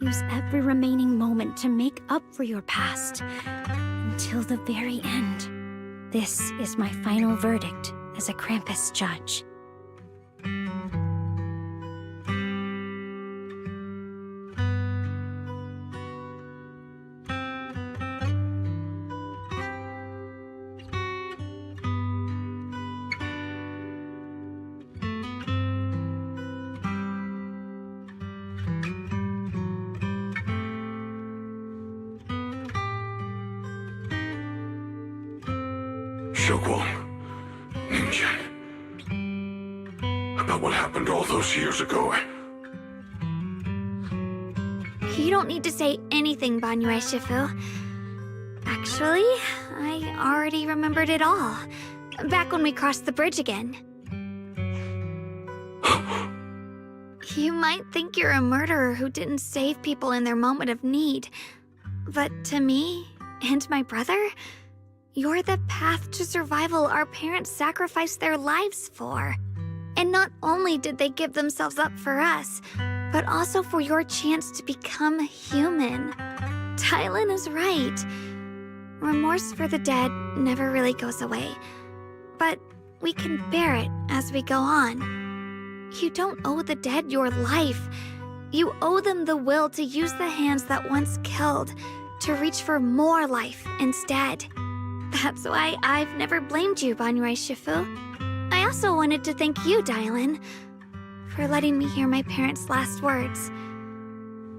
S18: Use every remaining moment to make up for your past, until the very end. This is my final verdict as a Krampus judge.
S4: Xiaoguang, Ningqian. About what happened all those years ago.
S10: You don't need to say anything, Banyue Shifu. Actually, I already remembered it all. Back when we crossed the bridge again. You might think you're a murderer who didn't save people in their moment of need. But to me, and my brother, you're the path to survival our parents sacrificed their lives for. And not only did they give themselves up for us, but also for your chance to become human. Dylan is right. Remorse for the dead never really goes away. But we can bear it as we go on. You don't owe the dead your life. You owe them the will to use the hands that once killed, to reach for more life instead. That's why I've never blamed you, Banyue Shifu. I also wanted to thank you, Dylan, for letting me hear my parents' last words.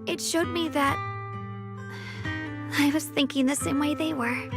S10: It showed me that I was thinking the same way they were.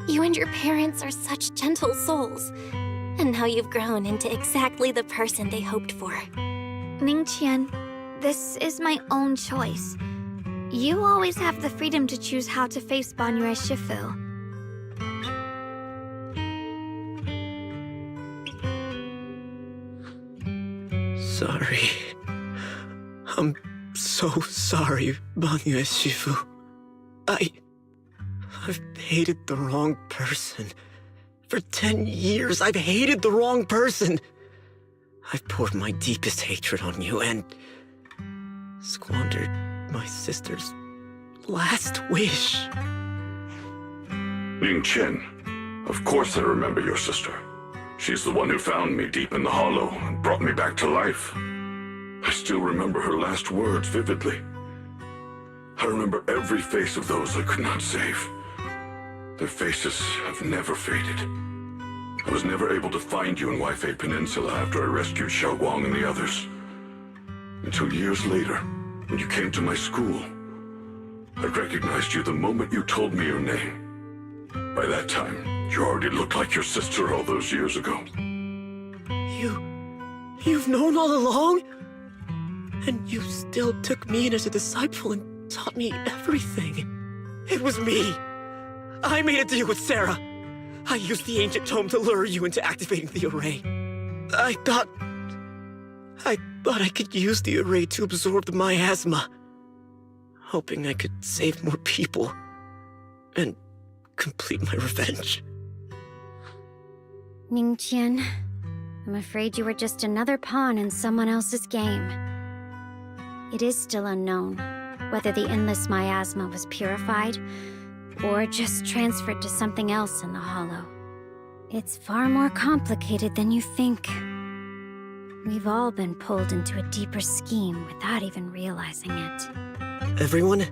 S14: You and your parents are such gentle souls. And now you've grown into exactly the person they hoped for.
S10: Ningqian, this is my own choice. You always have the freedom to choose how to face Banyue Shifu.
S9: Sorry. I'm so sorry, Banyue Shifu. I've hated the wrong person. For 10 years, I've hated the wrong person. I've poured my deepest hatred on you and squandered my sister's last wish.
S4: Ning Chen, of course I remember your sister. She's the one who found me deep in the hollow and brought me back to life. I still remember her last words vividly. I remember every face of those I could not save. Their faces have never faded. I was never able to find you in Waifei Peninsula after I rescued Xiaoguang and the others. Until years later, when you came to my school, I recognized you the moment you told me your name. By that time, you already looked like your sister all those years ago.
S9: You've known all along? And you still took me in as a disciple and taught me everything. It was me. I made a deal with Sarah. I used the ancient tome to lure you into activating the array. I thought I could use the array to absorb the miasma, hoping I could save more people and complete my revenge.
S18: Ningqian, I'm afraid you were just another pawn in someone else's game. It is still unknown whether the endless miasma was purified or just transferred to something else in the hollow. It's far more complicated than you think. We've all been pulled into a deeper scheme without even realizing it.
S9: Everyone,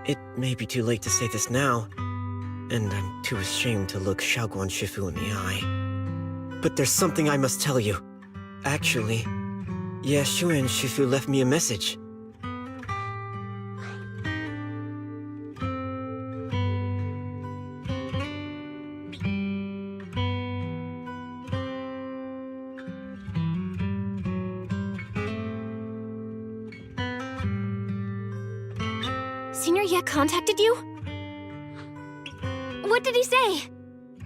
S9: it may be too late to say this now, and I'm too ashamed to look Xiaoguang Shifu in the eye. But there's something I must tell you. Actually, Yeshuan Shifu left me a message.
S14: Senior Ye contacted you?
S10: What did he say?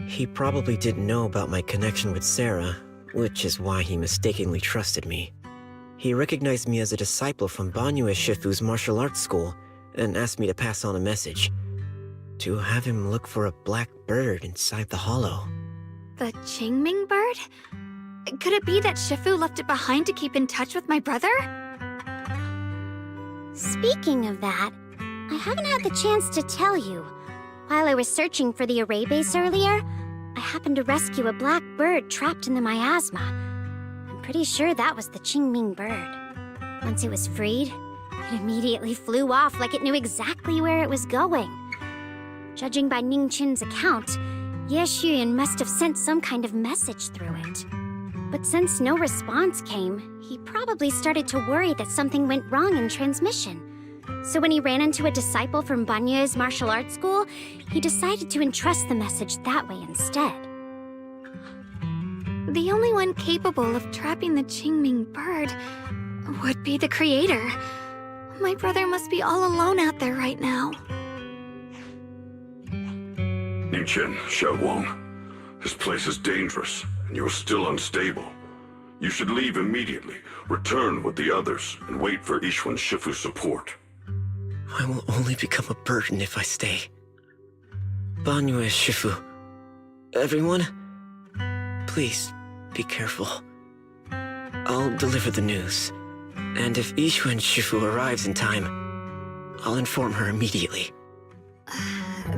S9: He probably didn't know about my connection with Sarah, which is why he mistakenly trusted me. He recognized me as a disciple from Banyue Shifu's martial arts school and asked me to pass on a message. To have him look for a black bird inside the hollow.
S10: The Qingming bird? Could it be that Shifu left it behind to keep in touch with my brother?
S18: Speaking of that, I haven't had the chance to tell you. While I was searching for the array base earlier, I happened to rescue a black bird trapped in the miasma. I'm pretty sure that was the Qingming bird. Once it was freed, it immediately flew off like it knew exactly where it was going. Judging by Ningqian's account, Ye Xuyan must have sent some kind of message through it. But since no response came, he probably started to worry that something went wrong in transmission. So when he ran into a disciple from Banyue's martial arts school, he decided to entrust the message that way instead.
S10: The only one capable of trapping the Qingming bird would be the creator. My brother must be all alone out there right now.
S4: Ningqian, Xiaoguang, this place is dangerous, and you're still unstable. You should leave immediately, return with the others, and wait for Yishuan Shifu's support.
S9: I will only become a burden if I stay. Banyue Shifu. Everyone, please be careful. I'll deliver the news. And if Yishuan Shifu arrives in time, I'll inform her immediately.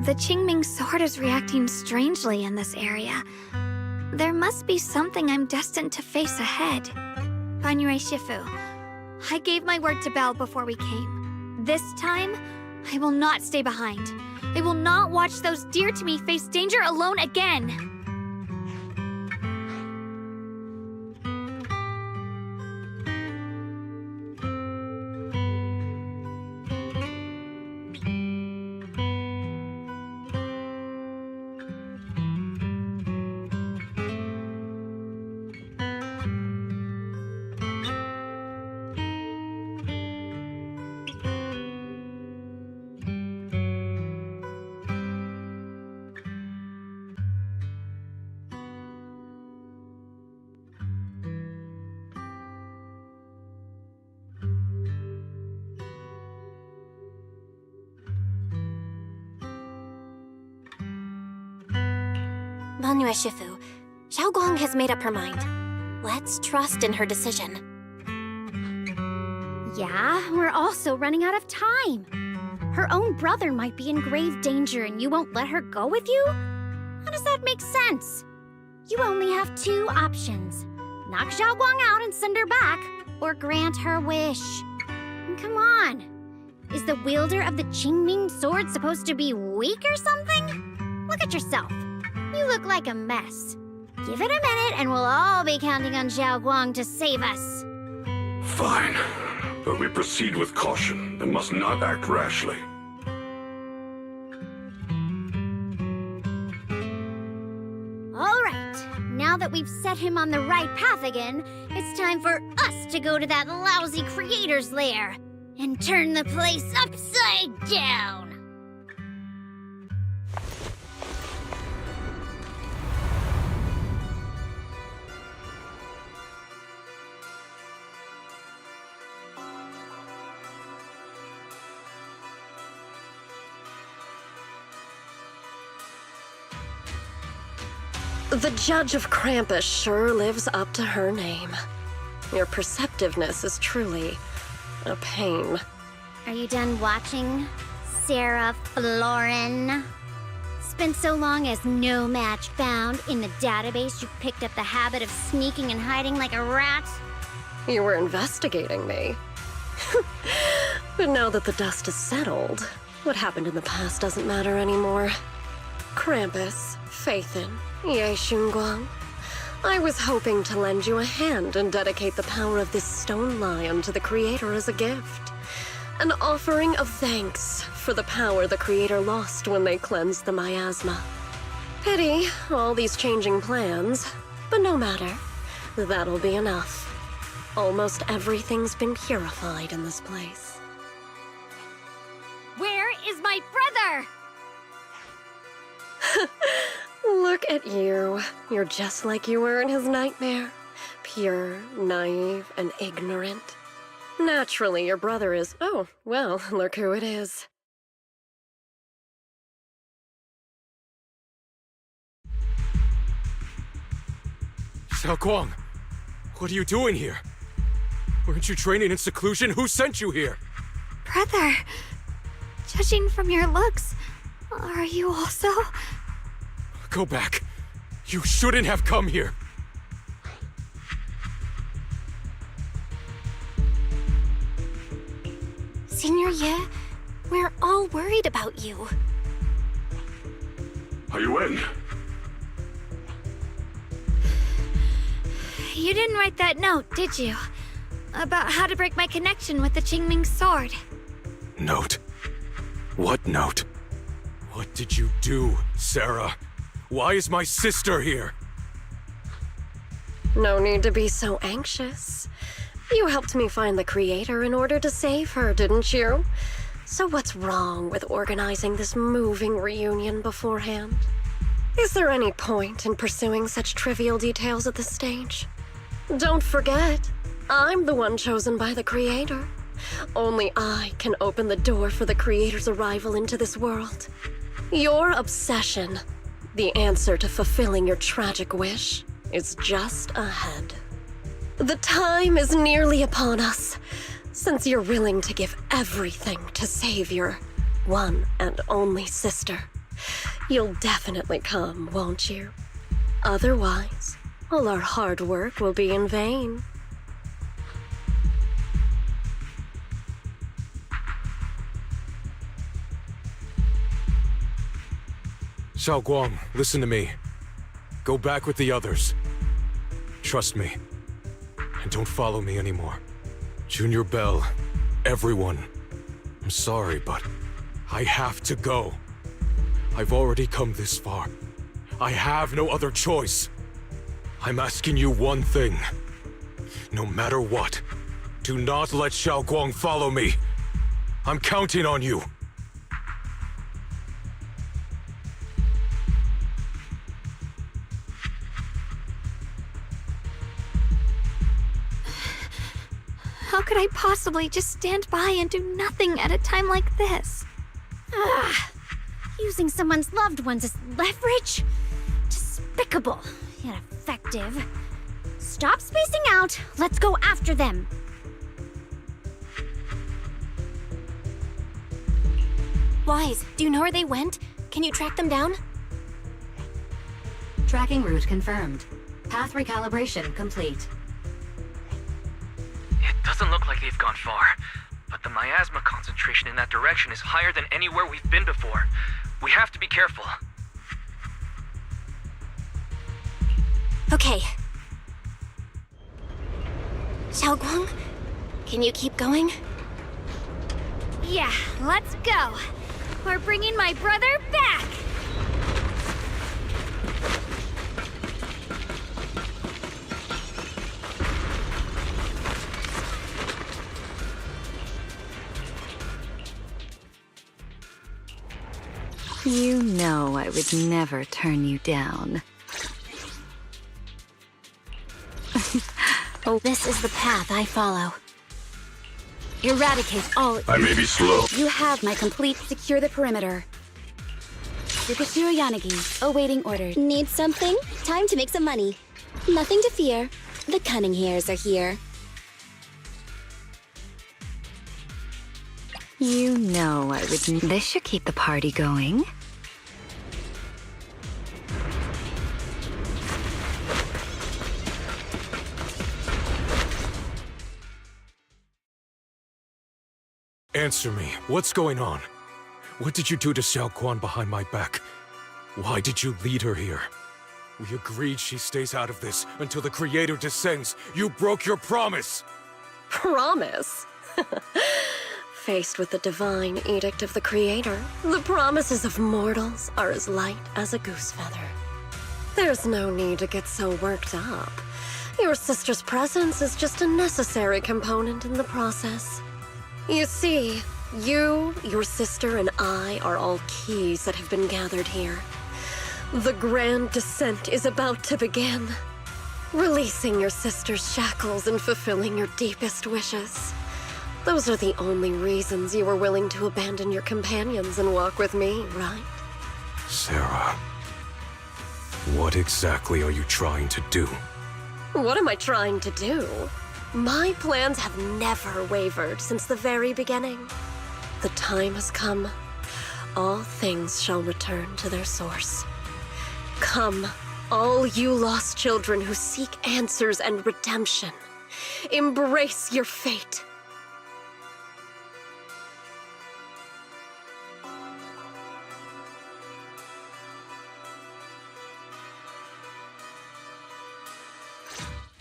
S10: The Qingming sword is reacting strangely in this area. There must be something I'm destined to face ahead. Banyue Shifu, I gave my word to Belle before we came. This time, I will not stay behind. I will not watch those dear to me face danger alone again.
S14: Banue Shifu, Xiaoguang has made up her mind. Let's trust in her decision.
S7: Yeah, we're also running out of time. Her own brother might be in grave danger and you won't let her go with you? How does that make sense? You only have two options. Knock Xiaoguang out and send her back, or grant her wish. Come on. Is the wielder of the Qingming sword supposed to be weak or something? Look at yourself. You look like a mess. Give it a minute and we'll all be counting on Xiaoguang to save us.
S4: Fine. But we proceed with caution and must not act rashly.
S7: All right. Now that we've set him on the right path again, it's time for us to go to that lousy creator's lair and turn the place upside down.
S1: The Judge of Krampus sure lives up to her name. Your perceptiveness is truly a pain.
S7: Are you done watching, Sarah Florin? Spent so long as no match found in the database, you picked up the habit of sneaking and hiding like a rat?
S1: You were investigating me. But now that the dust is settled, what happened in the past doesn't matter anymore. Krampus, Phaethon, Ye Xunguang. I was hoping to lend you a hand and dedicate the power of this stone lion to the Creator as a gift. An offering of thanks for the power the Creator lost when they cleansed the miasma. Pity, all these changing plans, but no matter. That'll be enough. Almost everything's been purified in this place.
S7: Where is my brother?
S1: Look at you. You're just like you were in his nightmare. Pure, naive, and ignorant. Naturally, your brother is... Oh, well, look who it is.
S8: Xiaoguang, what are you doing here? Weren't you training in seclusion? Who sent you here?
S10: Brother, judging from your looks, are you also...
S8: Go back. You shouldn't have come here.
S14: Senior Ye, we're all worried about you.
S4: Are you in?
S10: You didn't write that note, did you? About how to break my connection with the Qingming sword.
S8: Note? What note? What did you do, Sarah? Why is my sister here?
S1: No need to be so anxious. You helped me find the Creator in order to save her, didn't you? So what's wrong with organizing this moving reunion beforehand? Is there any point in pursuing such trivial details at this stage? Don't forget, I'm the one chosen by the Creator. Only I can open the door for the Creator's arrival into this world. Your obsession, the answer to fulfilling your tragic wish, is just ahead. The time is nearly upon us, since you're willing to give everything to save your one and only sister. You'll definitely come, won't you? Otherwise, all our hard work will be in vain.
S8: Xiaoguang, listen to me. Go back with the others. Trust me. And don't follow me anymore. Junior Bell, everyone. I'm sorry, but I have to go. I've already come this far. I have no other choice. I'm asking you one thing. No matter what, do not let Xiaoguang follow me. I'm counting on you.
S10: How could I possibly just stand by and do nothing at a time like this?
S7: Using someone's loved ones as leverage? Just
S18: despicable, yet effective. Stop spacing out. Let's go after them.
S14: Wise, do you know where they went? Can you track them down?
S21: Tracking route confirmed. Path recalibration complete.
S15: It doesn't look like they've gone far, but the miasma concentration in that direction is higher than anywhere we've been before. We have to be careful.
S14: Okay. Xiaoguang, can you keep going?
S10: Yeah, let's go. We're bringing my brother back.
S5: You know I would never turn you down.
S14: Oh, this is the path I follow. Eradicate all.
S4: I may be slow.
S3: You have my complete secure the perimeter. Yukishiro Yanagi, awaiting orders.
S7: Need something? Time to make some money. Nothing to fear. The cunning hairs are here.
S5: You know I would. This should keep the party going.
S8: Answer me. What's going on? What did you do to Xiaoguang behind my back? Why did you lead her here? We agreed she stays out of this until the Creator descends. You broke your promise!
S1: Promise? Faced with the divine edict of the Creator, the promises of mortals are as light as a goose feather. There's no need to get so worked up. Your sister's presence is just a necessary component in the process. You see, you, your sister, and I are all keys that have been gathered here. The grand descent is about to begin. Releasing your sister's shackles and fulfilling your deepest wishes. Those are the only reasons you were willing to abandon your companions and walk with me, right?
S8: Sarah, what exactly are you trying to do?
S1: What am I trying to do? My plans have never wavered since the very beginning. The time has come. All things shall return to their source. Come, all you lost children who seek answers and redemption. Embrace your fate.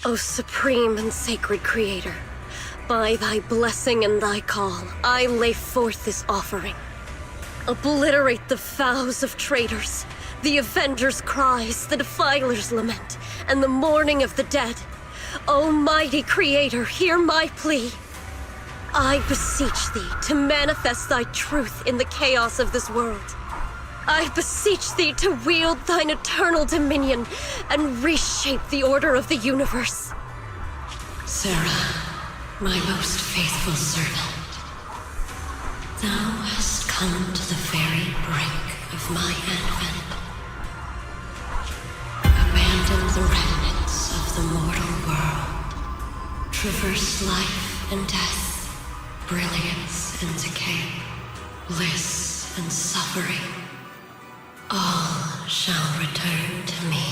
S1: O supreme and sacred Creator, by thy blessing and thy call, I lay forth this offering. Obliterate the vows of traitors, the avengers' cries, the defilers' lament, and the mourning of the dead. Almighty Creator, hear my plea. I beseech thee to manifest thy truth in the chaos of this world. I beseech thee to wield thine eternal dominion and reshape the order of the universe. Sarah, my most faithful servant, thou hast come to the very brink of my advent. Abandon the remnants of the mortal world. Traverse life and death, brilliance and decay, bliss and suffering. All shall return to me.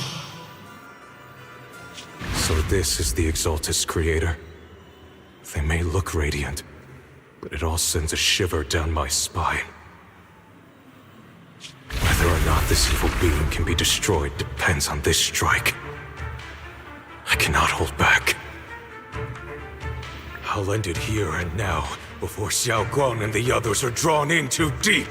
S8: So this is the Exaltus Creator. They may look radiant, but it all sends a shiver down my spine. Whether or not this evil being can be destroyed depends on this strike. I cannot hold back. I'll end it here and now, before Xiaoguang and the others are drawn in too deep.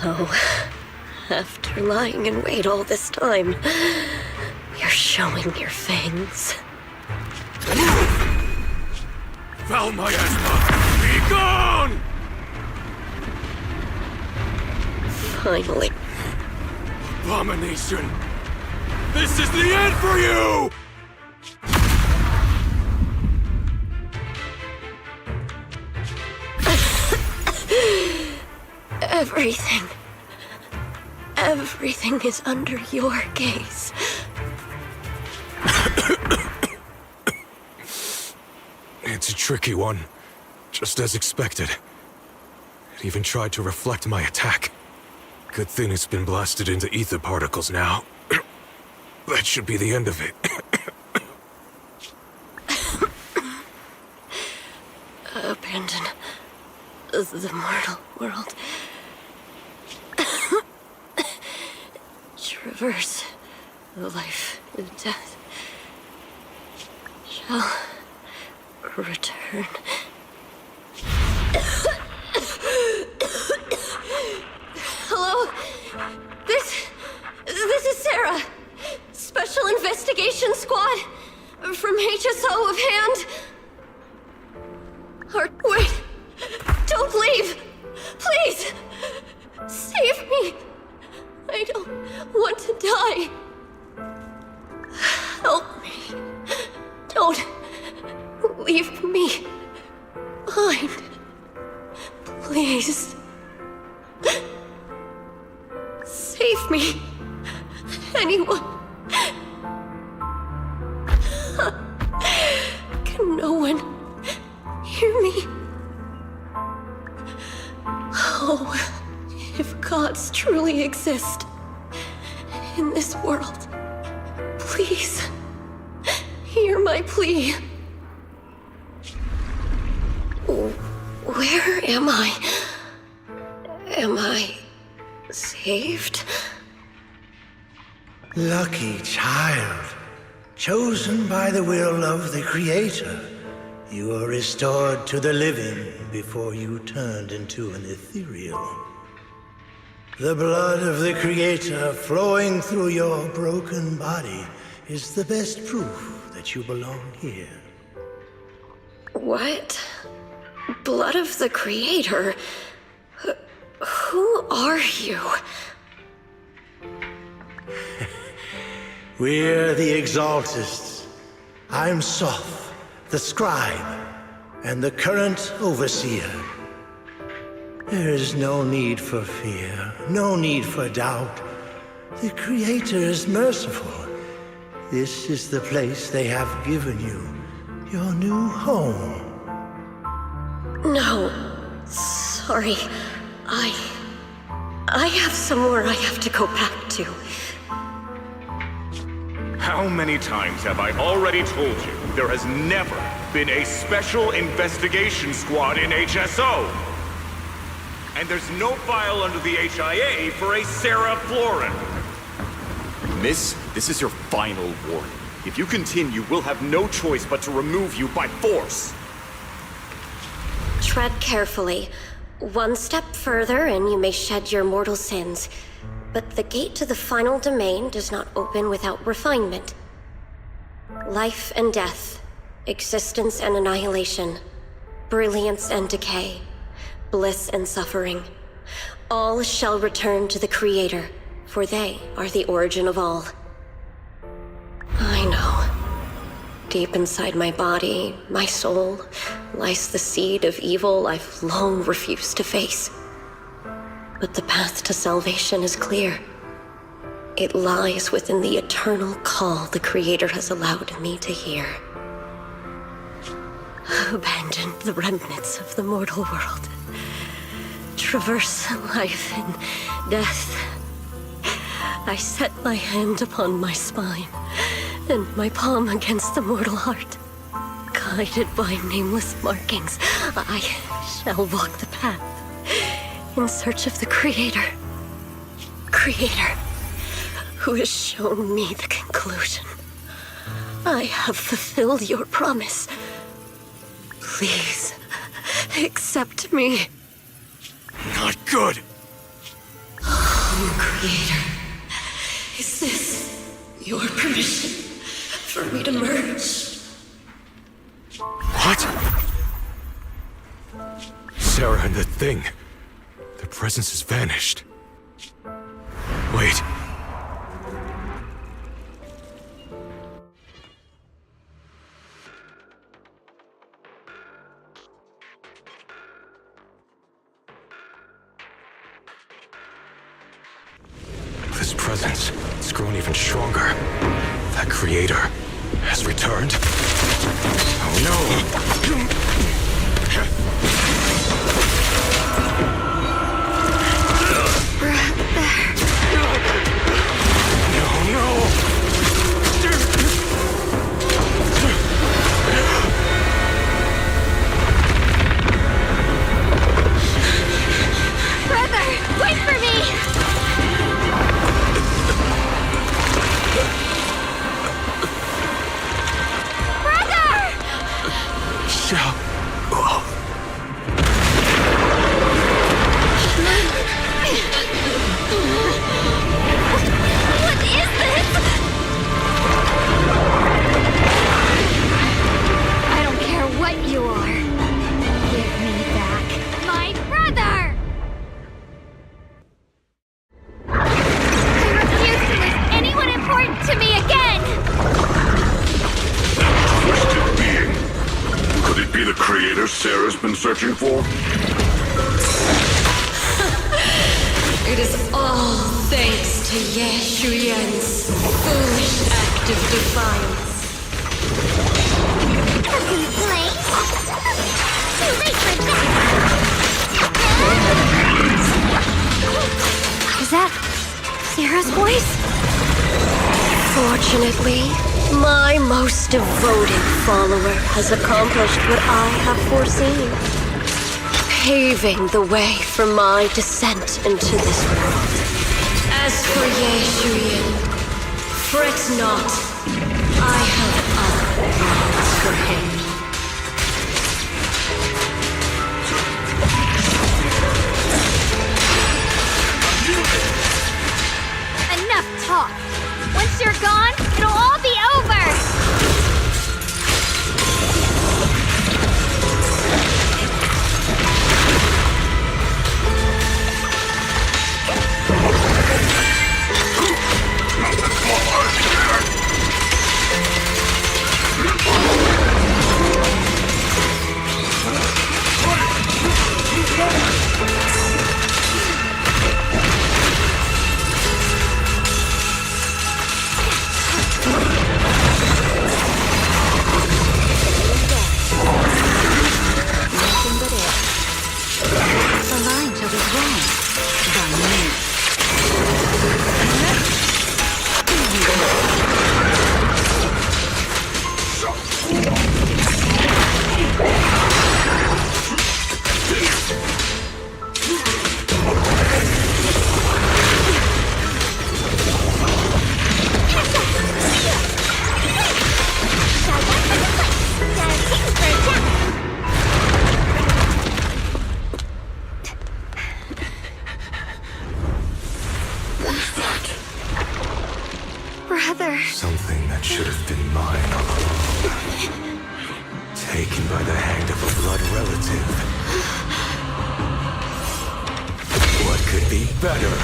S1: So, after lying in wait all this time, you're showing your fangs.
S8: Foul miasma! Be gone!
S1: Finally.
S8: Abomination! This is the end for you!
S1: Everything. Everything is under your gaze.
S8: It's a tricky one, just as expected. It even tried to reflect my attack. Good thing it's been blasted into ether particles now. That should be the end of it.
S1: Abandon the mortal world. Traverse the life and death. Shall return. Hello? This is Sarah. Special Investigation Squad from HSO of Hand. Wait. Don't leave. Please. Save me. I don't want to die. Help me. Don't leave me behind. Please. Save me. Anyone. Can no one hear me? Oh, if gods truly exist in this world, please hear my plea. Where am I? Am I saved?
S6: Lucky child, chosen by the will of the Creator. You were restored to the living before you turned into an ethereal. The blood of the Creator flowing through your broken body is the best proof that you belong here.
S1: What? Blood of the Creator? Who are you?
S6: We're the Exaltists. I'm Soph, the Scribe, and the current Overseer. There is no need for fear, no need for doubt. The Creator is merciful. This is the place they have given you, your new home.
S1: No, sorry. I have somewhere I have to go back to.
S19: How many times have I already told you there has never been a special investigation squad in HSO? And there's no file under the HIA for a Sarah Florin.
S2: Miss, this is your final warning. If you continue, we'll have no choice but to remove you by force.
S1: Tread carefully. One step further and you may shed your mortal sins. But the gate to the final domain does not open without refinement. Life and death, existence and annihilation, brilliance and decay, bliss and suffering. All shall return to the Creator, for they are the origin of all. I know. Deep inside my body, my soul, lies the seed of evil I've long refused to face. But the path to salvation is clear. It lies within the eternal call the Creator has allowed me to hear. Abandon the remnants of the mortal world. Traverse life and death. I set my hand upon my spine, and my palm against the mortal heart. Guided by nameless markings, I shall walk the path in search of the Creator. Creator, who has shown me the conclusion. I have fulfilled your promise. Please, accept me.
S8: Not good.
S1: Oh, Creator, is this your permission for me to merge?
S8: What? Sarah and the thing. Their presence has vanished. Wait. presence, it's grown even stronger. That creator has returned. Oh no!
S10: Brother, wait for me! Brother! What is this? I don't care what you are. Give me back my brother! I refuse to lose anyone important to me again!
S4: Twisted being. Could it be the creator Sarah's been searching for?
S1: It is all thanks to Ye Shuyan's foolish act of defiance.
S7: A complaint? Too late for that!
S10: Is that Sarah's voice?
S1: Fortunately, my most devoted follower has accomplished what I have foreseen, paving the way for my descent into this world. As for Ye Shuyan, fret not. I have other plans for him.
S10: Enough talk! Once you're gone, it'll all be over! Brother.
S8: Something that should have been mine all along. Taken by the hand of a blood relative. What could be better?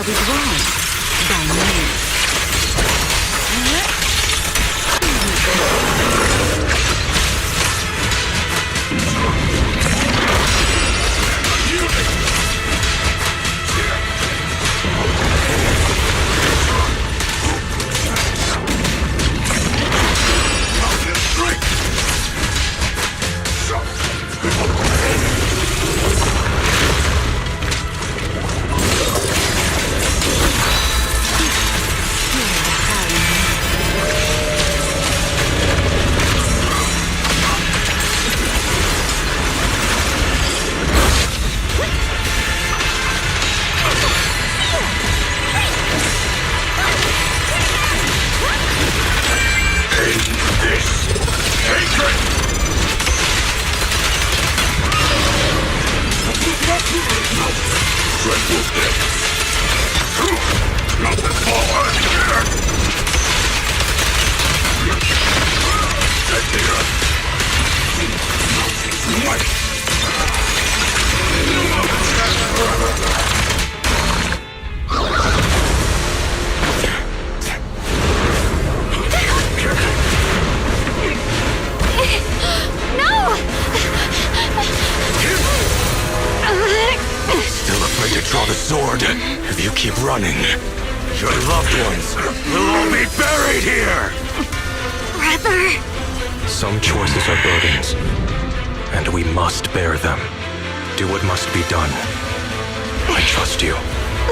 S5: shall be drawn by me.
S8: Some choices are burdens, and we must bear them. Do what must be done. I trust you,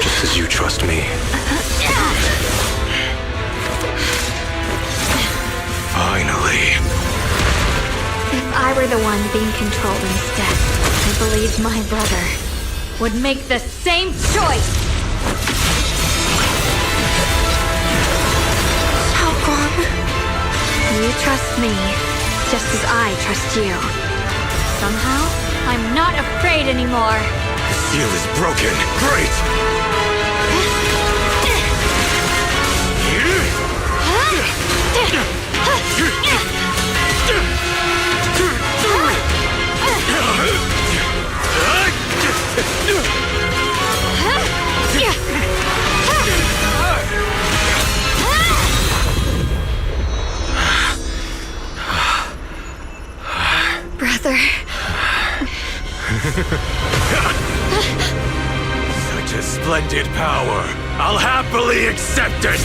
S8: just as you trust me. Finally.
S10: If I were the one being controlled instead, I believe my brother would make the same choice!
S3: Xiaoguang, you trust me, just as I trust you.
S10: Somehow, I'm not afraid anymore.
S8: The seal is broken. Great!
S3: Brother.
S8: Such a splendid power. I'll happily accept it.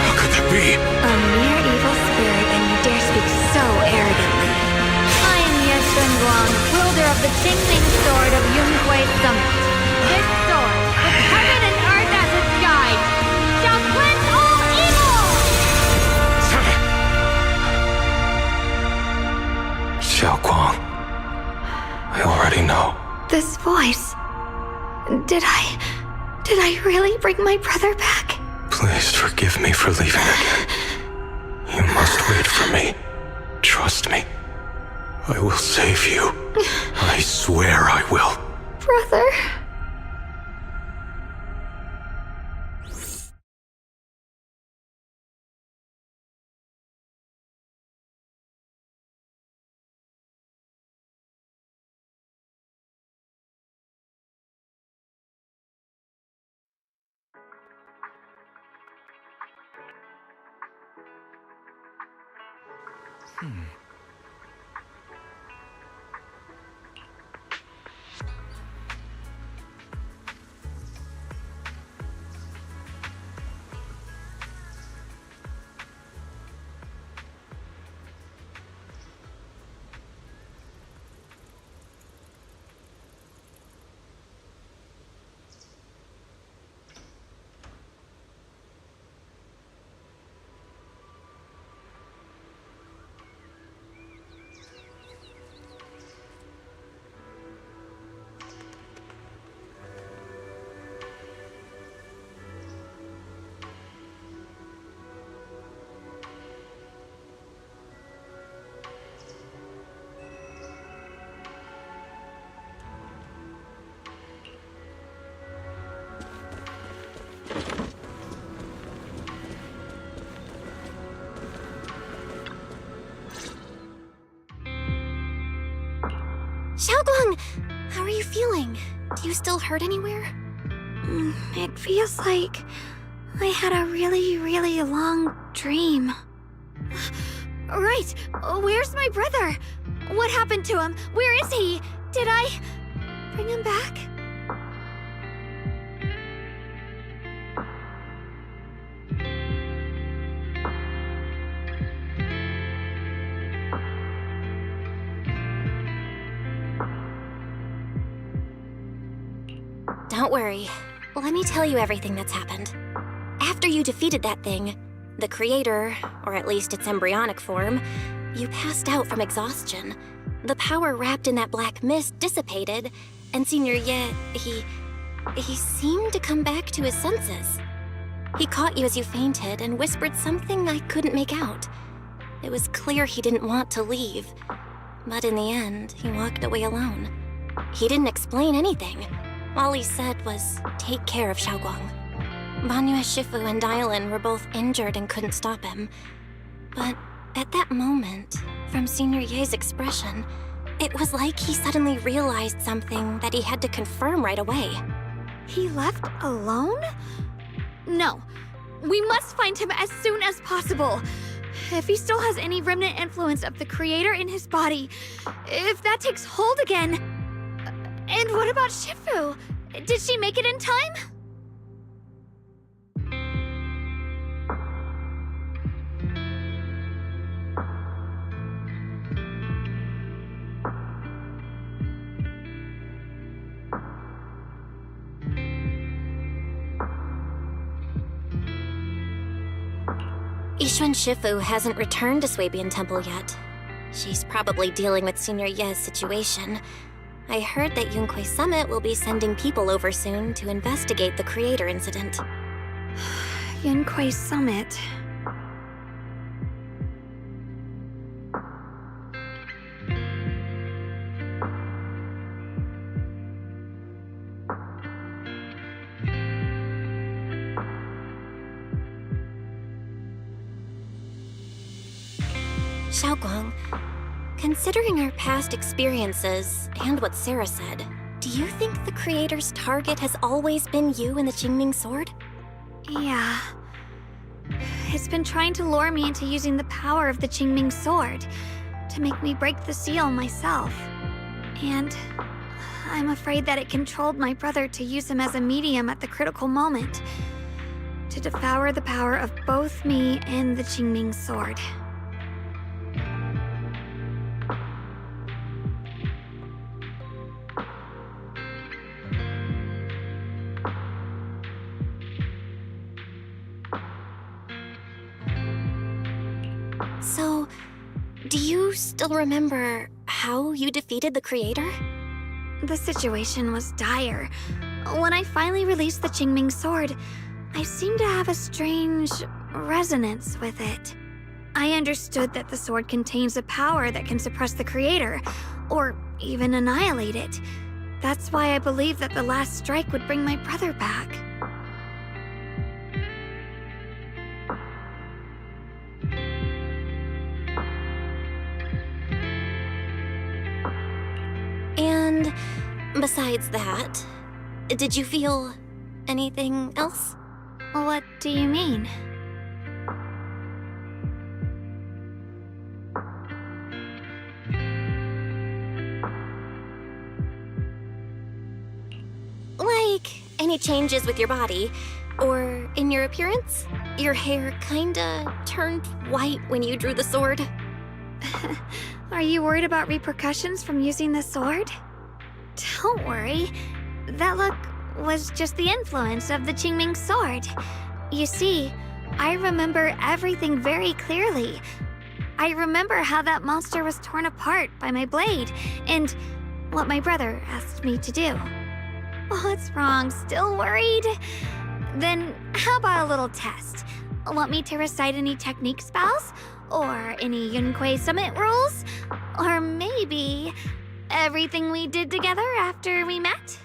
S8: How could that be?
S10: A mere evil spirit, and you dare speak so arrogantly. I am Ye Shenguang, wielder of the Qingming Sword of Yunhui Summit. This sword, with heaven and earth as its guide, shall cleanse all evil!
S8: Xiaoguang, I already know.
S10: This voice... Did I really bring my brother back?
S8: Please forgive me for leaving again. You must wait for me. Trust me. I will save you. I swear I will.
S10: Brother...
S14: Xiaoguang, how are you feeling? Do you still hurt anywhere?
S10: It feels like I had a really, really long dream. Right! Where's my brother? What happened to him? Where is he? Did I bring him back?
S14: Don't worry. Let me tell you everything that's happened. After you defeated that thing, the creator, or at least its embryonic form, you passed out from exhaustion. The power wrapped in that black mist dissipated, and Senior Ye, he seemed to come back to his senses. He caught you as you fainted and whispered something I couldn't make out. It was clear he didn't want to leave, but in the end, he walked away alone. He didn't explain anything. All he said was, take care of Xiaoguang. Banyue Shifu and Dylan were both injured and couldn't stop him. But at that moment, from Senior Ye's expression, it was like he suddenly realized something that he had to confirm right away.
S10: He left alone? No. We must find him as soon as possible. If he still has any remnant influence of the creator in his body, if that takes hold again. And what about Shifu? Did she make it in time?
S14: Yixuan Shifu hasn't returned to Swabian Temple yet. She's probably dealing with Senior Ye's situation. I heard that Yunque Summit will be sending people over soon to investigate the creator incident.
S10: Yunque Summit.
S14: Xiaoguang, considering our past experiences and what Sarah said, do you think the creator's target has always been you and the Qingming sword?
S10: Yeah. It's been trying to lure me into using the power of the Qingming sword to make me break the seal myself. And I'm afraid that it controlled my brother to use him as a medium at the critical moment, to devour the power of both me and the Qingming sword.
S14: So, do you still remember how you defeated the creator?
S10: The situation was dire. When I finally released the Qingming sword, I seemed to have a strange resonance with it. I understood that the sword contains a power that can suppress the creator, or even annihilate it. That's why I believed that the last strike would bring my brother back.
S14: And besides that, did you feel anything else?
S10: What do you mean?
S14: Like, any changes with your body? Or in your appearance? Your hair kinda turned white when you drew the sword?
S10: Are you worried about repercussions from using the sword? Don't worry. That look was just the influence of the Qingming sword. You see, I remember everything very clearly. I remember how that monster was torn apart by my blade, and what my brother asked me to do. What's wrong? Still worried? Then how about a little test? Want me to recite any technique spells? Or any Yunque Summit rules? Or maybe everything we did together after we met?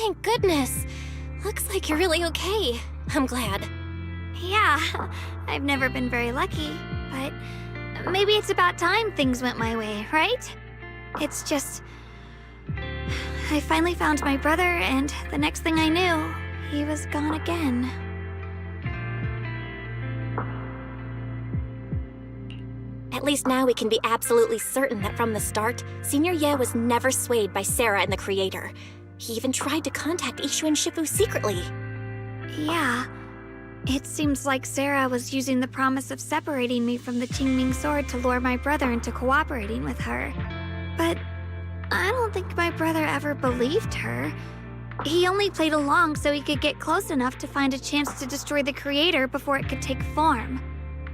S14: Thank goodness. Looks like you're really okay. I'm glad.
S10: Yeah, I've never been very lucky, but maybe it's about time things went my way, right? It's just... I finally found my brother, and the next thing I knew, he was gone again.
S14: At least now we can be absolutely certain that from the start, Senior Ye was never swayed by Sarah and the Creator. He even tried to contact Ishu and Shifu secretly.
S10: Yeah. It seems like Sarah was using the promise of separating me from the Qingming sword to lure my brother into cooperating with her. But I don't think my brother ever believed her. He only played along so he could get close enough to find a chance to destroy the Creator before it could take form.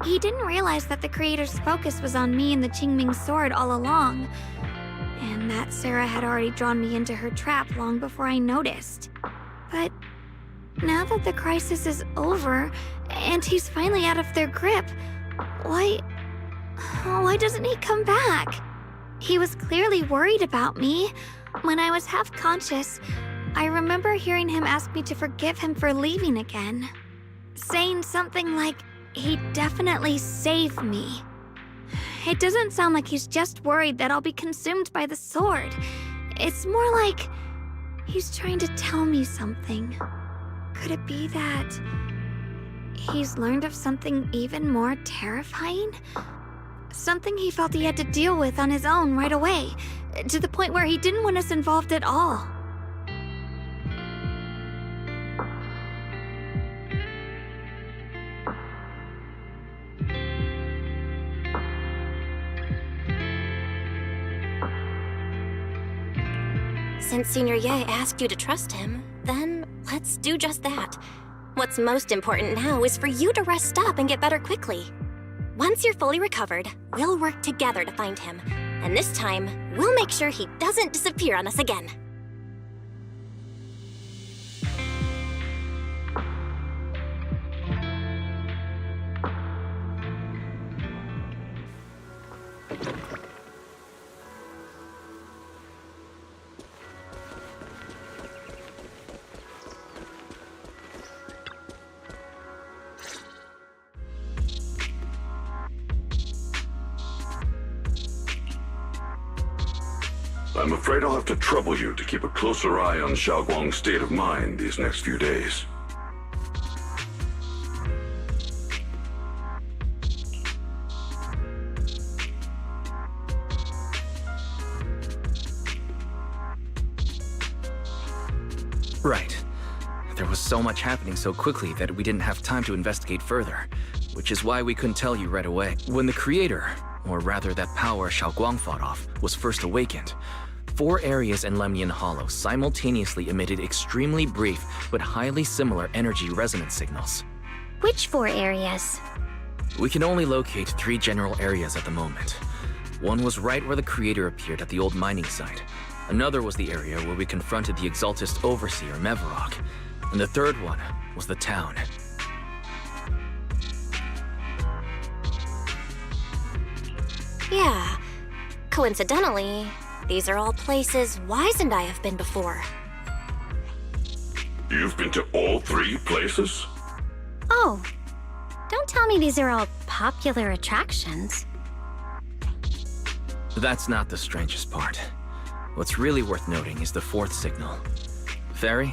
S10: He didn't realize that the Creator's focus was on me and the Qingming sword all along, and that Sarah had already drawn me into her trap long before I noticed. But now that the crisis is over, and he's finally out of their grip, why doesn't he come back? He was clearly worried about me. When I was half conscious, I remember hearing him ask me to forgive him for leaving again, saying something like, he'd definitely save me. It doesn't sound like he's just worried that I'll be consumed by the sword. It's more like he's trying to tell me something. Could it be that he's learned of something even more terrifying? Something he felt he had to deal with on his own right away, to the point where he didn't want us involved at all.
S14: Since Senior Ye asked you to trust him, then let's do just that. What's most important now is for you to rest up and get better quickly. Once you're fully recovered, we'll work together to find him. And this time, we'll make sure he doesn't disappear on us again.
S4: I'm afraid I'll have to trouble you to keep a closer eye on Xiaoguang's state of mind these next few days.
S15: Right. There was so much happening so quickly that we didn't have time to investigate further, which is why we couldn't tell you right away. When the Creator, or rather that power Xiaoguang fought off, was first awakened, 4 areas in Lemnian Hollow simultaneously emitted extremely brief but highly similar energy resonance signals.
S18: Which 4 areas?
S15: We can only locate 3 general areas at the moment. One was right where the Creator appeared at the old mining site. Another was the area where we confronted the Exaltist Overseer, Mevarok. And the third one was the town.
S14: Yeah. Coincidentally, these are all places Wise and I have been before.
S4: You've been to all 3 places?
S18: Oh, don't tell me these are all popular attractions.
S15: That's not the strangest part. What's really worth noting is the 4th signal. Fairy?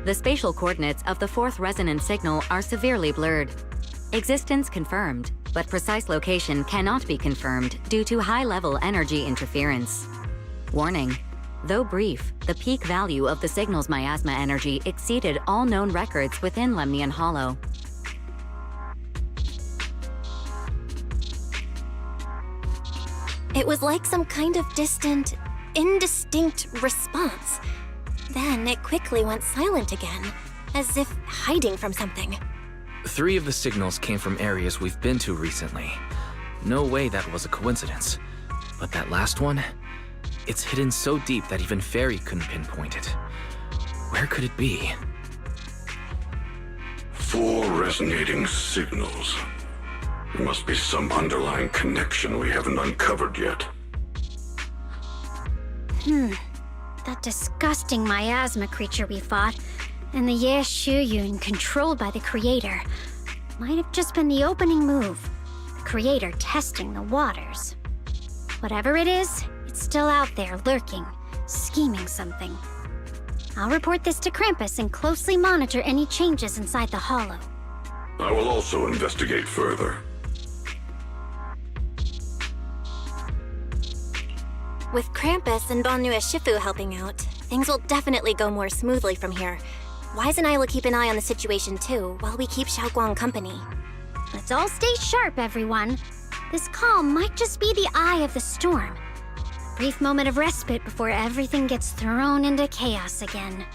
S21: The spatial coordinates of the 4th resonance signal are severely blurred. Existence confirmed, but precise location cannot be confirmed due to high-level energy interference. Warning: though brief, the peak value of the signal's miasma energy exceeded all known records within Lemnian Hollow.
S14: It was like some kind of distant, indistinct response. Then it quickly went silent again, as if hiding from something.
S15: 3 of the signals came from areas we've been to recently. No way that was a coincidence. But that last one? It's hidden so deep that even Fairy couldn't pinpoint it. Where could it be?
S4: 4 resonating signals. There must be some underlying connection we haven't uncovered yet.
S18: The disgusting miasma creature we fought, and the Ye Shuyun controlled by the Creator, might have just been the opening move. The Creator testing the waters. Whatever it is, it's still out there lurking, scheming something. I'll report this to Krampus and closely monitor any changes inside the Hollow.
S4: I will also investigate further.
S14: With Krampus and Banue Shifu helping out, things will definitely go more smoothly from here. Wise and I will keep an eye on the situation too, while we keep Xiaoguang company.
S18: Let's all stay sharp, everyone. This calm might just be the eye of the storm. A brief moment of respite before everything gets thrown into chaos again.